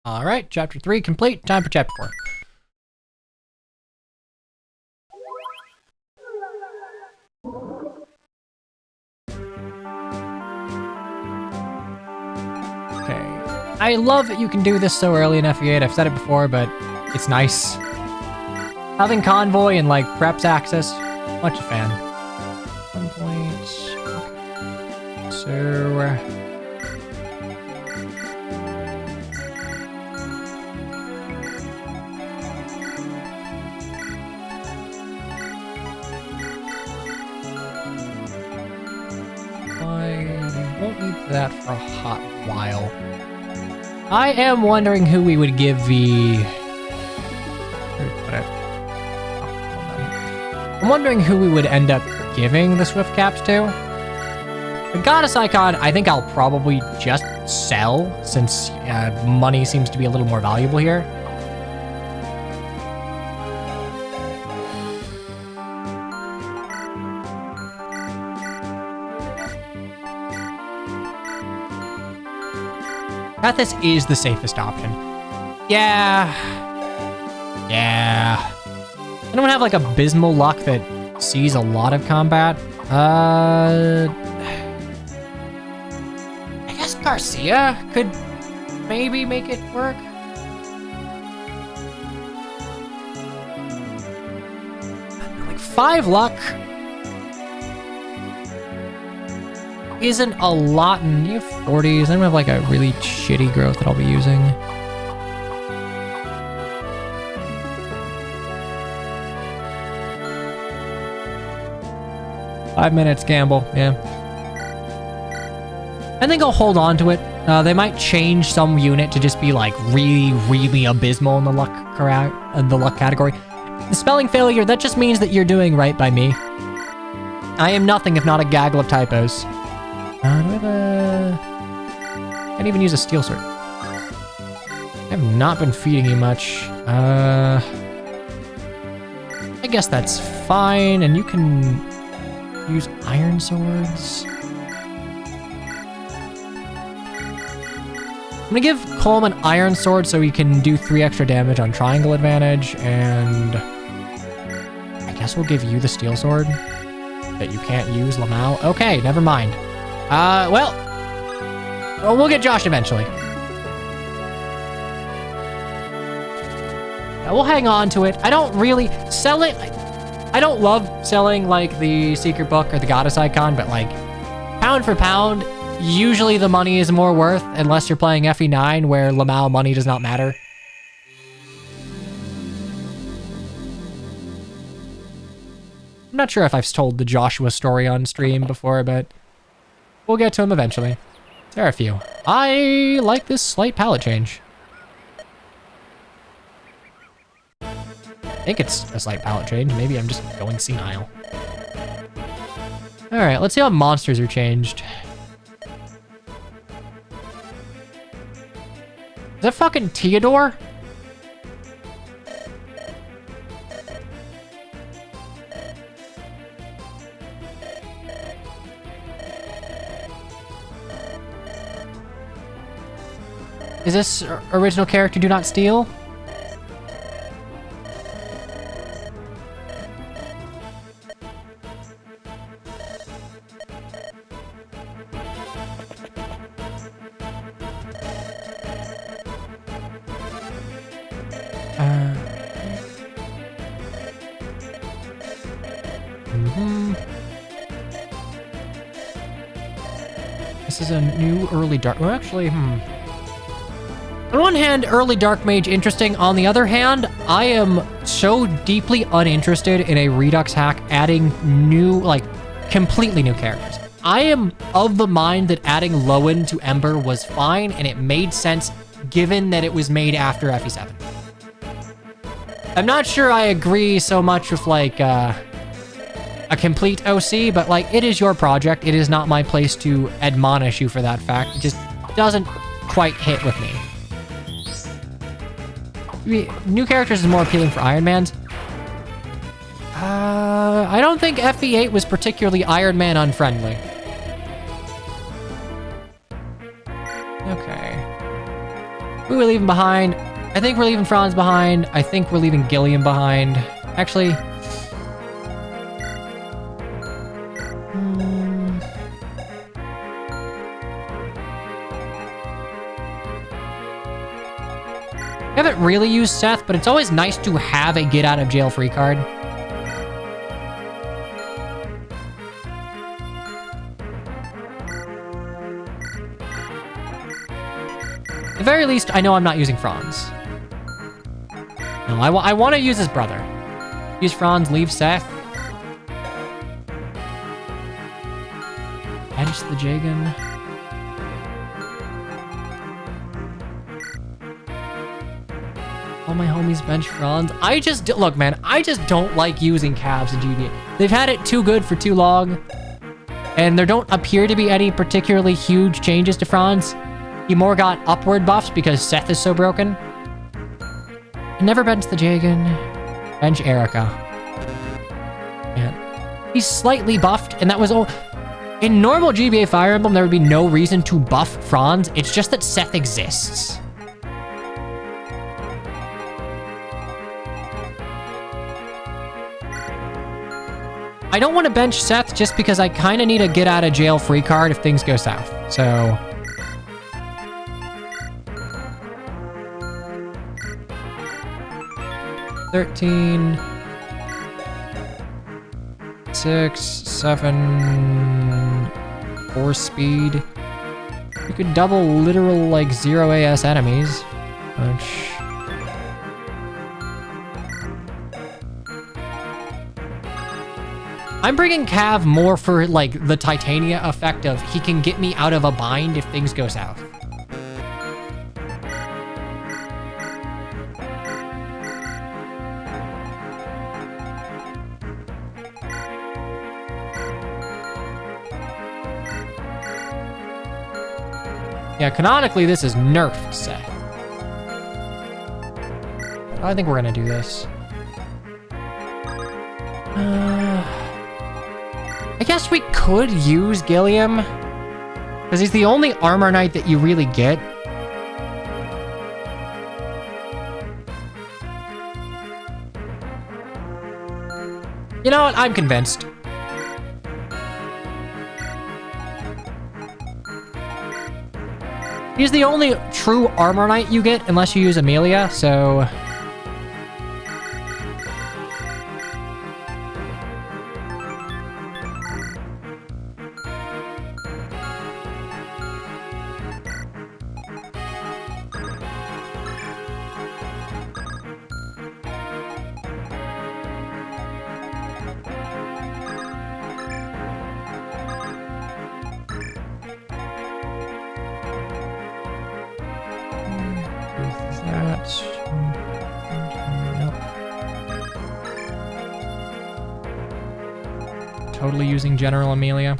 All right, chapter 3 complete. Time for chapter 4. Okay. I love that you can do this so early in FE8. I've said it before, but it's nice. Having convoy and like preps access, much a fan. 1 point. Okay. So. I won't need that for a hot while. I am wondering who we would give the... I'm wondering who we would end up giving the Swift Caps to. The Goddess Icon, I think I'll probably just sell, since money seems to be a little more valuable here. Pathis is the safest option. Yeah. Anyone have like abysmal luck that sees a lot of combat? I guess Garcia could maybe make it work. Like 5 luck isn't a lot, and you have 40s. I don't have like a really shitty growth that I'll be using. Five minutes gamble, yeah. I think I'll hold on to it. They might change some unit to just be like really, really abysmal in the luck category. The spelling failure, that just means that you're doing right by me. I am nothing if not a gaggle of typos. Do I have a... Can't even use a steel sword. I have not been feeding you much. I guess that's fine, and you can use iron swords. I'm gonna give Colm an iron sword so he can do 3 extra damage on triangle advantage, and I guess we'll give you the steel sword that you can't use, Lamau. Okay, never mind. Well, we'll get Josh eventually. Yeah, we'll hang on to it. I don't really sell it. I don't love selling like the secret book or the goddess icon, but like pound for pound, usually the money is more worth unless you're playing FE9 where Lamau money does not matter. I'm not sure if I've told the Joshua story on stream before, but we'll get to him eventually. There are a few. I like this slight palette change. I think it's a slight palette change. Maybe I'm just going senile. All right, let's see how monsters are changed. Is that fucking Theodore? Is this original character Do Not Steal? This is a new early dark. Well, actually, On one hand, early Dark Mage interesting. On the other hand, I am so deeply uninterested in a Redux hack adding new, like, completely new characters. I am of the mind that adding Lowen to Ember was fine, and it made sense given that it was made after FE7. I'm not sure I agree so much with, like, a complete OC, but, like, it is your project. It is not my place to admonish you for that fact. It just doesn't quite hit with me. New characters is more appealing for Iron Man's. I don't think FE8 was particularly Iron Man unfriendly. Okay. Who are we leaving behind? I think we're leaving Franz behind. I think we're leaving Gilliam behind. Actually... I haven't really used Seth, but it's always nice to have a get out of jail free card. At the very least, I know I'm not using Franz. No, I want to use his brother. Use Franz, leave Seth. Bench the Jagan. All my homies bench Franz. Look, man, I just don't like using Cavs in GBA. They've had it too good for too long. And there don't appear to be any particularly huge changes to Franz. He more got upward buffs because Seth is so broken. I never bench the Jagan. Bench Erica. Man. He's slightly buffed, and that was all. In normal GBA Fire Emblem, there would be no reason to buff Franz. It's just that Seth exists. I don't want to bench Seth just because I kind of need a get out of jail free card if things go south. So... $13... 6, 7... 4 speed. You could double literal, like, 0 AS enemies. Which... I'm bringing Cav more for, like, the Titania effect of he can get me out of a bind if things go south. Yeah, canonically, this is nerfed, Seth. I think we're gonna do this. I guess we could use Gilliam, because he's the only armor knight that you really get. You know what? I'm convinced. He's the only true armor knight you get unless you use Amelia, so... Totally using General Amelia.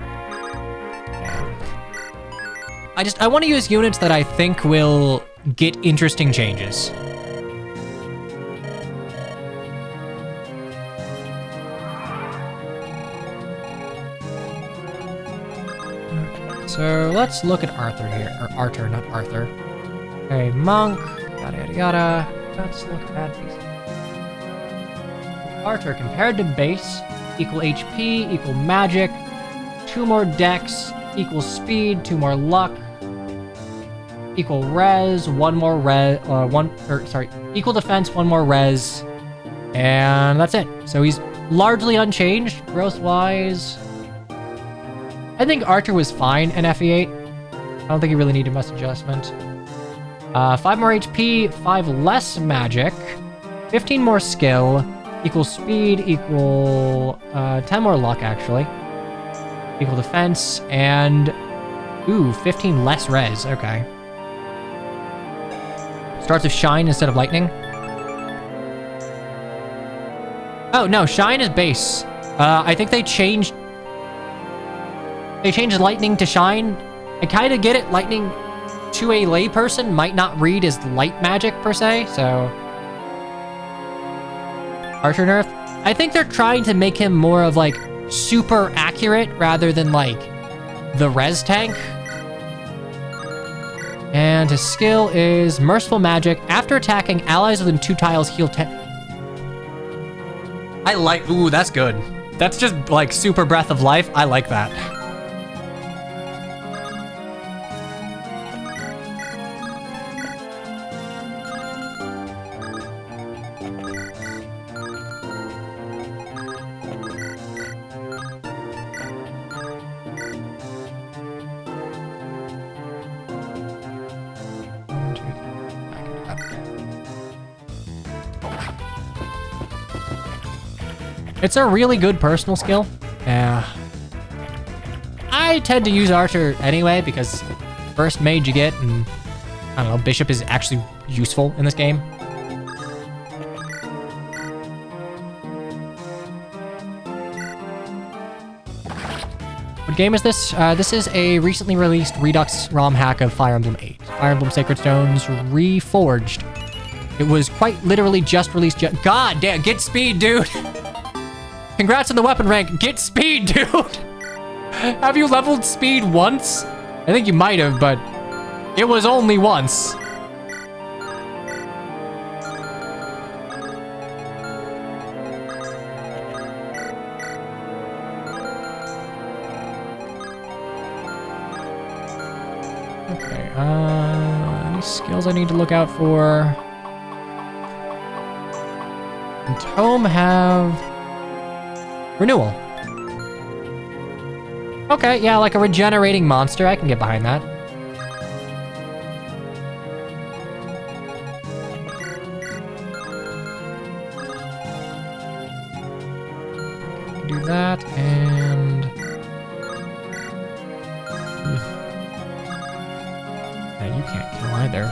I want to use units that I think will get interesting changes. So let's look at Arthur here, or Arthur, not Arthur. Okay, Monk, yada yada yada. Let's look at these. Arthur compared to base. Equal HP, equal magic, 2 more dex, equal speed, 2 more luck, equal res, 1 more res, equal defense, 1 more res, and that's it. So he's largely unchanged, growth-wise. I think Archer was fine in FE8. I don't think he really needed much adjustment. 5 more HP, 5 less magic, 15 more skill, equal speed, equal 10 more luck, actually. Equal defense, and... Ooh, 15 less res. Okay. Starts with Shine instead of Lightning. Oh, no, Shine is base. I think they changed... They changed Lightning to Shine. I kind of get it. Lightning to a layperson might not read as light magic, per se, so... Archer nerf. I think they're trying to make him more of, like, super accurate rather than, like, the res tank. And his skill is Merciful Magic. After attacking, allies within 2 tiles heal 10. I like... Ooh, that's good. That's just, like, super Breath of Life. I like that. It's a really good personal skill. Yeah. I tend to use Archer anyway because first mage you get, and I don't know, Bishop is actually useful in this game. What game is this? This is a recently released Redux ROM hack of Fire Emblem 8. Fire Emblem Sacred Stones Reforged. It was quite literally just released. God damn, get speed, dude! Congrats on the weapon rank. Get speed, dude! Have you leveled speed once? I think you might have, but it was only once. Okay, any skills I need to look out for? And Tome have... Renewal. Okay, yeah, like a regenerating monster. I can get behind that. Do that, and... Yeah, you can't kill either.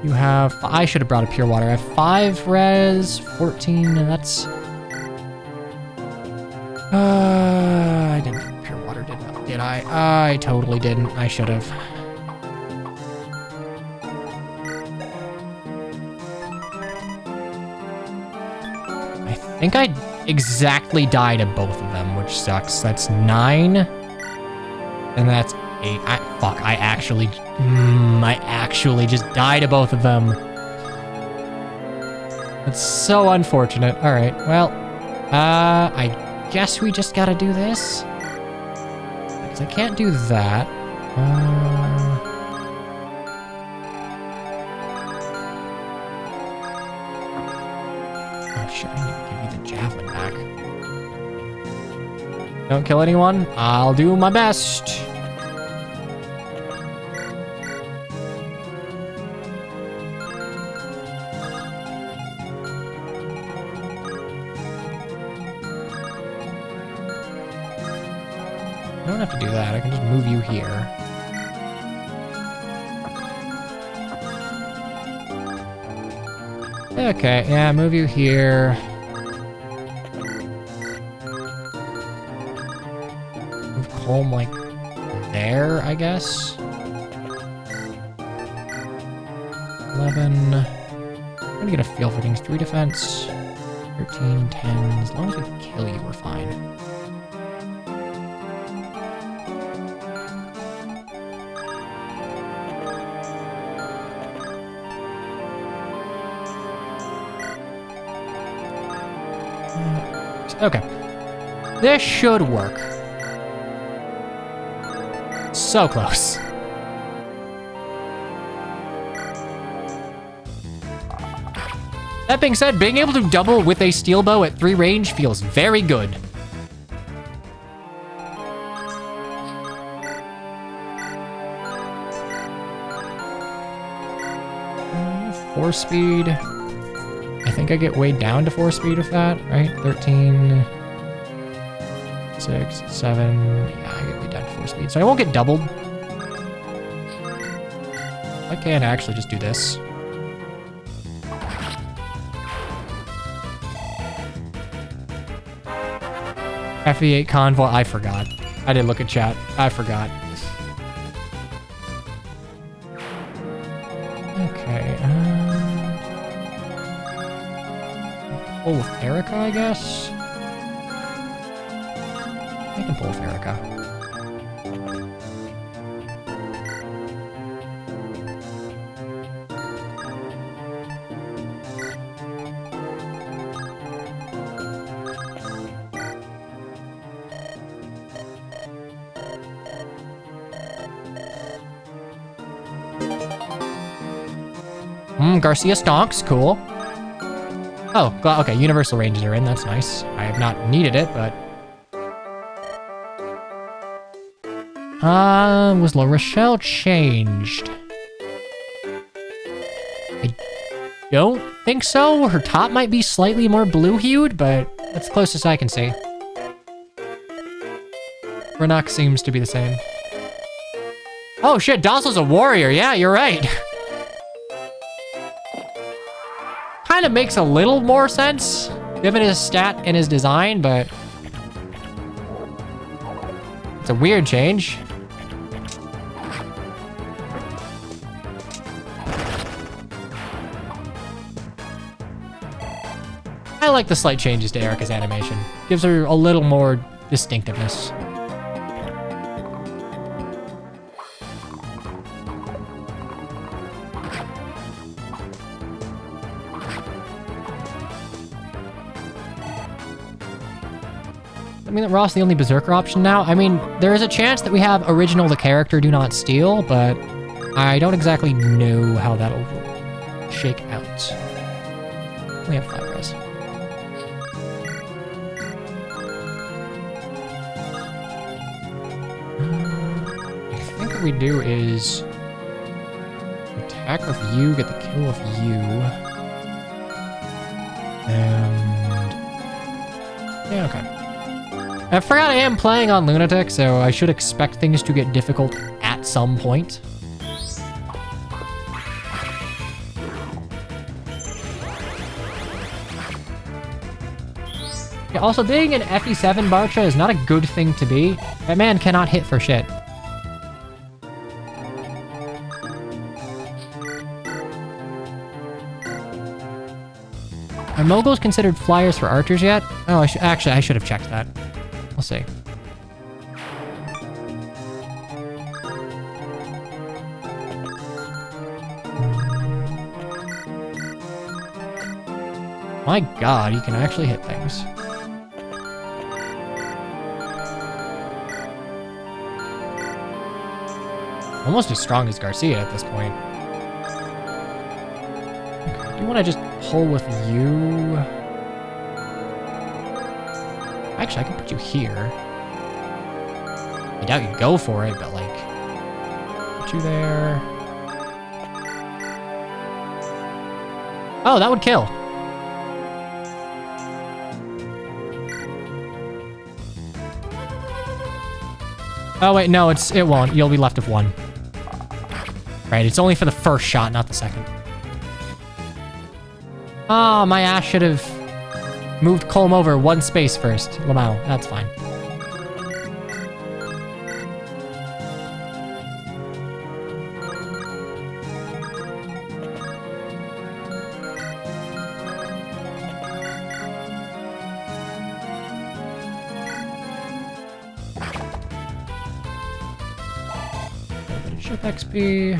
You have... I should have brought a pure water. I have 5 res, 14, and that's... I didn't bring pure water, did I? I totally didn't. I should have. I think I exactly died of both of them, which sucks. That's 9. And that's 8. Fuck, I actually just died of both of them. That's so unfortunate. All right, well, I guess we just gotta do this. Because I can't do that. Oh shit, I need to give you the javelin back. Don't kill anyone. I'll do my best. I don't have to do that. I can just move you here. Okay, yeah, move you here. Move Colm, like, there, I guess. 11. I'm gonna get a feel for things. 3 defense. 13, 10. As long as we kill you, we're fine. Okay. This should work. So close. That being said, being able to double with a steel bow at 3 range feels very good. Force speed. I think I get way down to 4 speed with that, right? 13, 6, 7. Yeah, I get way down to 4 speed. So I won't get doubled. I can actually just do this. FE8 convoy. I forgot. I didn't look at chat. I forgot. Okay. pull with Erica, I guess. I can pull with Erica. Garcia stonks, cool. Oh, okay, universal ranges are in, that's nice. I have not needed it, but... was La Rochelle changed? I don't think so. Her top might be slightly more blue-hued, but that's the closest I can see. Renok seems to be the same. Oh shit, Dossel's a warrior. Yeah, you're right. Kind of makes a little more sense, given his stat and his design, but... it's a weird change. I like the slight changes to Erica's animation. Gives her a little more distinctiveness. I mean, Ross the only Berserker option now. I mean, there is a chance that we have original the character do not steal, but I don't exactly know how that'll shake out. We have 5 guys. I think what we do is attack with you, get the kill with you, and yeah, okay. I forgot I am playing on Lunatic, so I should expect things to get difficult at some point. Yeah, also, being an FE7 Bartra is not a good thing to be. That man cannot hit for shit. Are moguls considered flyers for archers yet? Oh, actually, I should have checked that. We'll see. My god, you can actually hit things. Almost as strong as Garcia at this point. Okay, do you want to just pull with you? Actually, I can put you here. I doubt you'd go for it, but like... put you there. Oh, that would kill. Oh wait, no, it won't. You'll be left with 1. Right, it's only for the first shot, not the second. Oh, my ass should have moved Colm over 1 space first. Lamau, that's fine. Ship XP.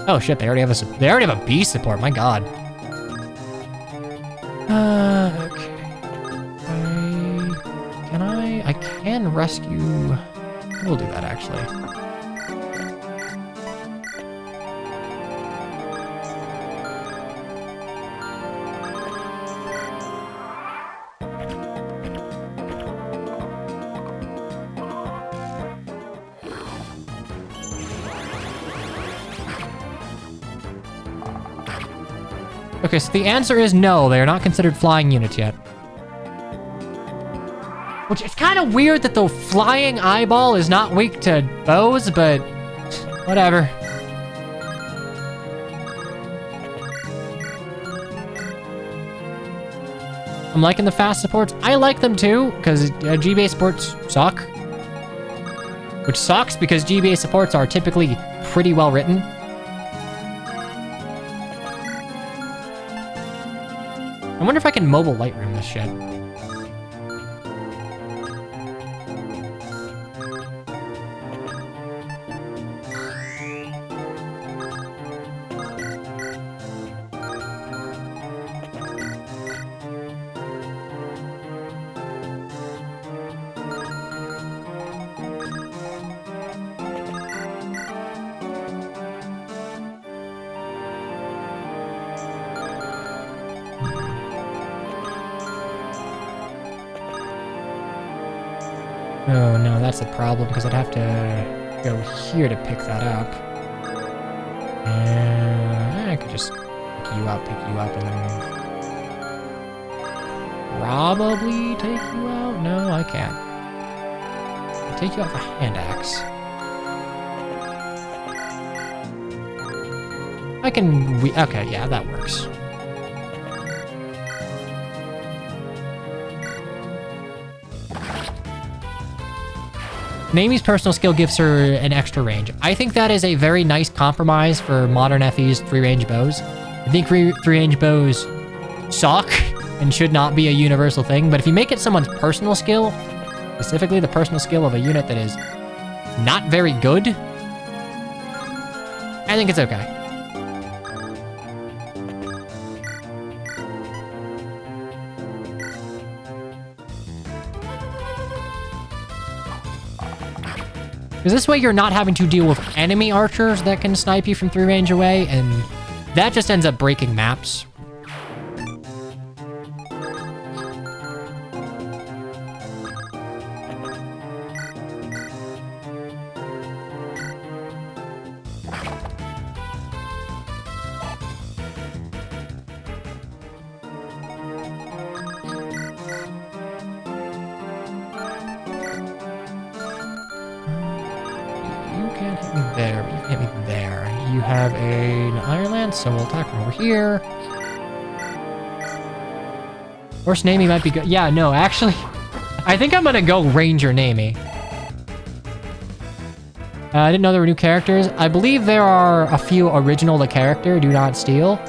Oh shit, they already have a B support, my god. Okay. I can rescue... we'll do that, actually. Okay, so the answer is no, they are not considered flying units yet. Which is kind of weird that the flying eyeball is not weak to bows, but whatever. I'm liking the fast supports. I like them too, because GBA supports suck. Which sucks, because GBA supports are typically pretty well written. I wonder if I can mobile Lightroom this shit. Oh no, that's a problem because I'd have to go here to pick that up. And I could just pick you up, and then probably take you out. No, I can't. I'll take you out with a hand axe. I can. Okay, yeah, that works. Naomi's personal skill gives her an extra range. I think that is a very nice compromise for modern FE's 3-range bows. I think 3-range bows suck and should not be a universal thing, but if you make it someone's personal skill, specifically the personal skill of a unit that is not very good, I think it's okay. Because this way you're not having to deal with enemy archers that can snipe you from 3-range away, and that just ends up breaking maps. There, but you can hit me there. You have an Iron Lance, so we'll attack from over here. Horse Namie might be good. Yeah, no, actually, I think I'm gonna go Ranger Namie. I didn't know there were new characters. I believe there are a few original to character, do not steal.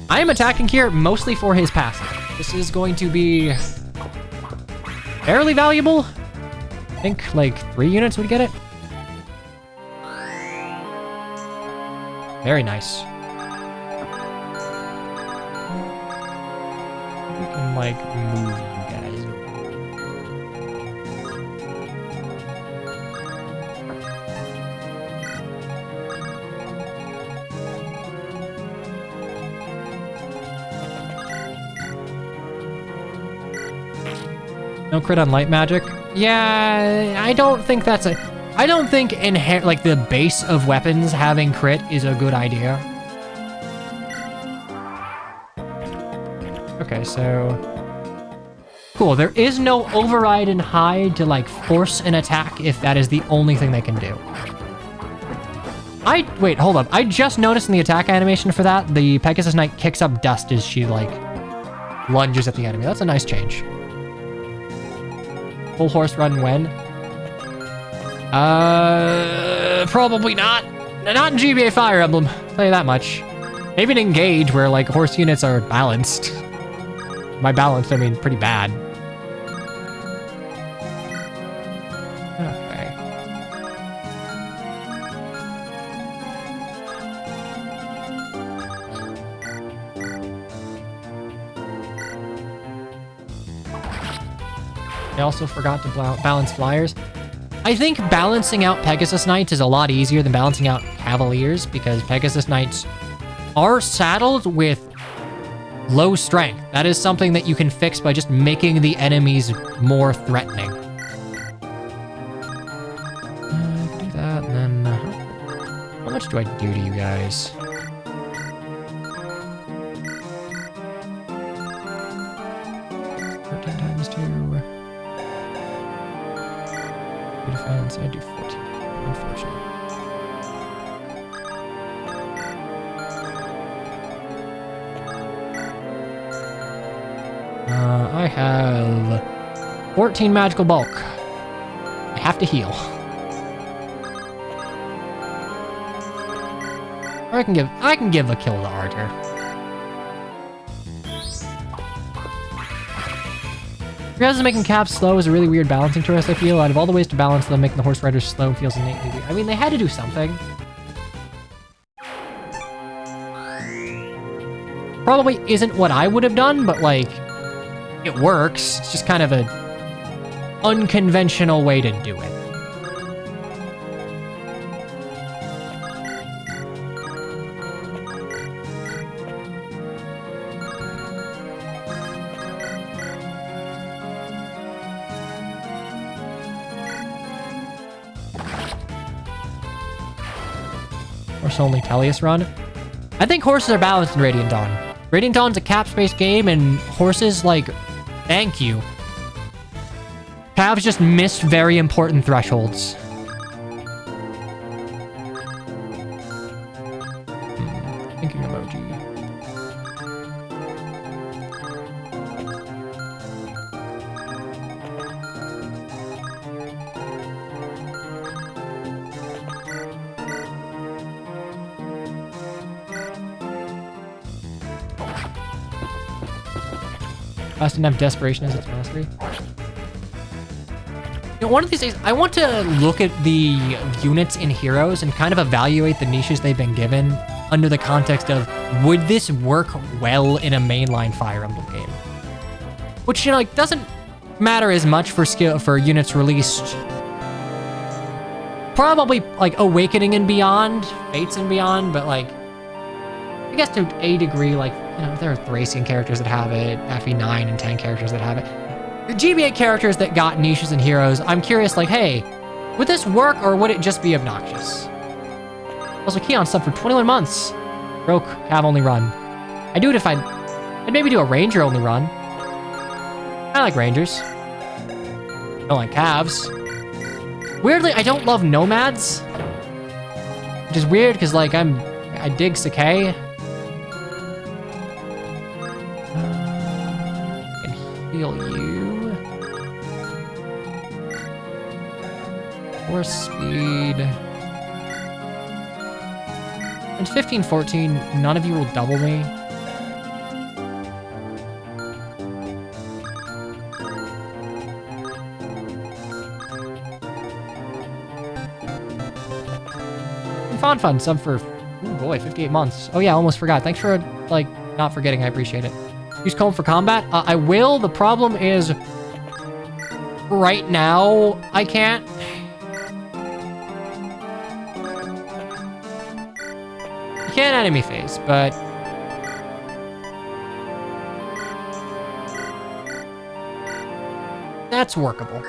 I am attacking here mostly for his passive. This is going to be fairly valuable. I think like 3 units would get it. Very nice. We can like move you guys. No crit on light magic. Yeah, I don't think that's a... I don't think like the base of weapons having crit is a good idea. Okay, so... Cool, there is no override and hide to like force an attack if that is the only thing they can do. Wait, hold up. I just noticed in the attack animation for that, the Pegasus Knight kicks up dust as she like lunges at the enemy. That's a nice change. Full horse run when? Probably not. Not in GBA Fire Emblem. I'll tell you that much. Maybe in Engage, where like horse units are balanced. By balanced, I mean pretty bad. Okay. I also forgot to balance flyers. I think balancing out Pegasus Knights is a lot easier than balancing out Cavaliers, because Pegasus Knights are saddled with low strength. That is something that you can fix by just making the enemies more threatening. I can do that, and then... how much do I do to you guys? Defense, I do 14. Unfortunately. 「I have 14 magical bulk. I have to heal. Or I can give a kill to Archer. Because making caps slow is a really weird balancing choice, I feel. Out of all the ways to balance them, making the horse riders slow feels innately weird. I mean, they had to do something. Probably isn't what I would have done, but like, it works. It's just kind of a unconventional way to do it. Horse only Tellius run. I think horses are balanced in Radiant Dawn. Radiant Dawn's a cap-space game, and horses, like, thank you. Calves just missed very important thresholds. Thinking emoji. Class didn't have desperation as its mastery. You know, one of these days, I want to look at the units in Heroes and kind of evaluate the niches they've been given under the context of, would this work well in a mainline Fire Emblem game? Which, you know, like, doesn't matter as much for units released. Probably, like, Awakening and beyond, Fates and beyond, but, like, I guess to a degree, like, you know, there are Thracian characters that have it, FE9 and 10 characters that have it. The GBA characters that got niches in Heroes, I'm curious, like, hey, would this work or would it just be obnoxious? Also, Keon sub for 21 months. Broke, Cav only run. I'd do it if I'd maybe do a Ranger only run. I like Rangers. I don't like Cavs. Weirdly, I don't love Nomads. Which is weird, because, like, I dig Sakai. Heal you. Horse speed. And 15, 14, none of you will double me. And Fun sub for, oh boy, 58 months. Oh yeah, almost forgot. Thanks for, like, not forgetting. I appreciate it. Use Comb for combat? I will. The problem is, right now, I can't. You can enemy phase, but that's workable.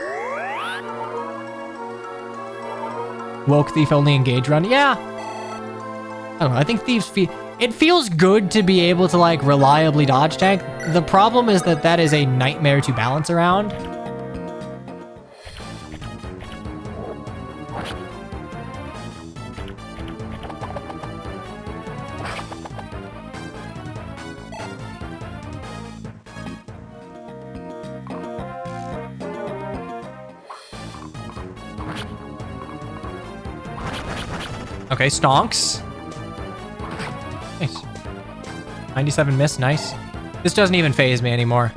Woke Thief only engage run? Yeah. I don't know. I think Thieves it feels good to be able to, like, reliably dodge tank. The problem is that is a nightmare to balance around. Okay, stonks. Nice. 97 miss, nice. This doesn't even phase me anymore.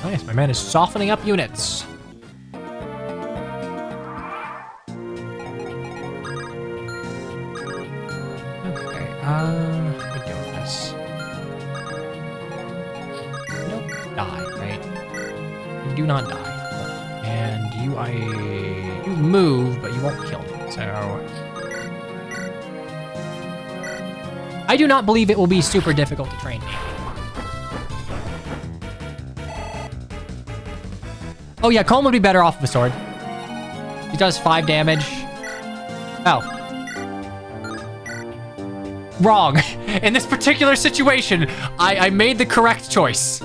Nice, my man is softening up units. Okay, what do with this? You don't die, right? You do not die. And you move, but you won't kill me, so... I do not believe it will be super difficult to train me. Oh yeah, Colm would be better off of a sword. He does 5 damage. Oh. Wrong. In this particular situation, I made the correct choice.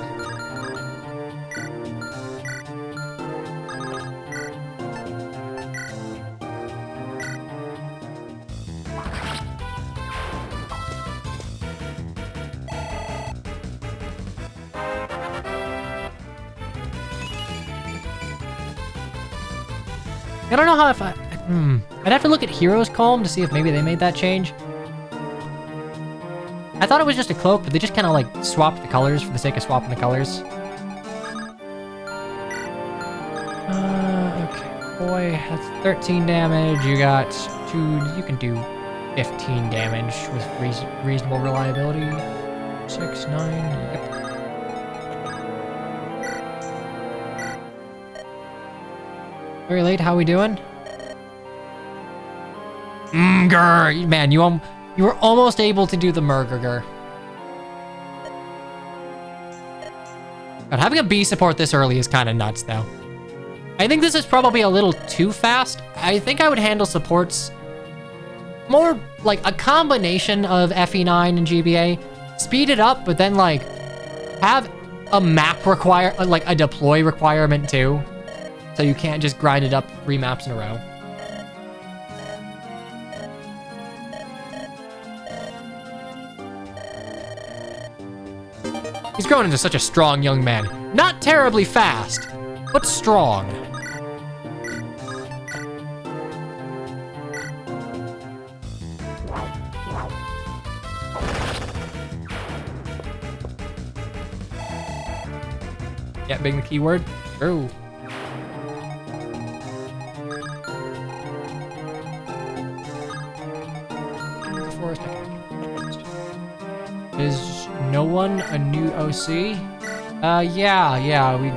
I don't know how if I'd have to look at Hero's Calm to see if maybe they made that change. I thought it was just a cloak, but they just kind of like swapped the colors for the sake of swapping the colors. Okay, boy, that's 13 damage. You got 2, you can do 15 damage with reasonable reliability. 6, 9, yep. Very late, how we doing? Grr, man, you were almost able to do the Murgurger. But having a B support this early is kind of nuts, though. I think this is probably a little too fast. I think I would handle supports more like a combination of FE9 and GBA. Speed it up, but then like have a map like a deploy requirement too. So you can't just grind it up 3 maps in a row. He's grown into such a strong young man. Not terribly fast, but strong. Yeah, being the keyword. True. Is no one a new OC? Yeah, we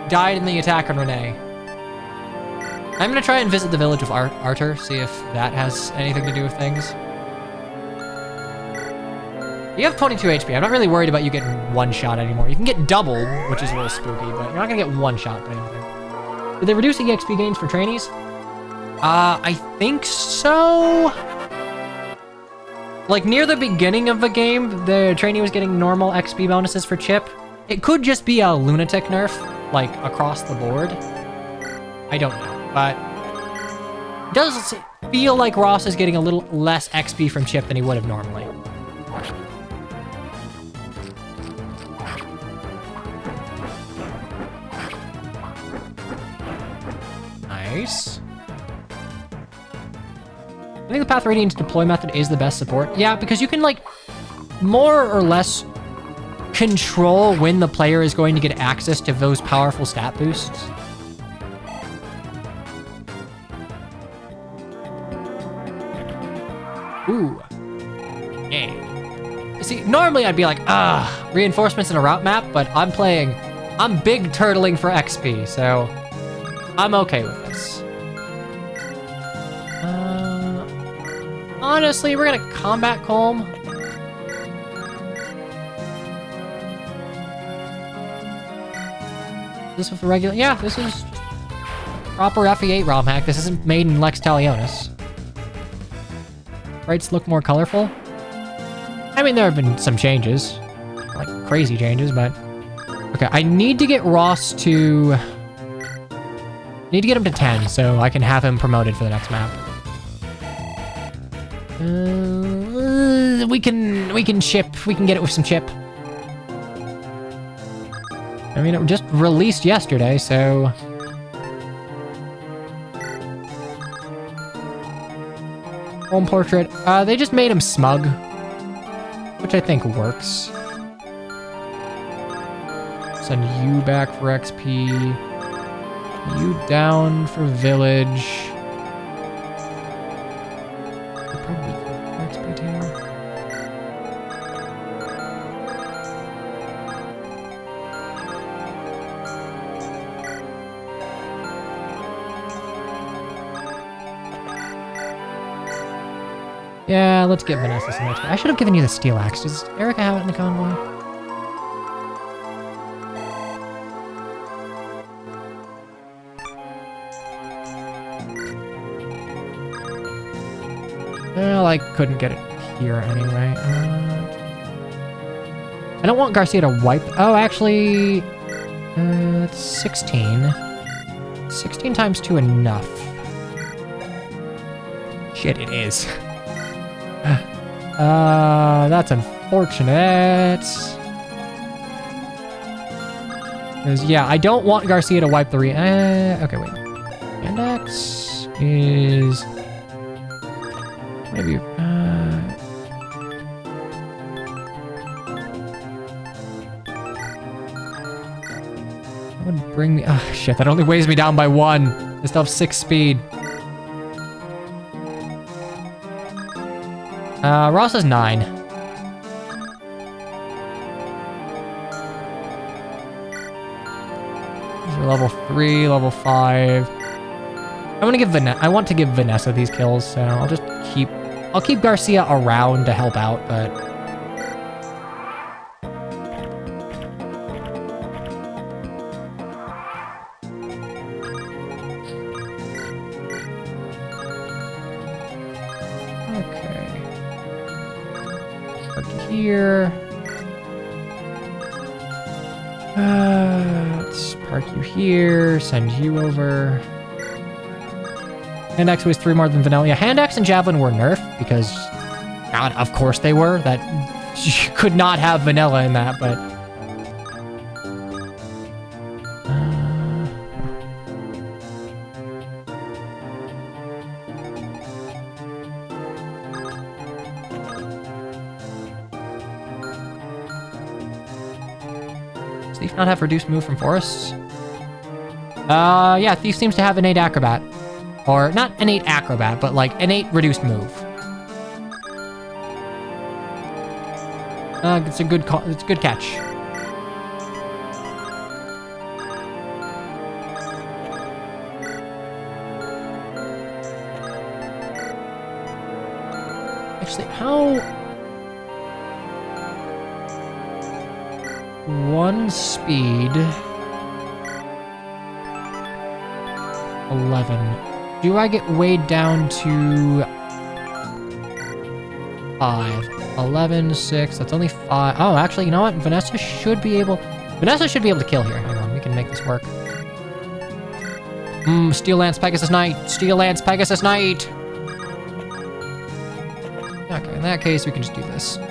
died in the attack on Renee. I'm gonna try and visit the village of Arter, see if that has anything to do with things. You have 22 HP. I'm not really worried about you getting 1 shot anymore. You can get doubled, which is a little spooky, but you're not gonna get 1 shot by anything. Did they reduce EXP gains for trainees? I think so. Like, near the beginning of the game, the trainee was getting normal XP bonuses for Chip. It could just be a lunatic nerf, like, across the board. I don't know, but it does feel like Ross is getting a little less XP from Chip than he would have normally. Nice. I think the Path Radiant's deploy method is the best support. Yeah, because you can, like, more or less control when the player is going to get access to those powerful stat boosts. Ooh. Yeah. See, normally I'd be like, reinforcements in a route map, but I'm big turtling for XP, so I'm okay with this. Honestly, we're gonna combat Calm. This with the regular? Yeah, this is just proper FE8 ROM hack. This isn't made in Lex Talionis. Sprites look more colorful. I mean, there have been some changes, like crazy changes, but okay. I need to get Ross to. Need to get him to 10 so I can have him promoted for the next map. We can ship. We can get it with some chip. I mean, it just released yesterday, so home portrait. They just made him smug, which I think works. Send you back for XP. You down for village. Yeah, let's get Vanessa some XP. I should have given you the steel axe. Does Erica have it in the convoy? Well, I couldn't get it here anyway. I don't want Garcia to wipe. Oh, actually, it's 16. 16 times 2 enough. Shit, it is. That's unfortunate. Because, yeah, I don't want Garcia to wipe the okay, wait. And X is... What have you... That would bring me... Oh, shit, that only weighs me down by 1. I still have 6 speed. Ross is 9. These are level 3, level 5. I want to give Vanessa these kills, so I'll keep Garcia around to help out, but... Okay. Park here. Let's park you here, send you over. Hand axe weighs 3 more than vanilla. Yeah, hand axe and javelin were nerfed because, God, of course they were. That you could not have vanilla in that, but. Does Thief not have reduced move from forests? Yeah, Thief seems to have innate acrobat. Or, not innate acrobat, but like innate reduced move. It's a good call. It's a good catch. Actually, how... 1 speed... 11. Do I get weighed down to 5? 11, 6, that's only 5. Oh, actually, you know what? Vanessa should be able to kill here. Hang on, we can make this work. Steel Lance Pegasus Knight. Steel Lance Pegasus Knight. Okay, in that case, we can just do this. I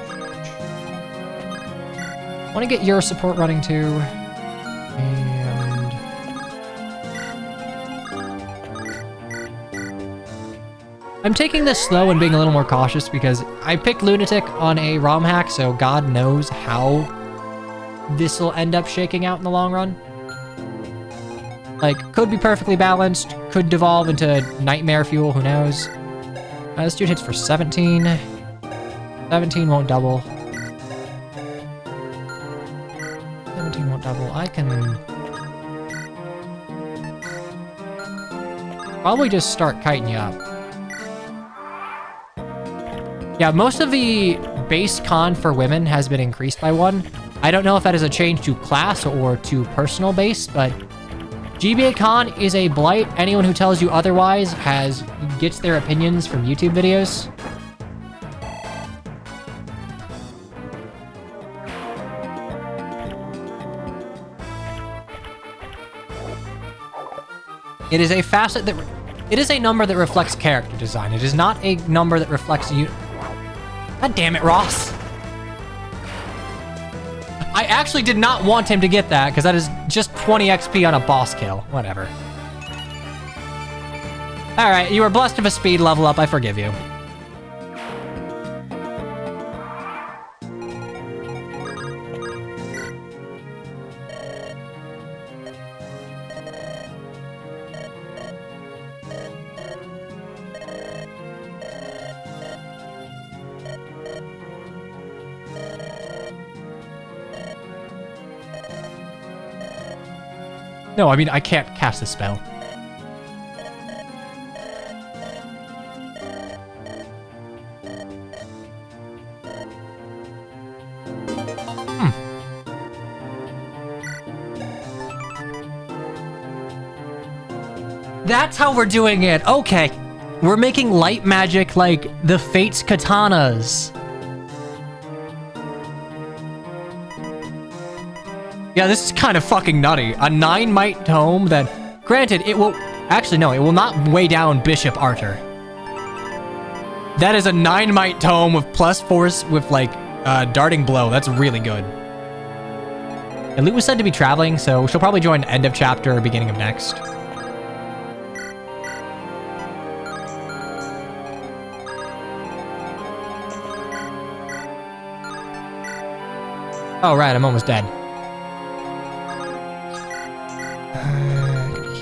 want to get your support running too. And... I'm taking this slow and being a little more cautious because I picked Lunatic on a ROM hack, so God knows how this will end up shaking out in the long run. Like, could be perfectly balanced, could devolve into Nightmare Fuel, who knows. This dude hits for 17. 17 won't double. 17 won't double. I can... probably just start kiting you up. Yeah, most of the base con for women has been increased by 1. I don't know if that is a change to class or to personal base, but GBA con is a blight. Anyone who tells you otherwise gets their opinions from YouTube videos. It is a facet that... It is a number that reflects character design. It is not a number that reflects you... God damn it, Ross. I actually did not want him to get that, because that is just 20 XP on a boss kill. Whatever. Alright, you were blessed with a speed level up. I forgive you. No, I mean, I can't cast a spell. That's how we're doing it. Okay. We're making light magic like the Fates katanas. Yeah, this is kind of fucking nutty. A 9 might tome that, granted, it will... Actually, no, it will not weigh down Bishop Arthur. That is a 9 might tome with plus force with, like, darting blow. That's really good. And Lute was said to be traveling, so she'll probably join end of chapter or beginning of next. Oh, right, I'm almost dead.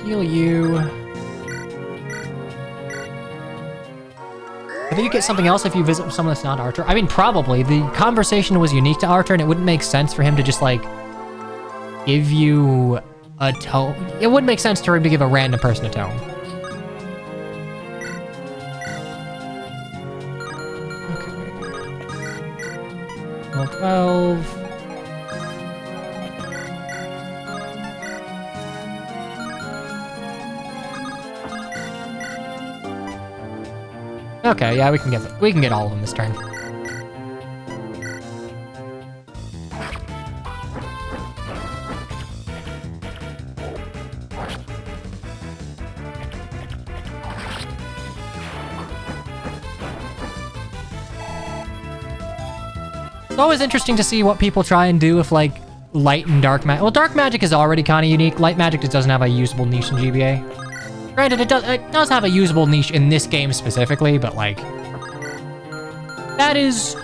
Heal you. I think you get something else if you visit someone that's not Archer. I mean, probably. The conversation was unique to Archer, and it wouldn't make sense for him to just, like, give you a tome. It wouldn't make sense for him to give a random person a tome. Okay. Level 12. Okay, yeah, we can get all of them this turn. It's always interesting to see what people try and do with, like, light and dark magic. Well, dark magic is already kind of unique. Light magic just doesn't have a usable niche in GBA. Granted, it does have a usable niche in this game specifically, but, like, that's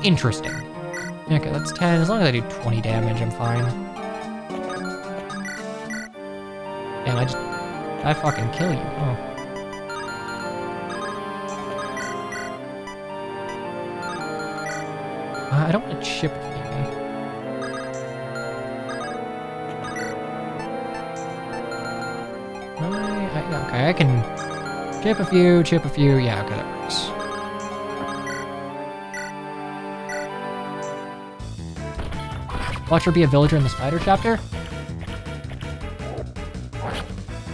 interesting. Okay, that's 10. As long as I do 20 damage, I'm fine. Damn, I fucking kill you. Oh. I don't want to chip with you. Okay, I can chip a few. Yeah, okay, that works. Watch her be a villager in the spider chapter.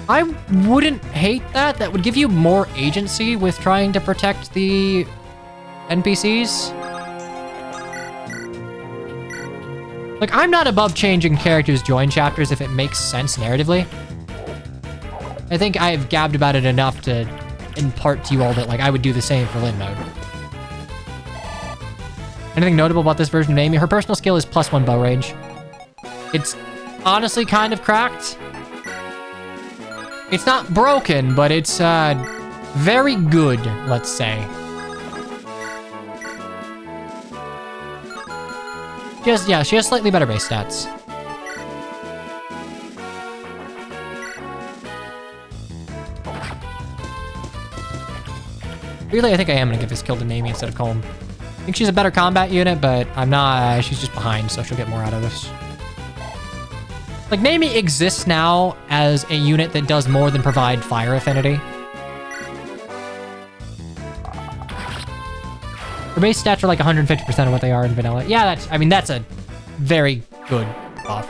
I wouldn't hate that. That would give you more agency with trying to protect the NPCs. Like, I'm not above changing characters' join chapters if it makes sense narratively. I think I've gabbed about it enough to impart to you all that, like, I would do the same for Lin mode. Anything notable about this version of Amy? Her personal skill is +1 bow range. It's honestly kind of cracked. It's not broken, but it's very good, let's say. She has slightly better base stats. Really, I think I am gonna give this kill to Mamie instead of Colm. I think she's a better combat unit, but I'm not. She's just behind, so she'll get more out of this. Like, Mamie exists now as a unit that does more than provide fire affinity. Her base stats are like 150% of what they are in vanilla. Yeah, that's a very good buff.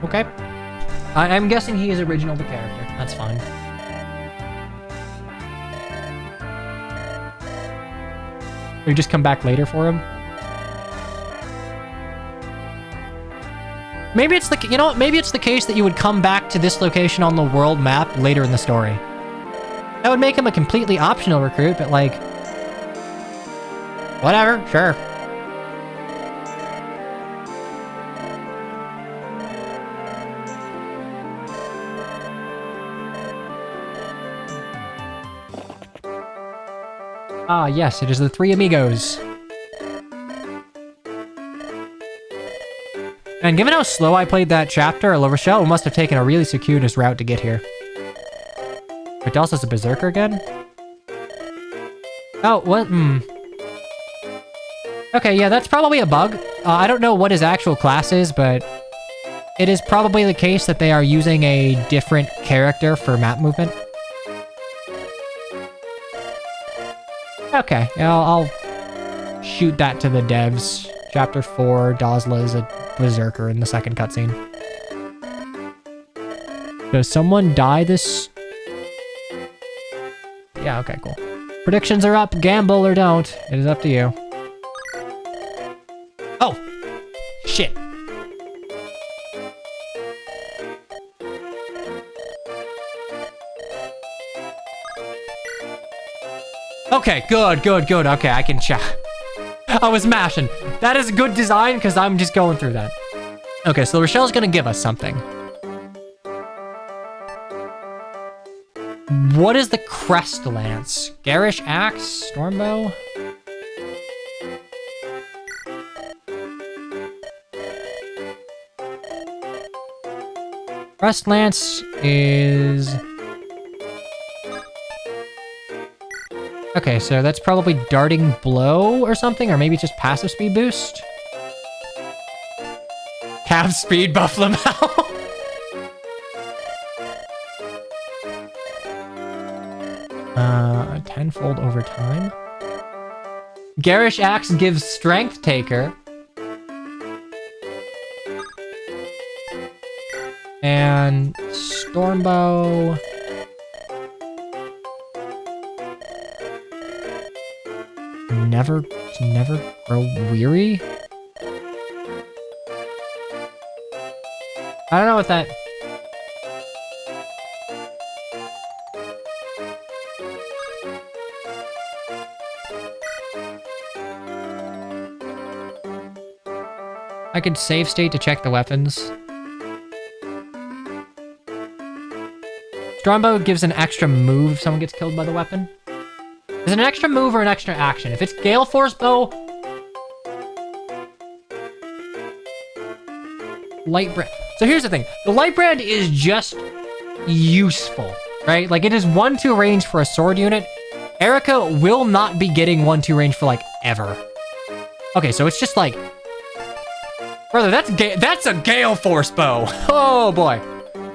Okay. I'm guessing he is original to character. That's fine. We just come back later for him. Maybe it's the, you know what? Maybe it's the case that you would come back to this location on the world map later in the story. That would make him a completely optional recruit, but like, whatever, sure. Ah, yes, it is the three amigos. And given how slow I played that chapter, La Rochelle must have taken a really circuitous route to get here. Wait, Dalsa's a berserker again? Oh, what? Okay, yeah, that's probably a bug. I don't know what his actual class is, but it is probably the case that they are using a different character for map movement. Okay, yeah, I'll shoot that to the devs. Chapter 4, Dazla is a berserker in the second cutscene. Does someone die this? Yeah, okay, cool. Predictions are up. Gamble or don't. It is up to you. Oh! Shit. Okay, good. Okay, I can check. I was mashing. That is a good design because I'm just going through that. Okay, so Rochelle's gonna give us something. What is the Crest Lance? Garish Axe? Stormbow? Crest Lance is... Okay, so that's probably Darting Blow or something, or maybe just passive speed boost? Calf speed buff Lamau. Tenfold over time. Garish Axe gives Strength Taker. And Stormbow. Never grow weary? I don't know what that... I could save state to check the weapons. Strongbow gives an extra move if someone gets killed by the weapon. Is it an extra move or an extra action? If it's Gale Force Bow... Light Brand. So here's the thing. The Light Brand is just useful, right? Like, it is 1-2 range for a sword unit. Erica will not be getting 1-2 range for, like, ever. Okay, so it's just like... Brother, that's a Gale Force Bow. Oh, boy.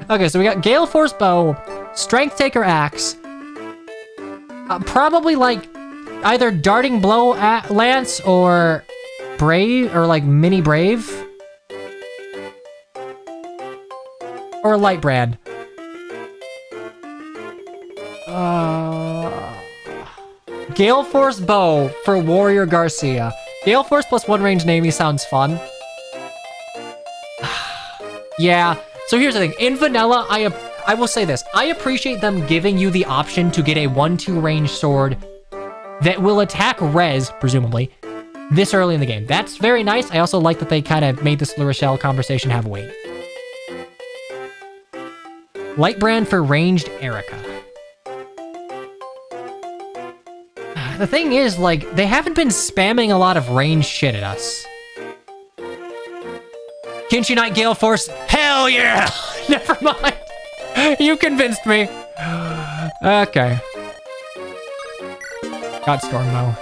Okay, so we got Gale Force Bow, Strength Taker Axe, probably, like, either Darting Blow Lance or Brave, or, like, Mini Brave. Or Light Brand. Gale Force Bow for Warrior Garcia. Gale Force plus 1 range namey sounds fun. Yeah, so here's the thing. In vanilla, I will say this. I appreciate them giving you the option to get a 1-2 range sword that will attack res, presumably, this early in the game. That's very nice. I also like that they kind of made this Rochelle conversation have weight. Light Brand for ranged Erica. The thing is, like, they haven't been spamming a lot of ranged shit at us. Kinshi Knight Gale Force, hell yeah! Never mind. You convinced me. Okay. Got Stormbow.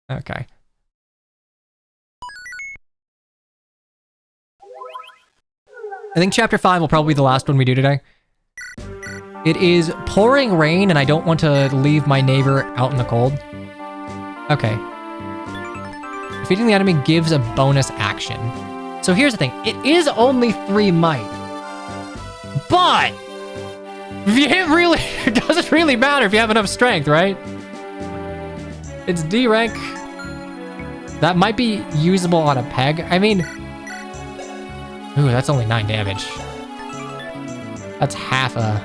Okay. I think Chapter 5 will probably be the last one we do today. It is pouring rain, and I don't want to leave my neighbor out in the cold. Okay. Defeating the enemy gives a bonus action. So here's the thing. It is only 3 might. But! It doesn't really matter if you have enough strength, right? It's D rank. That might be usable on a peg. I mean... Ooh, that's only 9 damage. That's half a...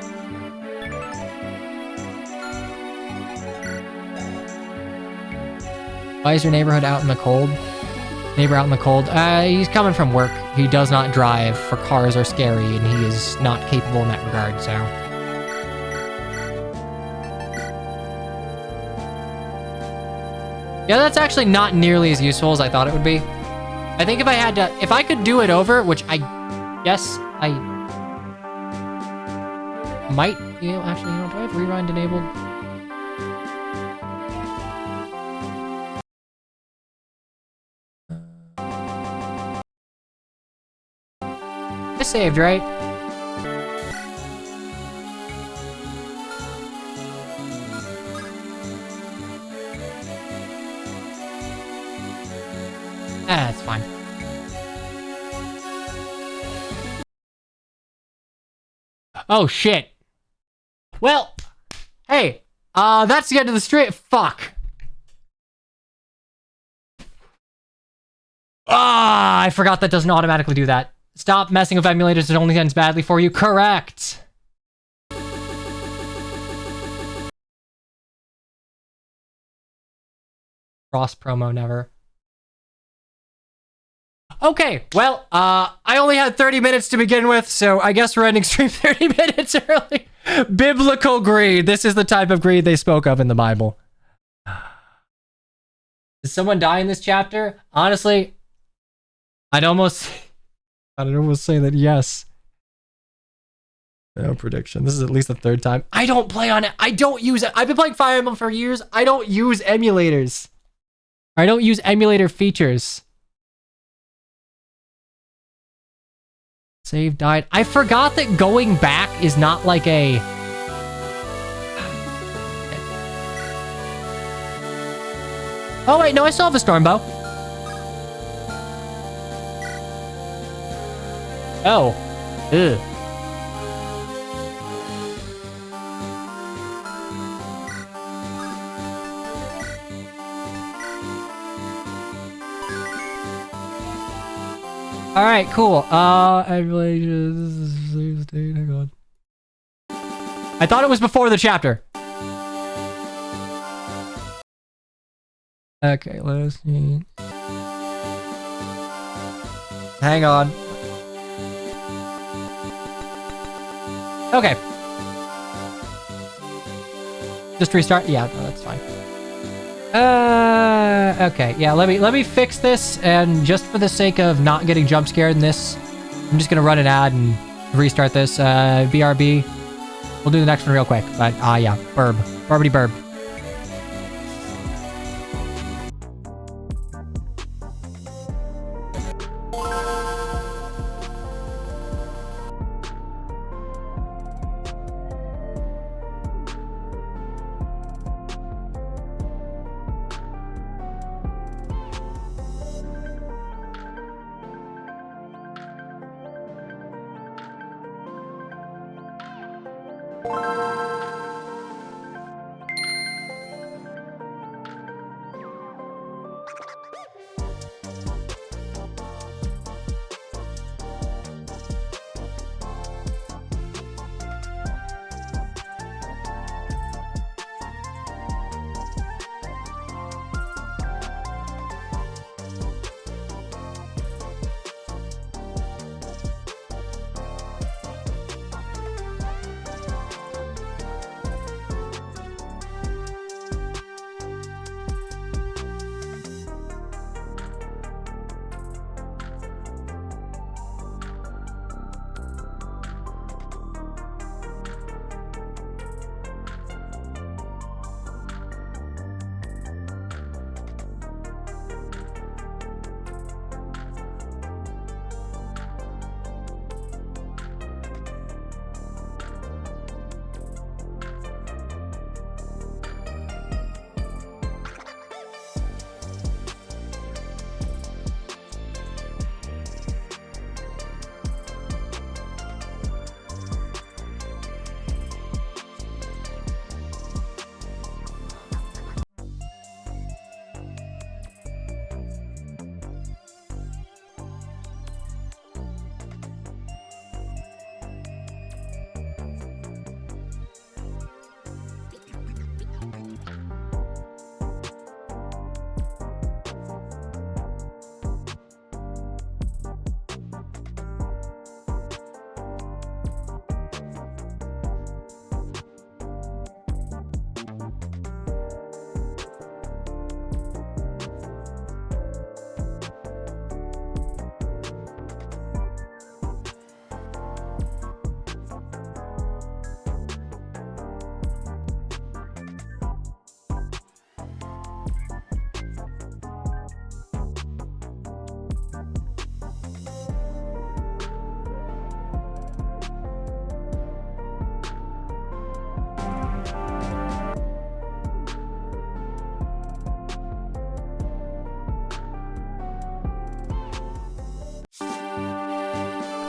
Why is your neighborhood out in the cold? Neighbor out in the cold? He's coming from work. He does not drive, for cars are scary, and he is not capable in that regard, so... Yeah, that's actually not nearly as useful as I thought it would be. I think if I had to... If I could do it over, which I guess I... might... You know, actually, you know, do I have rewind enabled? I saved, right? That's fine. Oh, shit. Well, hey, that's the end of the stream. Fuck. Ah, I forgot that doesn't automatically do that. Stop messing with emulators, it only ends badly for you. Correct! Cross promo never. Okay, well, I only had 30 minutes to begin with, so I guess we're ending stream 30 minutes early. Biblical greed. This is the type of greed they spoke of in the Bible. Did someone die in this chapter? Honestly, I'd almost say that yes. No prediction. This is at least the third time. I don't play on it. I don't use it. I've been playing Fire Emblem for years. I don't use emulators. I don't use emulator features. Save died. I forgot that going back is not like a... Oh wait, no, I still have a Stormbow. Oh. Ugh. All right, cool. Hang on. I thought it was before the chapter. Okay, let's see. Hang on. Okay. Just restart? Yeah, no, that's fine. Okay, yeah, let me fix this, and just for the sake of not getting jump scared in this, I'm just gonna run an ad and restart this. BRB. We'll do the next one real quick, but yeah, burb. Burbity burb.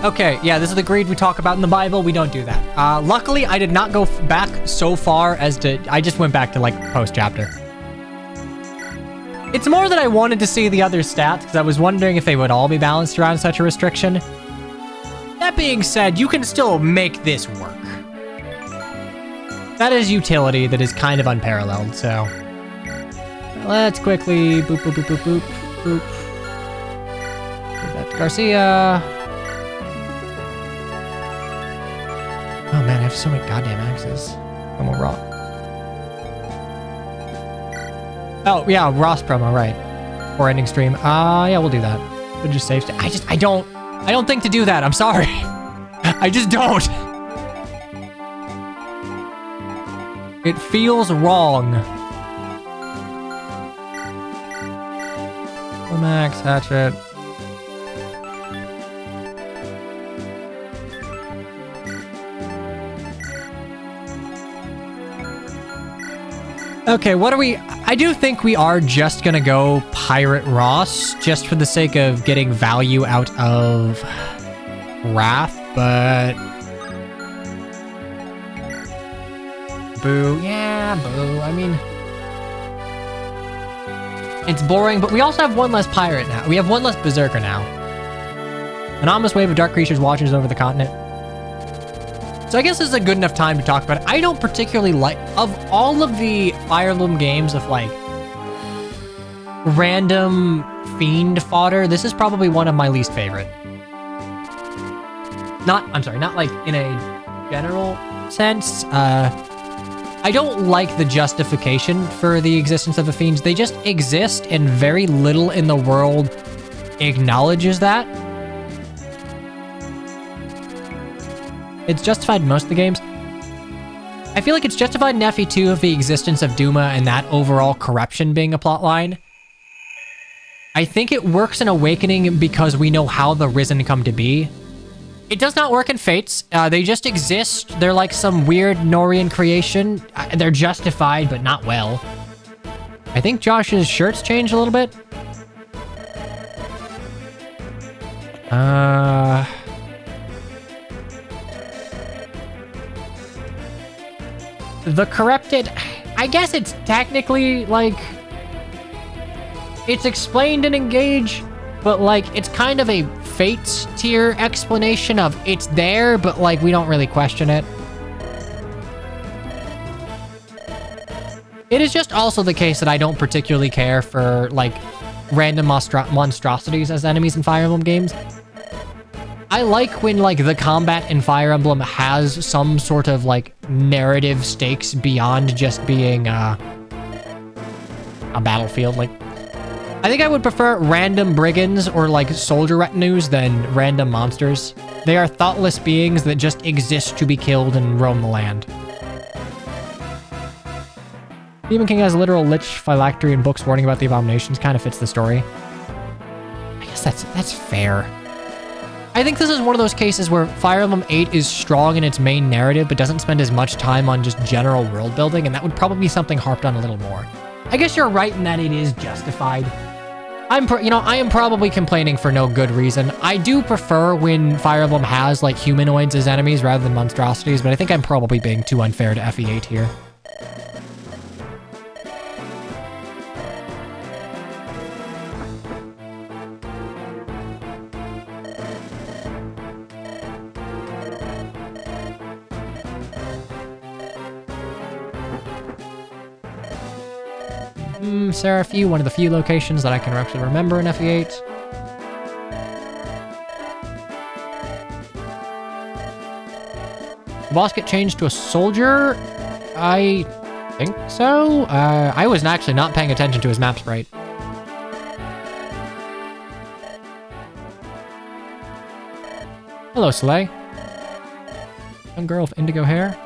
Okay, yeah, this is the greed we talk about in the Bible. We don't do that. Luckily, I did not go back so far as to... I just went back to, like, post-chapter. It's more that I wanted to see the other stats, because I was wondering if they would all be balanced around such a restriction. That being said, you can still make this work. That is utility that is kind of unparalleled, so... Let's quickly boop, boop, boop, boop, boop, boop. Give that to Garcia. Oh man, I have so many goddamn axes. I'm a rock. Oh, yeah, Ross promo, right. Or ending stream. Yeah, we'll do that. We'll just save. I don't think to do that. I'm sorry. I just don't. It feels wrong. Max, hatchet. Okay, what are we... I do think we are just gonna go Pirate Ross, just for the sake of getting value out of Wrath, but... Boo. Yeah, boo. I mean... It's boring, but we also have one less Pirate now. We have one less Berserker now. An ominous wave of dark creatures watches over the continent. So I guess this is a good enough time to talk about it. I don't particularly like... Of all of the Fire Emblem games of, like, random fiend fodder, this is probably one of my least favorite. I'm sorry, not like in a general sense. I don't like the justification for the existence of the fiends. They just exist, and very little in the world acknowledges that. It's justified in most of the games. I feel like it's justified in FE2 of the existence of Duma and that overall corruption being a plotline. I think it works in Awakening because we know how the Risen come to be. It does not work in Fates. They just exist. They're like some weird Norian creation. They're justified, but not well. I think Josh's shirts changed a little bit. The Corrupted, I guess it's technically, like, it's explained in Engage, but, like, it's kind of a Fates tier explanation of it's there, but, like, we don't really question it. It is just also the case that I don't particularly care for, like, random monstrosities as enemies in Fire Emblem games. I like when, like, the combat in Fire Emblem has some sort of, like, narrative stakes beyond just being, a battlefield. Like, I think I would prefer random brigands or, like, soldier retinues than random monsters. They are thoughtless beings that just exist to be killed and roam the land. Demon King has literal lich phylactery and books warning about the abominations. Kind of fits the story. I guess that's fair. I think this is one of those cases where Fire Emblem 8 is strong in its main narrative, but doesn't spend as much time on just general world building, and that would probably be something harped on a little more. I guess you're right in that it is justified. I am probably complaining for no good reason. I do prefer when Fire Emblem has, like, humanoids as enemies rather than monstrosities, but I think I'm probably being too unfair to FE8 here. Seraph, one of the few locations that I can actually remember in FE8. The boss get changed to a soldier? I think so. I was actually not paying attention to his map sprite. Hello, Soleil. Young girl with indigo hair.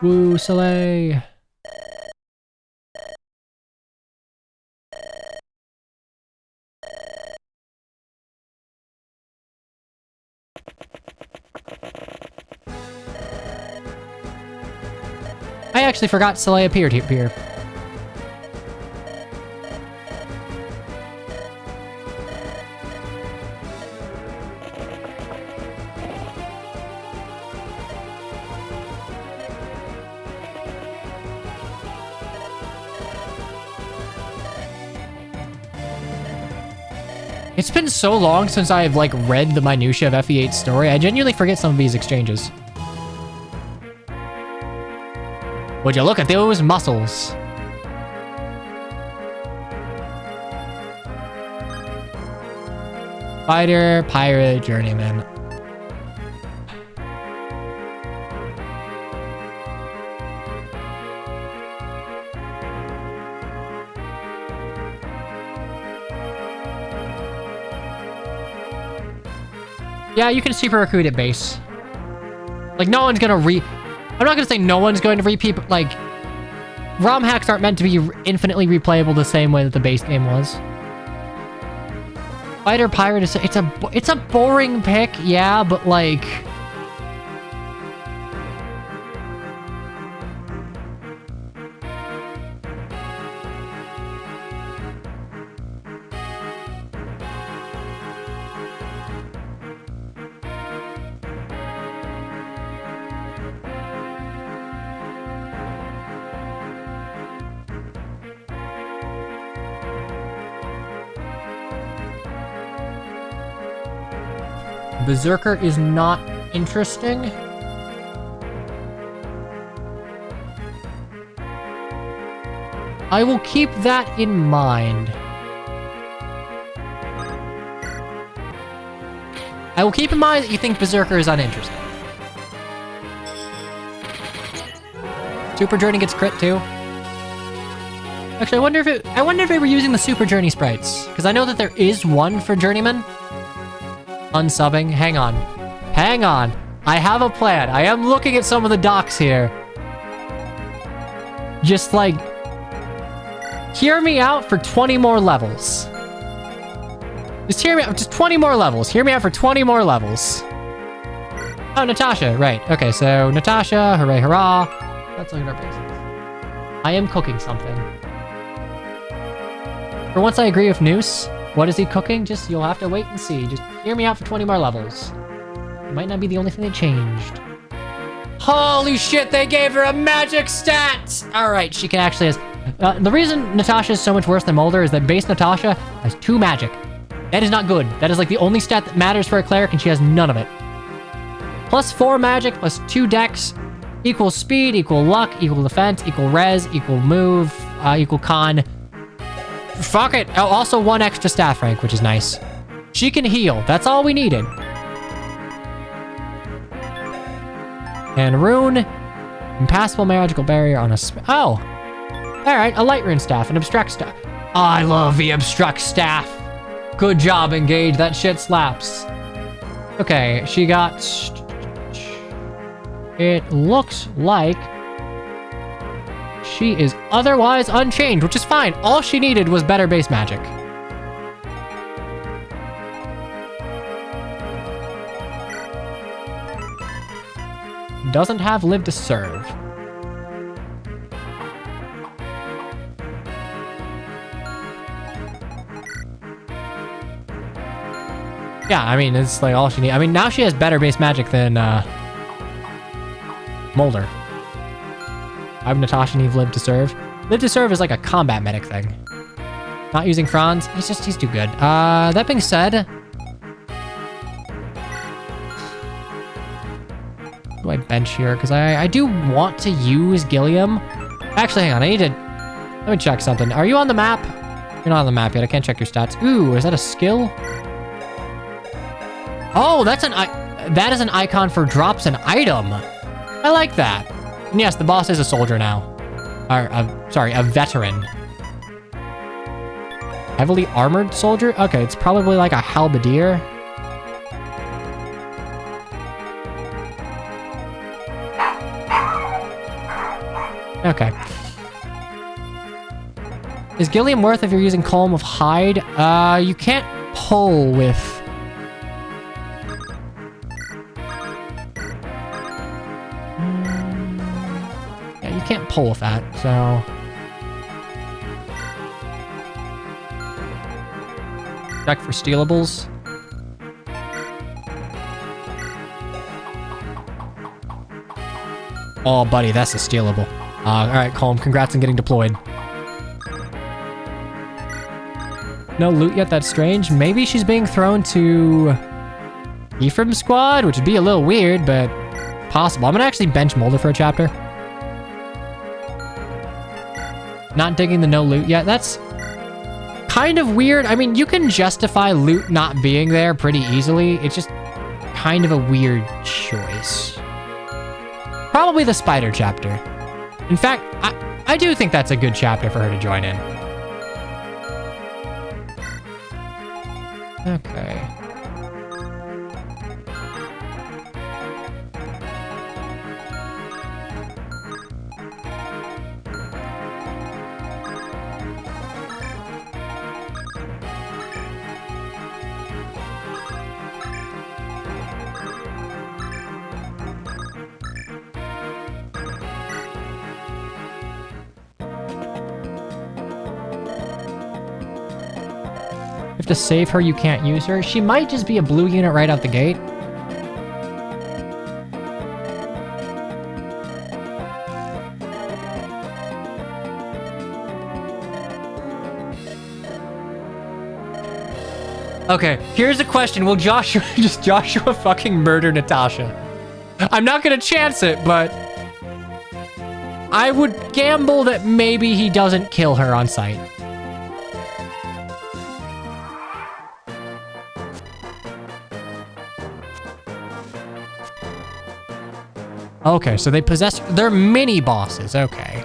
Woo, Soleil. I actually forgot Soleil appeared here. It's been so long since I've, like, read the minutia of FE8's story. I genuinely forget some of these exchanges. Would you look at those muscles? Fighter, pirate, journeyman. Yeah, you can super recruit at base. Like, no one's gonna I'm not gonna say no one's going to repeat, but, like, ROM hacks aren't meant to be infinitely replayable the same way that the base game was. Fighter pirate is it's a boring pick, yeah, but like Berserker is not interesting. I will keep that in mind. I will keep in mind that you think Berserker is uninteresting. Super Journey gets crit too. Actually, I wonder if they were using the Super Journey sprites, because I know that there is one for Journeyman. Unsubbing. Hang on. Hang on. I have a plan. I am looking at some of the docs here. Just like, hear me out for 20 more levels. Just hear me out. Just 20 more levels. Hear me out for 20 more levels. Oh, Natasha. Right. Okay, so Natasha. Hooray, hurrah. Let's look at our basics. I am cooking something. For once I agree with Noose. What is he cooking? Just, you'll have to wait and see. Just hear me out for 20 more levels. It might not be the only thing they changed. Holy shit, they gave her a magic stat! Alright, she can actually has... the reason Natasha is so much worse than Mulder is that base Natasha has 2 magic. That is not good. That is like the only stat that matters for a cleric, and she has none of it. Plus 4 magic, plus 2 dex, equals speed, equal luck, equal defense, equal res, equal move, equal con. Fuck it. Oh, also 1 extra staff rank, which is nice. She can heal. That's all we needed. And rune. Impassable magical barrier on a... Oh. Alright, a light rune staff. An obstruct staff. Oh, I love the obstruct staff. Good job, Engage. That shit slaps. Okay, she got... It looks like... She is otherwise unchanged, which is fine. All she needed was better base magic. Doesn't have live to serve. Yeah, I mean, it's like all she needs. I mean, now she has better base magic than Mulder. I have Natasha and Eve live to serve. Live to serve is like a combat medic thing. Not using Franz. He's too good. That being said... Do I bench here? Because I do want to use Gilliam. Actually, hang on. I need to... Let me check something. Are you on the map? You're not on the map yet. I can't check your stats. Ooh, is that a skill? Oh, that's that is an icon for drops an item. I like that. And yes, the boss is a soldier now. Or, sorry, a veteran. Heavily armored soldier? Okay, it's probably like a halberdier. Okay. Is Gilliam worth if you're using Column of Hide? You can't pull with... Yeah, you can't pull with that, so... Check for stealables. Oh, buddy, that's a stealable. Alright, Colm, congrats on getting deployed. No loot yet, that's strange. Maybe she's being thrown to Ephraim's squad, which would be a little weird, but possible. I'm gonna actually bench Molder for a chapter. Not digging the no loot yet. That's kind of weird. I mean, you can justify loot not being there pretty easily. It's just kind of a weird choice. Probably the spider chapter. In fact, I do think that's a good chapter for her to join in. Okay. If to save her, you can't use her. She might just be a blue unit right out the gate. Okay, here's a question. Will Joshua fucking murder Natasha? I'm not gonna chance it, but I would gamble that maybe he doesn't kill her on sight. Okay, so they possess... They're mini bosses. Okay.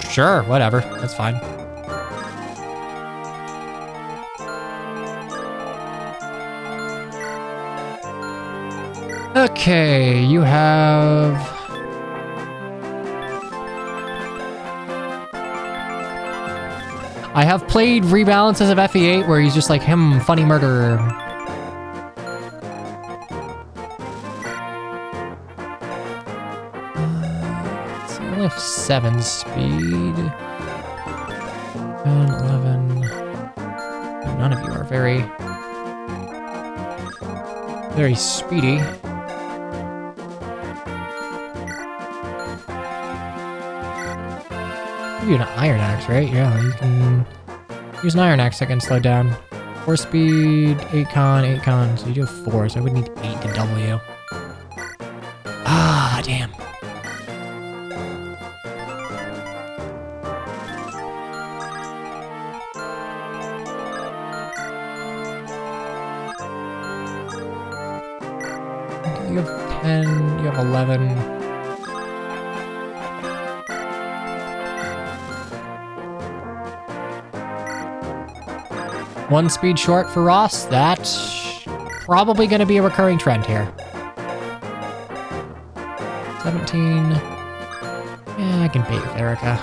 Sure, whatever. That's fine. Okay, you have... I have played rebalances of FE8 where he's just like, funny murderer. I have 7 speed. 10, 11. None of you are very speedy. Give you an iron axe, right? Yeah, you can use an iron axe that can slow down. 4 speed, 8 con, so you do have 4, so I would need 8 to double you. Ah, damn. You have 10, you have 11. One speed short for Ross. That's probably going to be a recurring trend here. 17. Yeah, I can bait with Erica.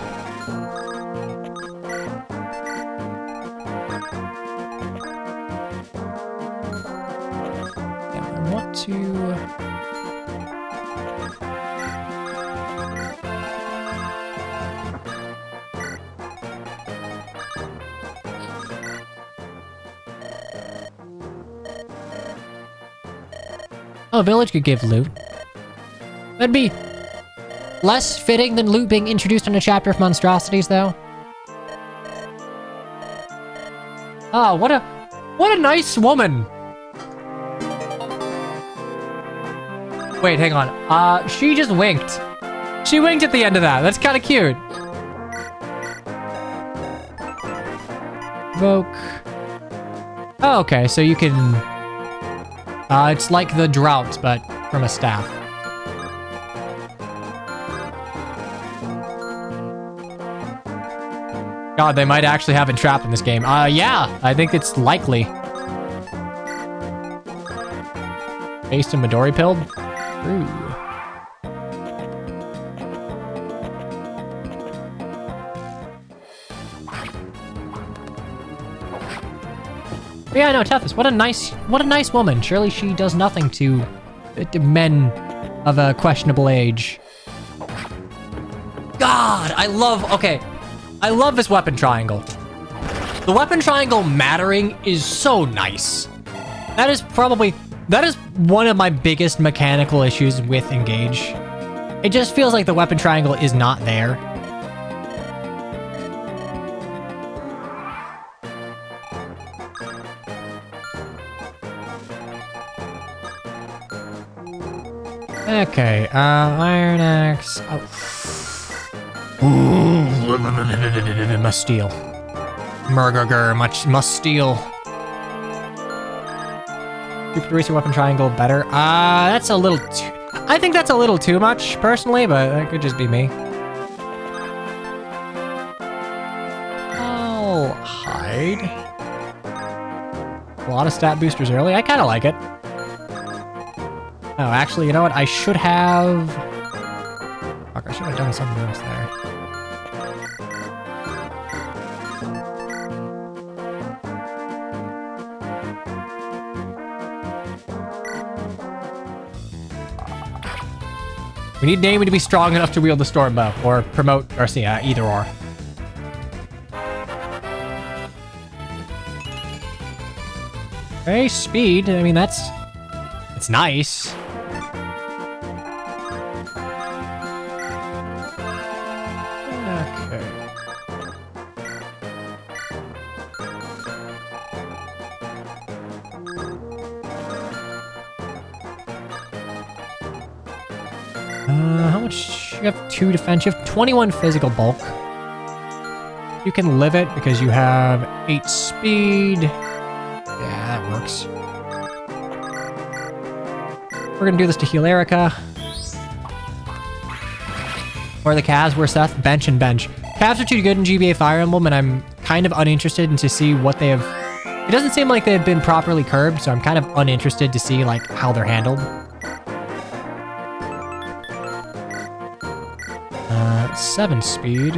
Yeah, I want to... Oh, village could give loot. That'd be less fitting than loot being introduced in a chapter of monstrosities, though. Oh, what a nice woman. Wait, hang on. She just winked. She winked at the end of that. That's kind of cute. Evoke. Oh, okay, so you can... it's like the drought, but from a staff. God, they might actually have it trapped in this game. Yeah, I think it's likely. Based in Midori Pilled? Ooh. Yeah, no, Tethys, what a nice woman. Surely she does nothing to men of a questionable age. God, I love this weapon triangle. The weapon triangle mattering is so nice. That is one of my biggest mechanical issues with Engage. It just feels like the weapon triangle is not there. Okay, Iron Axe. Oh. Must steal. Murgurger, must steal. Super Racer Weapon Triangle better. That's a little too... I think that's a little too much, personally, but that could just be me. I'll hide. A lot of stat boosters early. I kind of like it. Oh, actually, you know what? I should have... Fuck, I should have done something else there. We need Naomi to be strong enough to wield the storm bow, or promote Garcia, either or. Okay, speed. I mean, it's nice. Okay. How much? You have 2 defense. You have 21 physical bulk. You can live it because you have 8 speed. Yeah, that works. We're gonna do this to heal Erica. Or the Cavs were Seth. Bench and bench. Cavs are too good in GBA Fire Emblem, and I'm kind of uninterested in to see what they have. It doesn't seem like they've been properly curbed, so I'm kind of uninterested to see like how they're handled. 7 speed.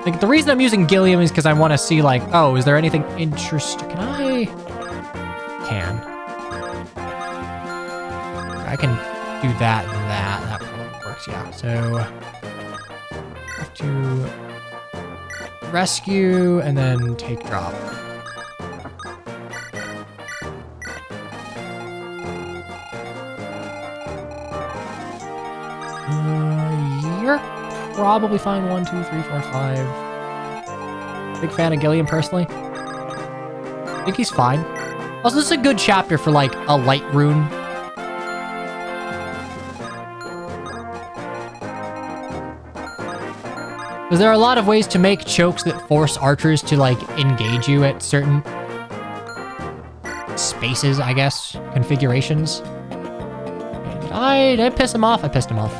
Like, the reason I'm using Gilliam is because I want to see, like, oh, is there anything interesting? Can I? Can. I can do that and that. That probably works, yeah. So, I have to rescue and then take drop. You're probably fine. 1, 2, 3, 4, 5. Big fan of Gilliam, personally. I think he's fine. Also, this is a good chapter for, like, a light rune. Because there are a lot of ways to make chokes that force archers to, like, engage you at certain spaces, I guess. Configurations. Okay, did I piss him off? I pissed him off.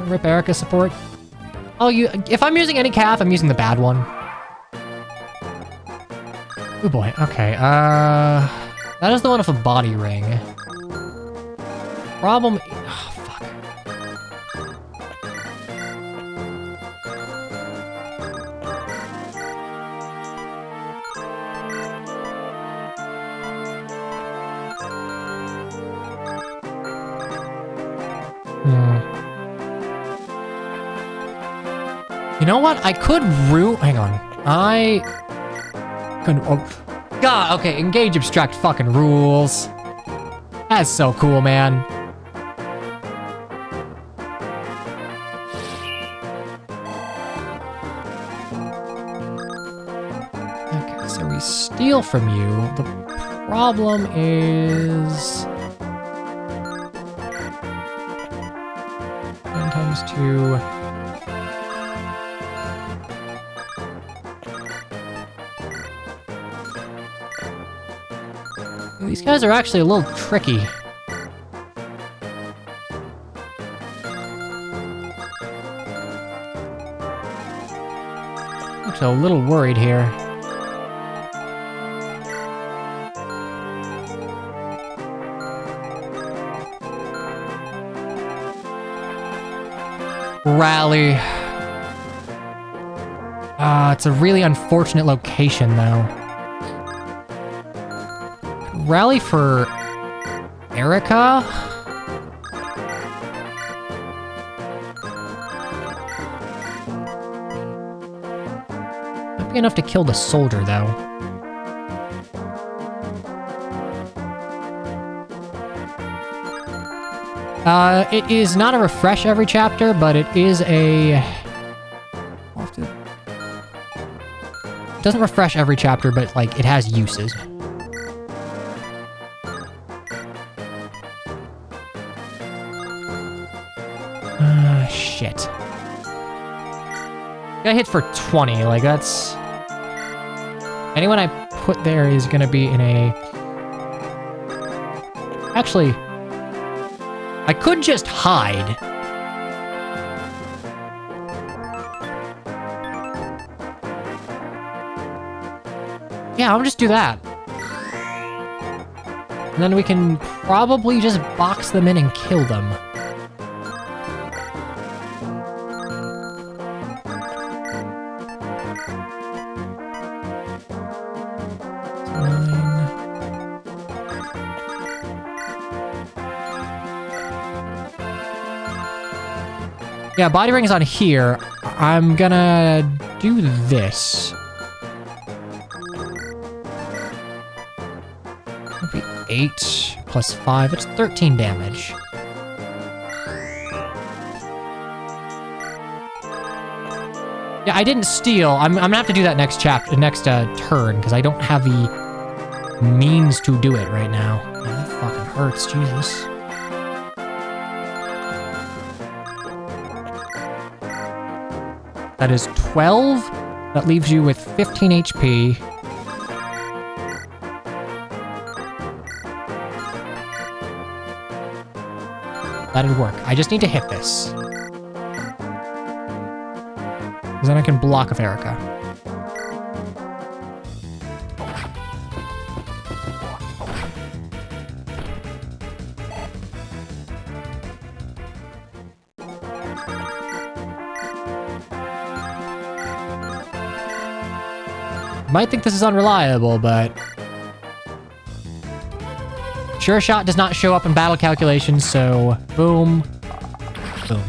Rip Erica support. Oh, if I'm using any calf, I'm using the bad one. Oh boy, okay, that is the one with a body ring. Problem, oh, fuck. You know what? I could hang on. I could, oh, God, okay, engage abstract fucking rules. That's so cool, man. Okay, so we steal from you. The problem is 10 times 2. These guys are actually a little tricky. Actually, a little worried here. Rally. It's a really unfortunate location, though. Rally for Erica? Won't be enough to kill the soldier, though. It is not a refresh every chapter, but it is a... It doesn't refresh every chapter, but, like, it has uses. Shit. Got hit for 20, like, that's... Anyone I put there is gonna be in a... Actually... I could just hide. Yeah, I'll just do that. And then we can probably just box them in and kill them. Yeah, body ring is on here. I'm gonna do this. That'd be 8 plus 5. It's 13 damage. Yeah, I didn't steal. I'm gonna have to do that next chapter, next turn, because I don't have the means to do it right now. Yeah, that fucking hurts, Jesus. That is 12. That leaves you with 15 HP. That'd work. I just need to hit this. Because then I can block with Erica. Might think this is unreliable, but... Sure shot does not show up in battle calculations, so... Boom. Boom.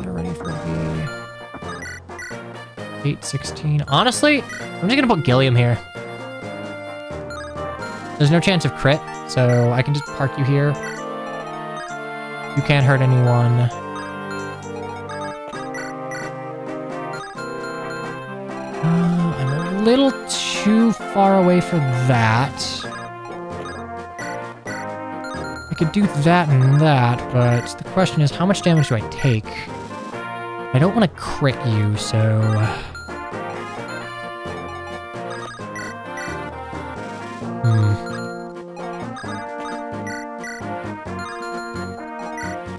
They're ready for the... 816. Honestly, I'm just gonna put Gilliam here. There's no chance of crit, so I can just park you here. You can't hurt anyone. I'm a little too far away for that. I could do that and that, but the question is, how much damage do I take? I don't want to crit you, so...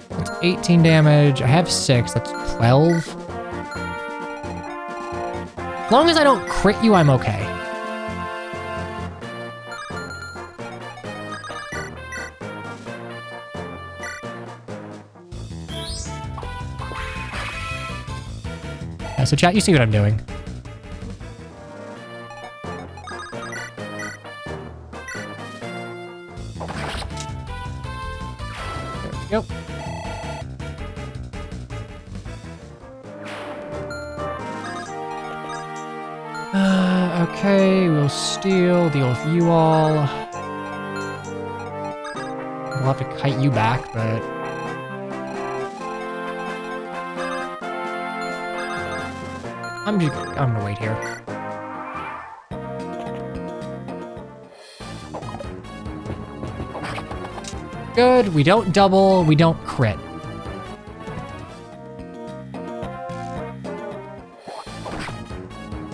That's 18 damage. I have 6. That's 12. As long as I don't crit you, I'm okay. Yeah, so chat, you see what I'm doing. There we go. Okay, we'll steal, deal with you all. We'll have to kite you back, but... I'm gonna wait here. Good, we don't double, we don't crit.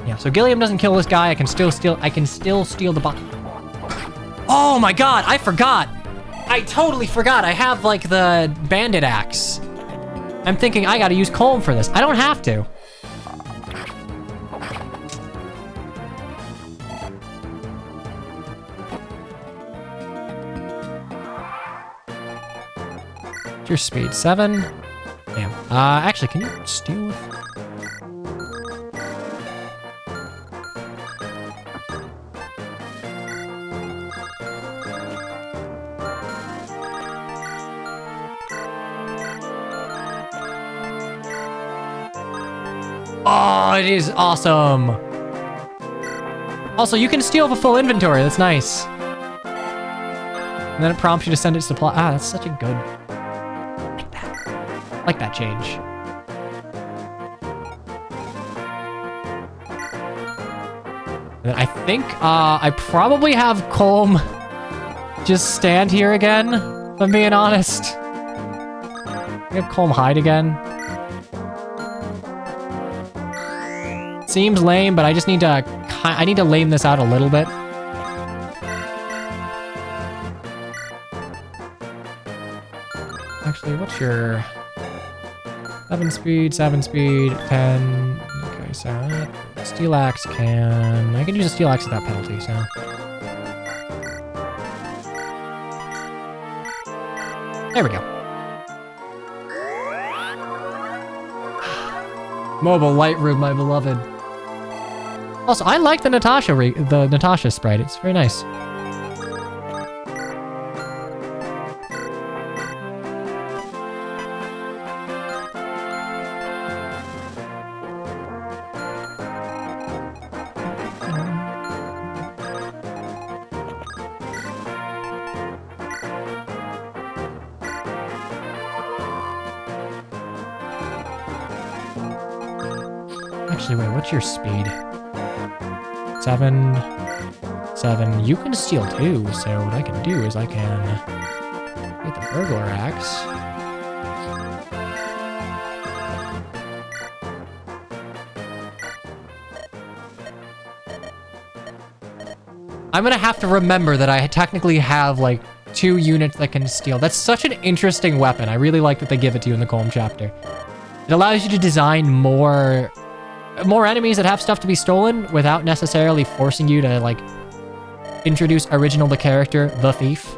Yeah, so Gilliam doesn't kill this guy, I can still steal the bot. Oh my god, I forgot! I totally forgot, I have like the bandit axe. I'm thinking I gotta use Colm for this. I don't have to. Your speed 7. Damn. Actually, can you steal with... Oh, it is awesome. Also, you can steal the full inventory. That's nice. And then it prompts you to send it supply. Ah, that's such a good. Like that. Like that change. And then I think I probably have Colm just stand here again, if I'm being honest. I have Colm hide again. Seems lame, but I just need to lame this out a little bit. Actually, what's your 7 speed, 10. Okay, so steel axe I can use a steel axe without penalty, so. There we go. Mobile Lightroom, my beloved. Also, I like the Natasha sprite. It's very nice. Actually, wait, what's your speed? 7. You can steal too, so what I can do is I can get the burglar axe. I'm gonna have to remember that I technically have like 2 units that can steal. That's such an interesting weapon. I really like that they give it to you in the Colm chapter. It allows you to design more enemies that have stuff to be stolen without necessarily forcing you to, like, introduce original the character, the thief.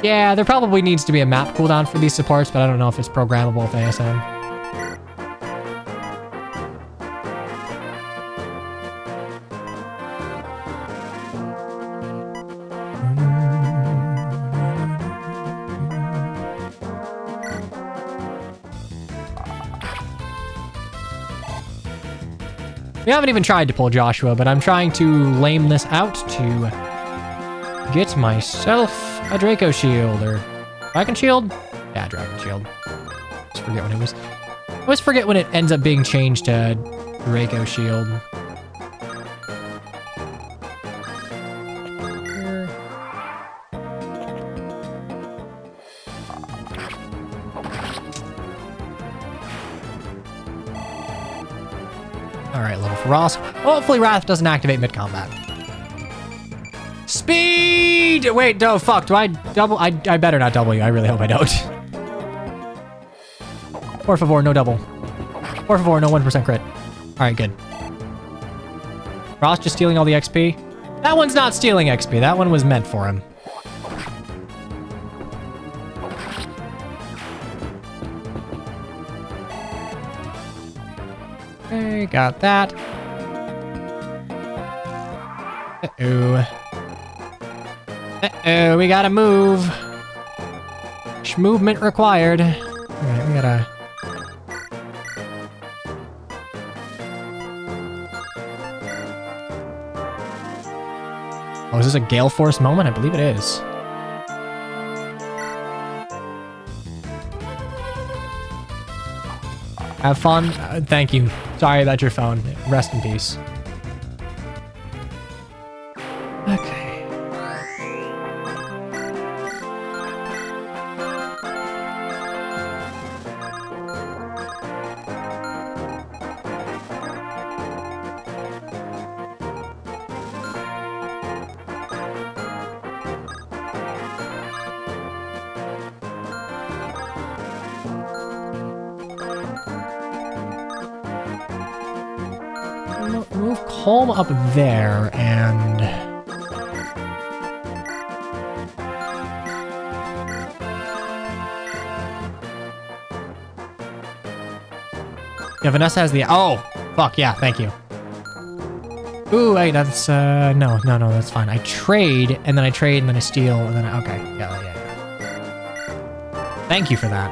Yeah, there probably needs to be a map cooldown for these supports, but I don't know if it's programmable with ASM. We haven't even tried to pull Joshua, but I'm trying to lame this out to get myself a Draco shield, or Dragon shield? Yeah, Dragon shield. Just forget when it was. I always forget when it ends up being changed to Draco shield. Alright, level for Ross. Hopefully Wrath doesn't activate mid-combat. Speed! Wait, no, fuck. Do I double? I better not double you. I really hope I don't. Por favor, no double. Por favor, no 1% crit. Alright, good. Ross just stealing all the XP? That one's not stealing XP. That one was meant for him. Okay, got that. Uh-oh. Uh-oh, we gotta move. Movement required. Alright, we gotta... Oh, is this a Gale Force moment? I believe it is. Have fun. Thank you. Sorry about your phone. Rest in peace. Okay. Move Colm up there and... Yeah, Vanessa has the... Oh! Fuck, yeah, thank you. Ooh, wait, that's, no, that's fine. I trade, and then I trade, and then I steal, and then okay. Yeah. Thank you for that.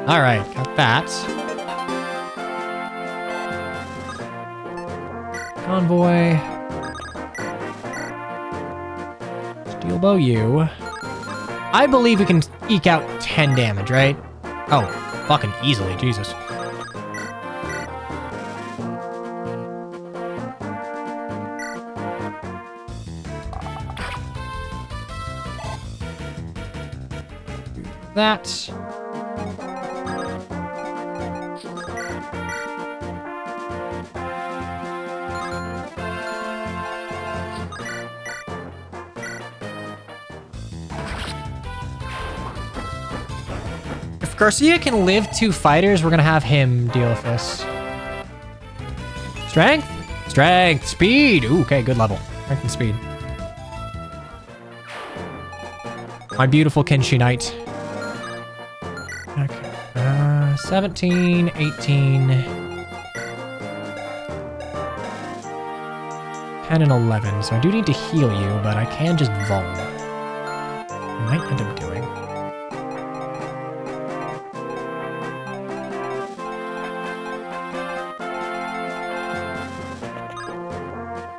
All right, got that. Convoy. Steel bow you. I believe we can eke out 10 damage, right? Oh, fucking easily, Jesus. That. If Garcia can live 2 fighters, we're gonna have him deal with this. Strength? Strength. Speed. Ooh, okay, good level. Strength and speed. My beautiful Kenshi Knight. Okay. 17, 18, 10 and 11. So I do need to heal you, but I can just vul. I might end up doing.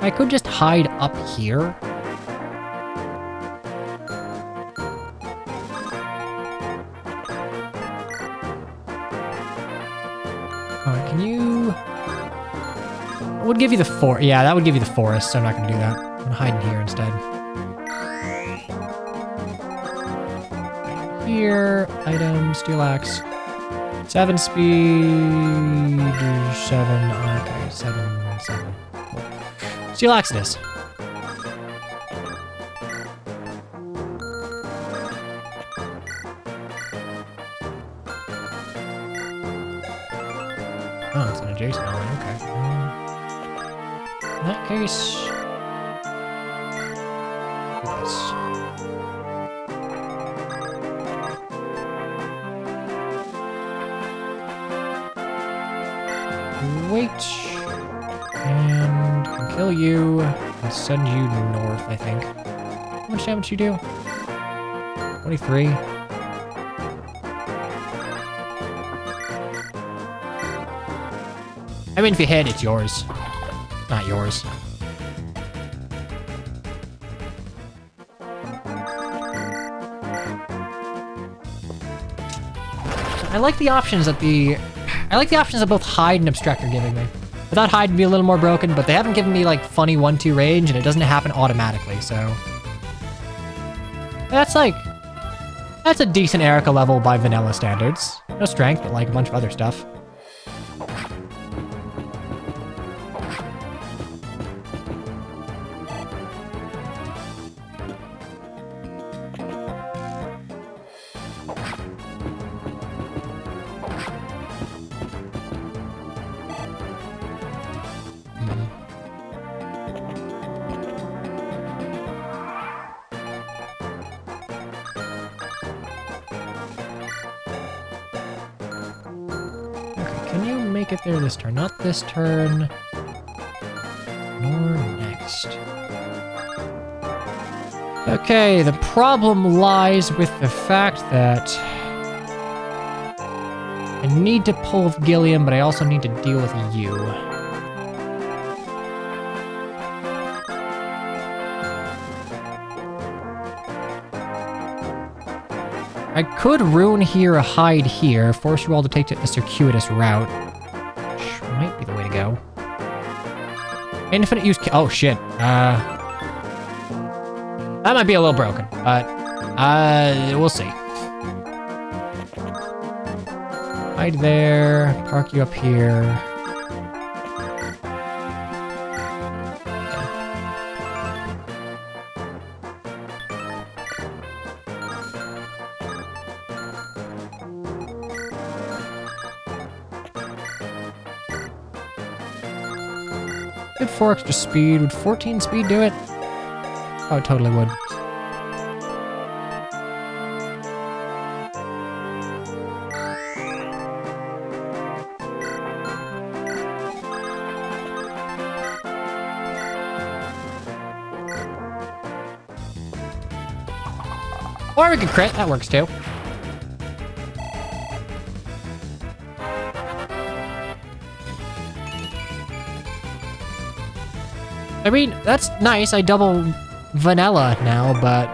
I could just hide up here. Can you... It would give you the yeah, that would give you the forest, so I'm not going to do that. I'm going to hide in here instead. Right here, item, steel axe. 7 speed, 7, okay, 7. Steel axe it is. Oh, it's an adjacent line, okay. In that case... do this. Wait. And can kill you. And send you north, I think. How much damage you do? 23. I mean, if you hit, it's yours. Not yours. I like the options that both hide and obstruct are giving me. I thought hide would be a little more broken, but they haven't given me like funny 1-2 range, and it doesn't happen automatically, so. That's a decent Erica level by vanilla standards. No strength, but like a bunch of other stuff. Can you make it there this turn? Not this turn. Nor next. Okay, the problem lies with the fact that I need to pull with Gilliam, but I also need to deal with you. I could rune here, hide here, force you all to take the circuitous route. Which might be the way to go. Infinite use... Oh, shit. That might be a little broken, but... we'll see. Hide there. Park you up here. Good 4 extra speed. Would 14 speed do it? Oh, it totally would. Or we could crit. That works too. I mean, that's nice. I double vanilla now, but...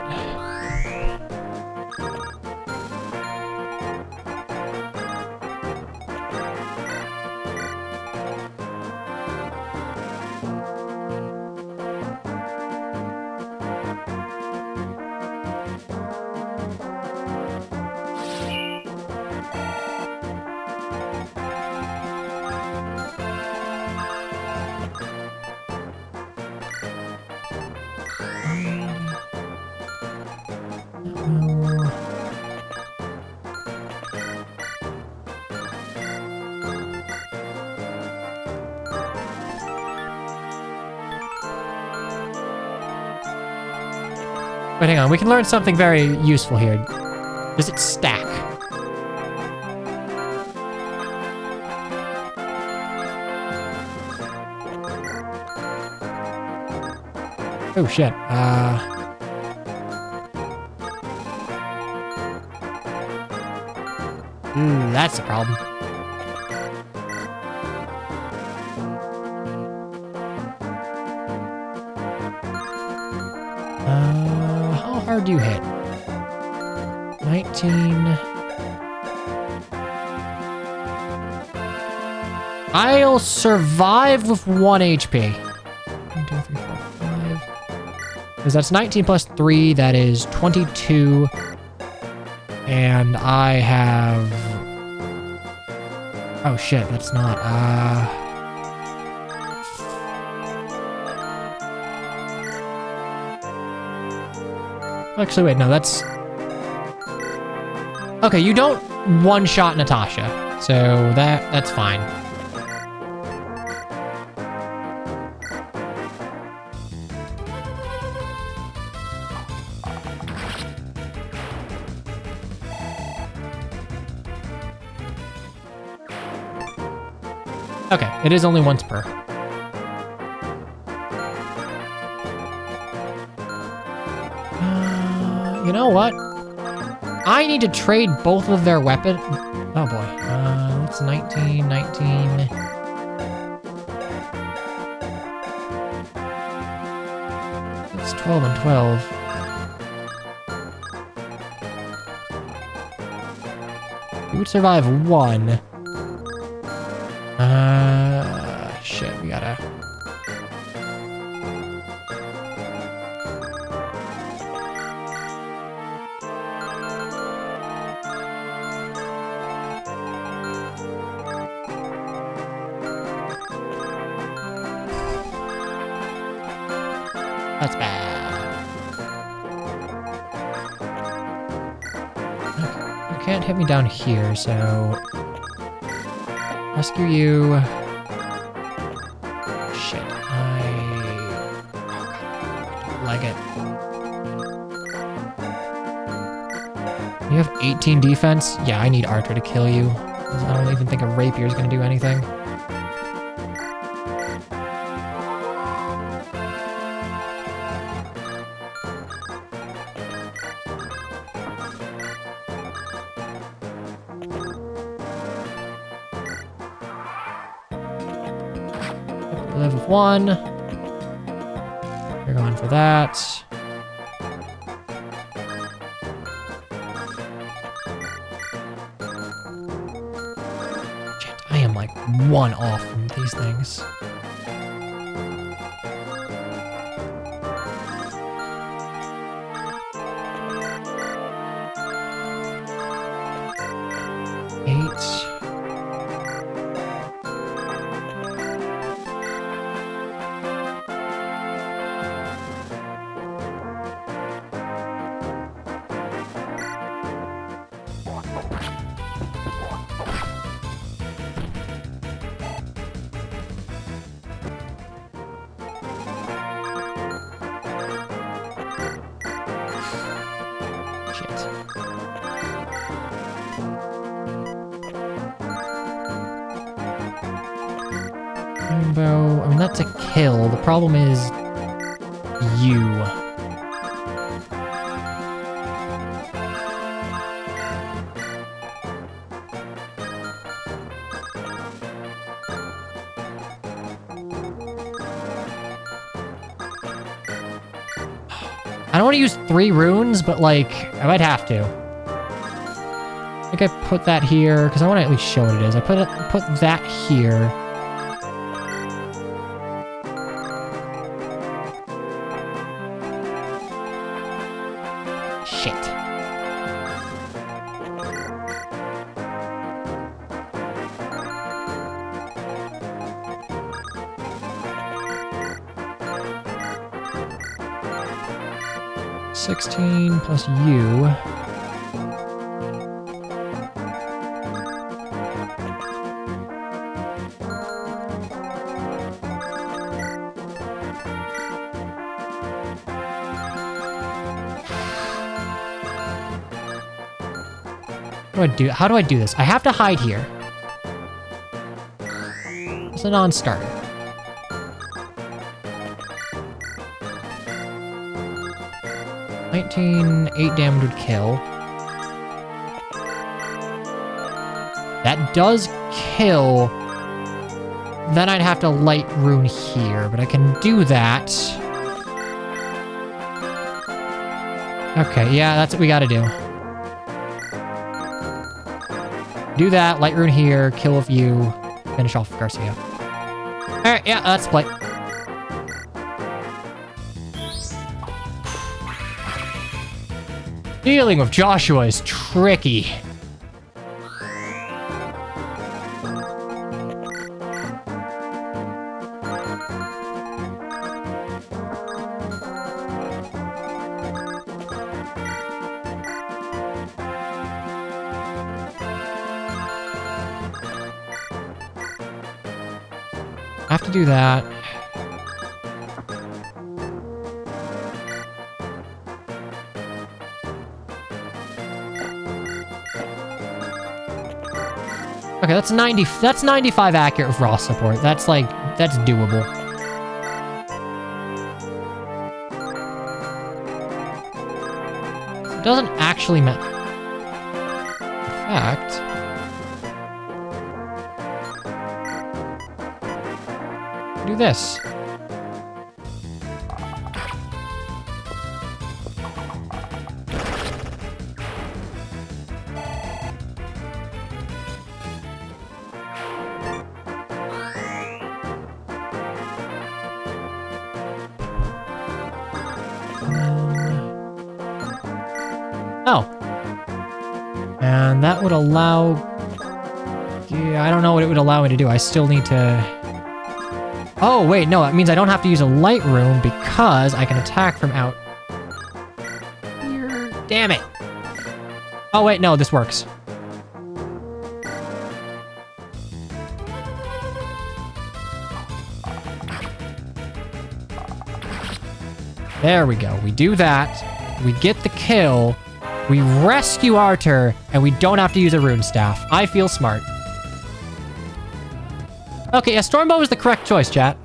Wait, hang on. We can learn something very useful here. Does it stack? Oh, shit. That's the problem. How hard do you hit? 19. I'll survive with 1 HP. 1, 2, 3, 4, 5. Because that's 19 plus 3, that is 22. And I have... Oh shit, that's not, Actually, wait, no, that's... Okay, you don't one-shot Natasha, so that's fine. Okay, it is only once per. You know what? I need to trade both of their weapon. Oh boy. That's 19, 19. That's 12 and 12. You would survive 1. Shit, we gotta... That's bad. Okay. You can't hit me down here, so... Rescue you. Shit, oh god, like it. You have 18 defense? Yeah, I need Archer to kill you. I don't even think a rapier is gonna do anything. Live with 1. You're going for that. Shit, I am like 1 off from these things. Rainbow. I mean, that's a kill. The problem is you. don't want to use 3 runes, but like, I might have to. I think I put that here, because I want to at least show what it is. I put that here. Shit. $16 plus U. How do I do this? I have to hide here. It's a non-starter. $8 damage would kill. That does kill. Then I'd have to light rune here, but I can do that. Okay, yeah, that's what we gotta do. Do that, light rune here, kill a few, finish off Garcia. Alright, yeah, that's play. Dealing with Joshua is tricky. I have to do that. Okay, that's 90. That's 95 accurate with raw support. That's like, that's doable. It doesn't actually matter. In fact, do this. Oh. And that would allow... Yeah, I don't know what it would allow me to do. I still need to... Oh, wait, no, that means I don't have to use a light rune because I can attack from out here. Damn it. Oh, wait, no, this works. There we go. We do that. We get the kill. We rescue Arthur, and we don't have to use a rune staff. I feel smart. Okay, yeah, Stormbow was the correct choice, chat.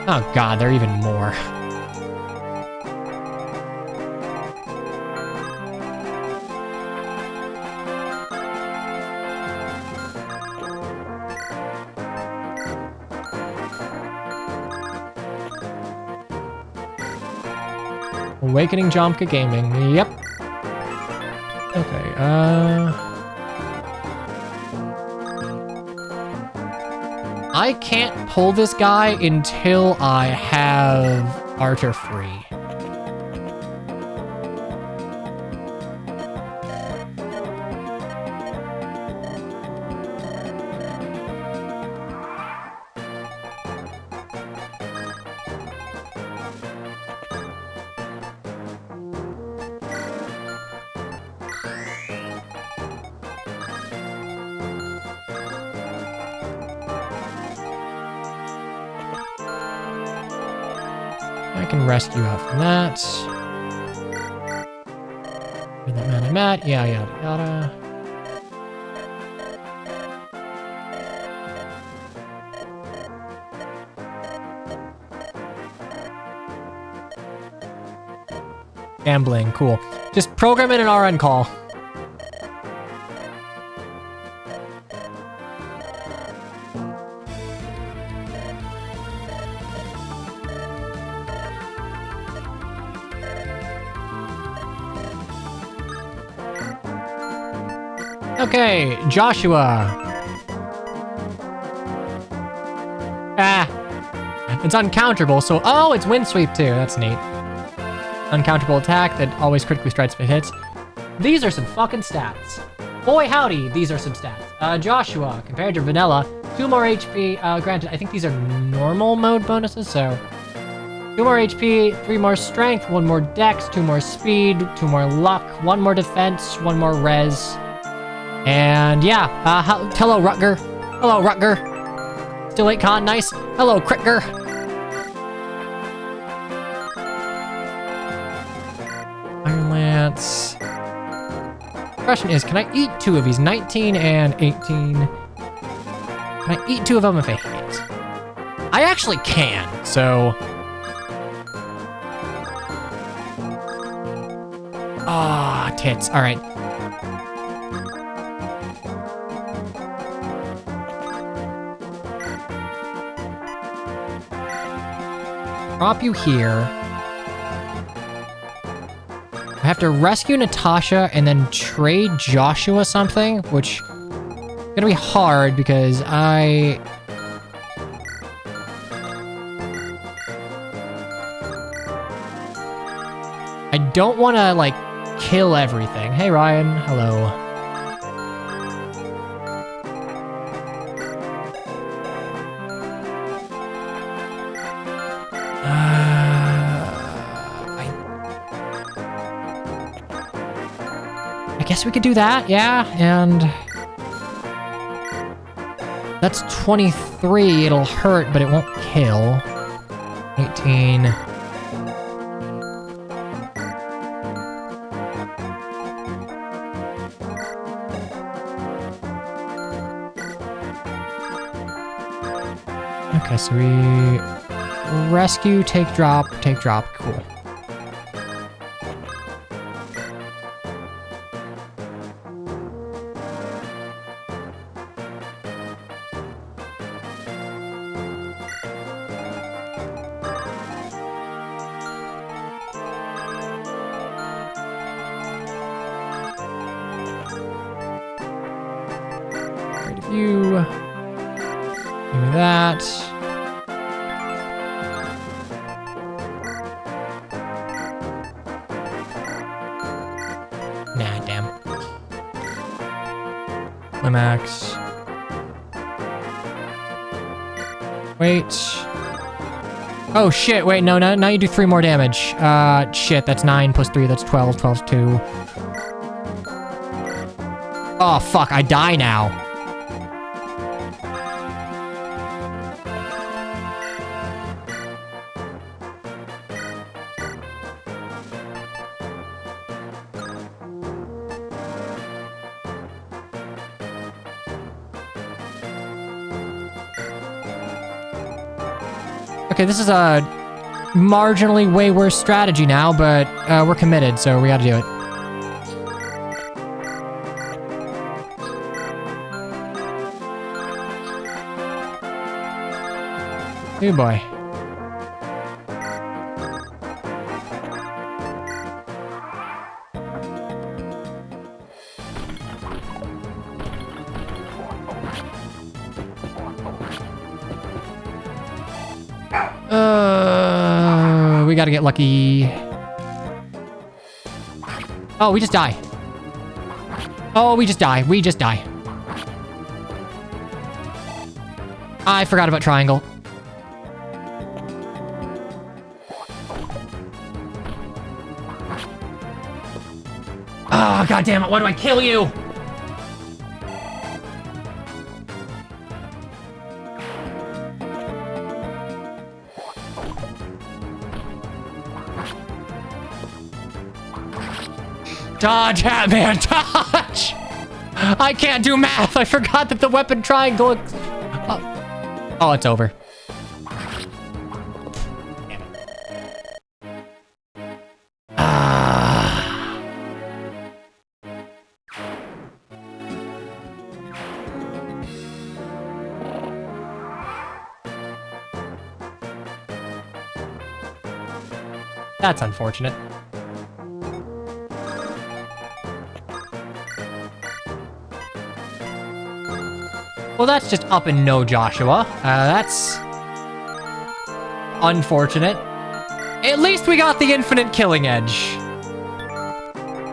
Oh god, there are even more. Awakening Jomka Gaming. Yep. Okay, I can't pull this guy until I have Arthur free. I can rescue out from that. With that man I'm at, yada yada yada. Gambling, cool. Just program in an RN call. Okay, Joshua. Ah, it's uncounterable, so... Oh, it's wind sweep too. That's neat. Uncounterable attack that always critically strikes if it hits. These are some fucking stats. Boy howdy, these are some stats. Joshua, compared to Vanilla, 2 more HP. Granted, I think these are normal mode bonuses, so... 2 more HP, 3 more strength, 1 more dex, 2 more speed, 2 more luck, 1 more defense, 1 more res. And yeah, hello Rutger. Hello Rutger. Still 8 con, nice. Hello Critger. Iron Lance. Question is, can I eat 2 of these? 19 and 18. Can I eat 2 of them if I hit? I actually can, so... Ah, tits. All right. Drop you here. I have to rescue Natasha and then trade Joshua something, which is gonna be hard because I don't want to, like, kill everything. Hey, Ryan. Hello. I guess we could do that, yeah, and... That's 23. It'll hurt, but it won't kill. 18... Okay, so we rescue, take drop, cool. Right of you. Give me that. Nah, damn. Limax. Wait. Oh, shit. Wait, no, now you do 3 more damage. Shit, that's 9 plus 3, that's 12. 12's 2. Oh, fuck, I die now. Okay, this is a marginally way worse strategy now, but we're committed, so we gotta do it. Oh boy. We gotta get lucky. Oh, we just die. Oh, we just die. We just die. I forgot about triangle. Oh, god damn it. Why do I kill you? Dodge, Hatman, dodge! I can't do math. I forgot that the weapon triangle... Oh, it's over. That's unfortunate. Well, that's just up and no, Joshua. That's unfortunate. At least we got the infinite killing edge.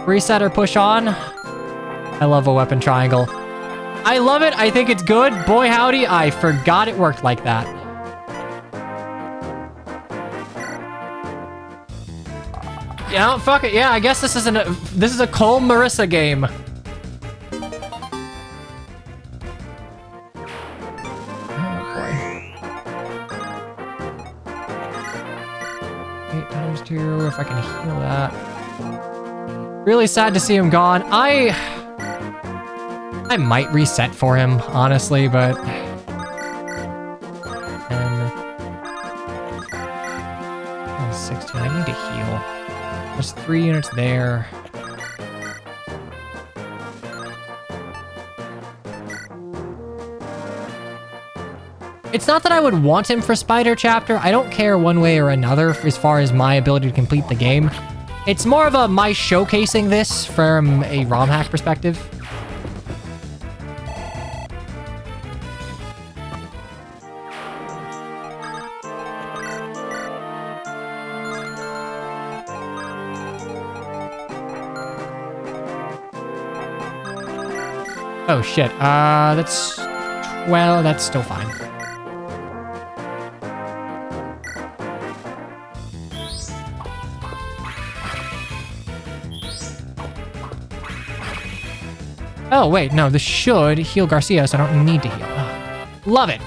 Reset or push on. I love a weapon triangle. I love it. I think it's good. Boy, howdy. I forgot it worked like that. Yeah, fuck it. Yeah, I guess this is a Cole Marissa game. Oh boy. 8 times 2, if I can heal that. Really sad to see him gone. I might reset for him, honestly, but... And... 16, I need to heal. There's 3 units there. It's not that I would want him for Spider Chapter. I don't care one way or another as far as my ability to complete the game. It's more of a my showcasing this from a ROM hack perspective. Oh shit, that's 12, that's still fine. Oh wait, no, this should heal Garcia, so I don't need to heal. Oh, love it.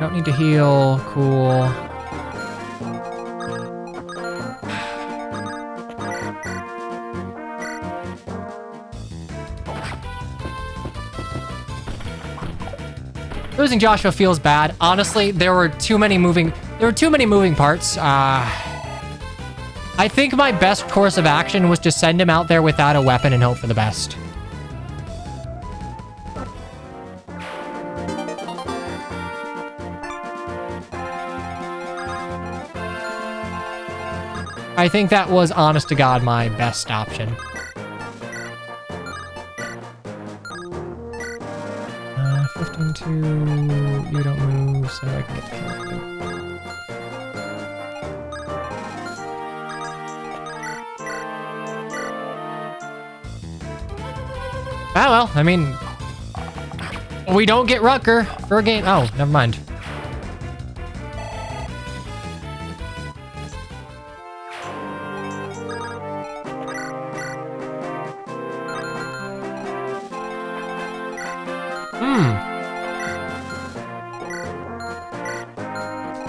Don't need to heal. Cool. Losing Joshua feels bad. Honestly, there were too many moving parts. I think my best course of action was to send him out there without a weapon and hope for the best. I think that was, honest to God, my best option. 15-2, you don't move, so I can get the kill. Ah, well, I mean, we don't get Rucker for a game. Oh, never mind.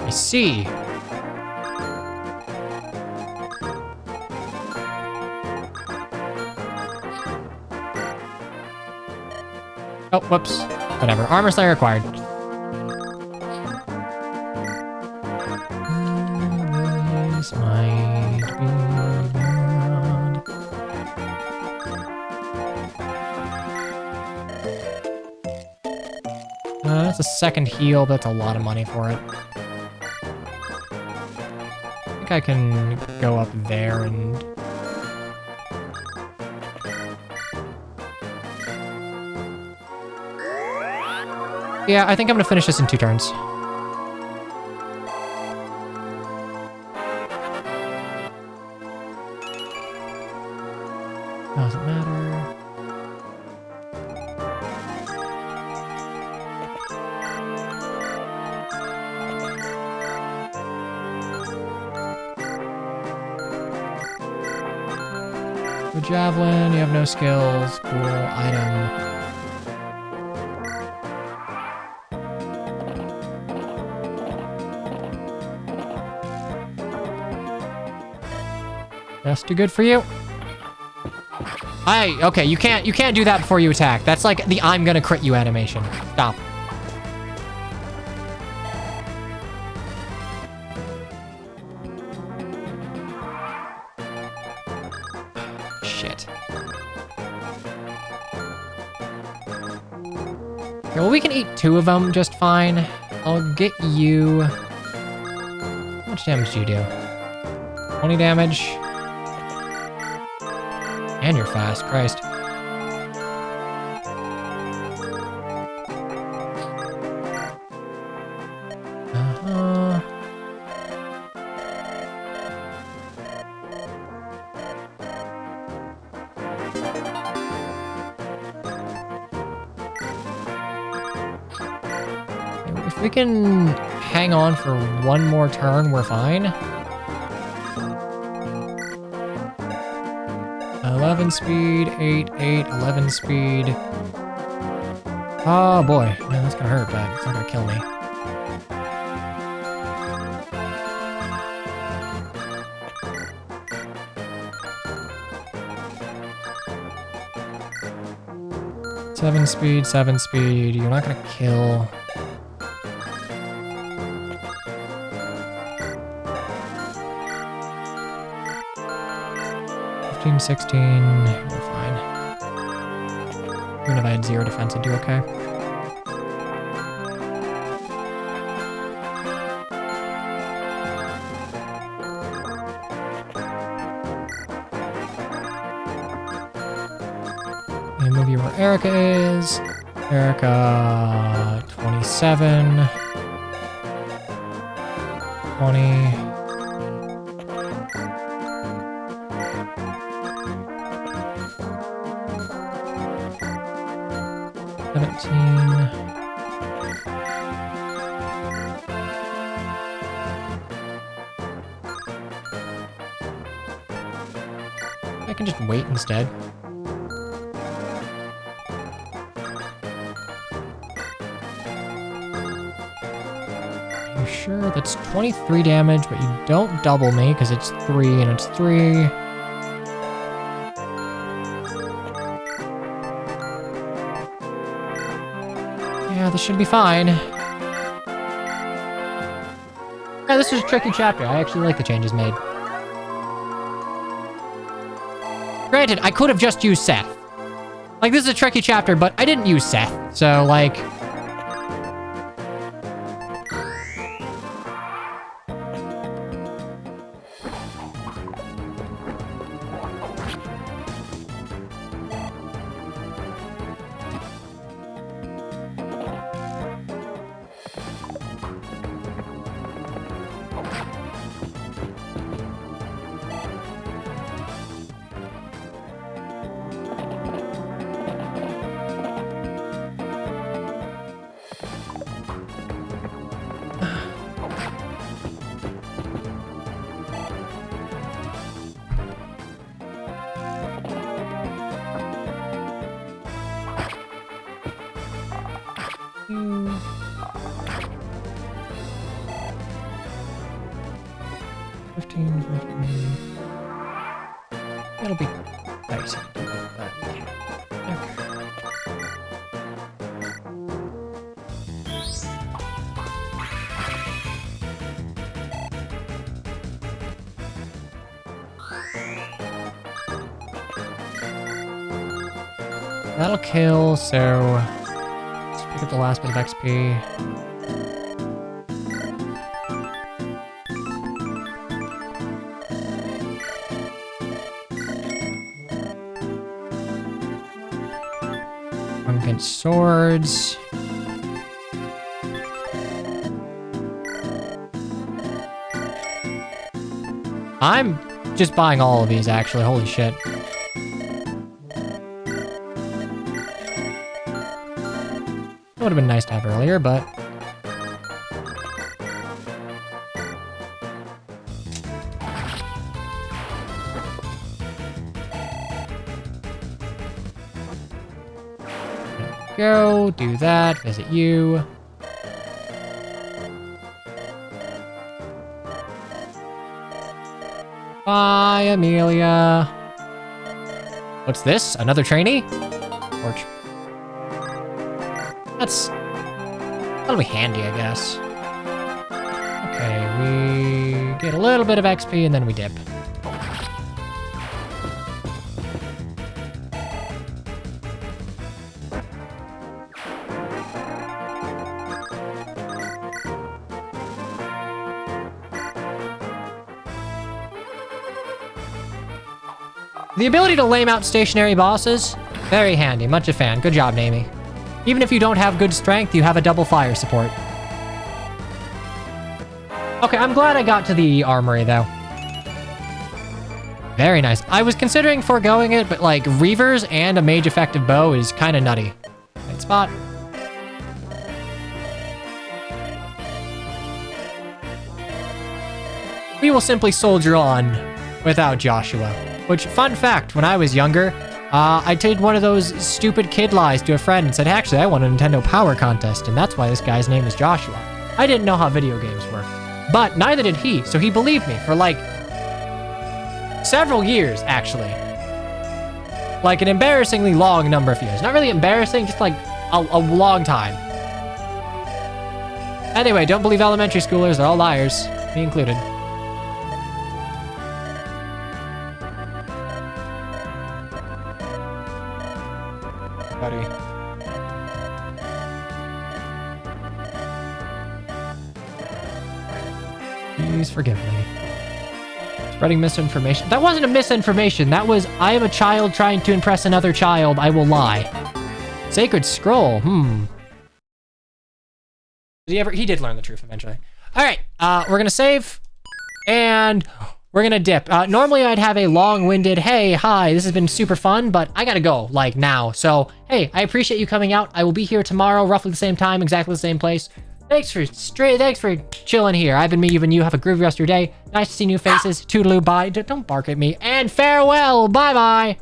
I see. Oh, whoops. Whatever. Armor Slayer acquired. This might be bad. That's a second heal, but that's a lot of money for it. I think I can go up there and... Yeah, I think I'm gonna finish this in 2 turns. Doesn't matter. The javelin, you have no skills. Cool item. That's too good for you. Okay, you can't do that before you attack. That's like the I'm gonna crit you animation. Stop. Shit. Okay, well, we can eat 2 of them just fine. I'll get you... much damage do you do? 20 damage. And you're fast, Christ. If we can hang on for one more turn, we're fine. 11 speed, 8, 11 speed. Oh boy, man, that's gonna hurt, but it's not gonna kill me. Seven speed. You're not gonna kill. 15, 16, we're fine. Even if I had 0 defense, I'd do okay. And move you where Erica is. Erica, 27. 20. 17. I can just wait instead. Are you sure? That's 23 damage, but you don't double me because it's 3 and it's 3. Yeah, this should be fine. Yeah, this was a tricky chapter. I actually like the changes made. Granted, I could have just used Seth. Like, this is a tricky chapter, but I didn't use Seth. So, like... It'll be nice. That'll kill, so let's pick up the last bit of XP. Against swords. I'm just buying all of these, actually. Holy shit. It would have been nice to have earlier, but... Go, do that, visit you. Bye, Amelia. What's this? Another trainee? Torch. That'll be handy, I guess. Okay, we get a little bit of XP and then we dip. The ability to lame out stationary bosses, very handy. Much a fan. Good job, Namie. Even if you don't have good strength, you have a double fire support. Okay, I'm glad I got to the armory, though. Very nice. I was considering foregoing it, but like Reavers and a mage effective bow is kind of nutty. Right spot. We will simply soldier on without Joshua. Which, fun fact, when I was younger, I did one of those stupid kid lies to a friend and said, actually, I won a Nintendo Power Contest, and that's why this guy's name is Joshua. I didn't know how video games work. But neither did he, so he believed me for like several years, actually. Like an embarrassingly long number of years. Not really embarrassing, just like a long time. Anyway, don't believe elementary schoolers, they're all liars, me included. Buddy. Please forgive me. Spreading misinformation. That wasn't a misinformation. That was, I am a child trying to impress another child. I will lie. Sacred Scroll. He did learn the truth eventually. All right, we're gonna save and we're gonna dip. Normally I'd have a long-winded, hey, hi, this has been super fun, but I gotta go, like, now. So, hey, I appreciate you coming out. I will be here tomorrow, roughly the same time, exactly the same place. Thanks for chilling here. I've been me, you've been you. Have a groovy rest of your day. Nice to see new faces. Toodaloo, bye. Don't bark at me. And farewell. Bye-bye.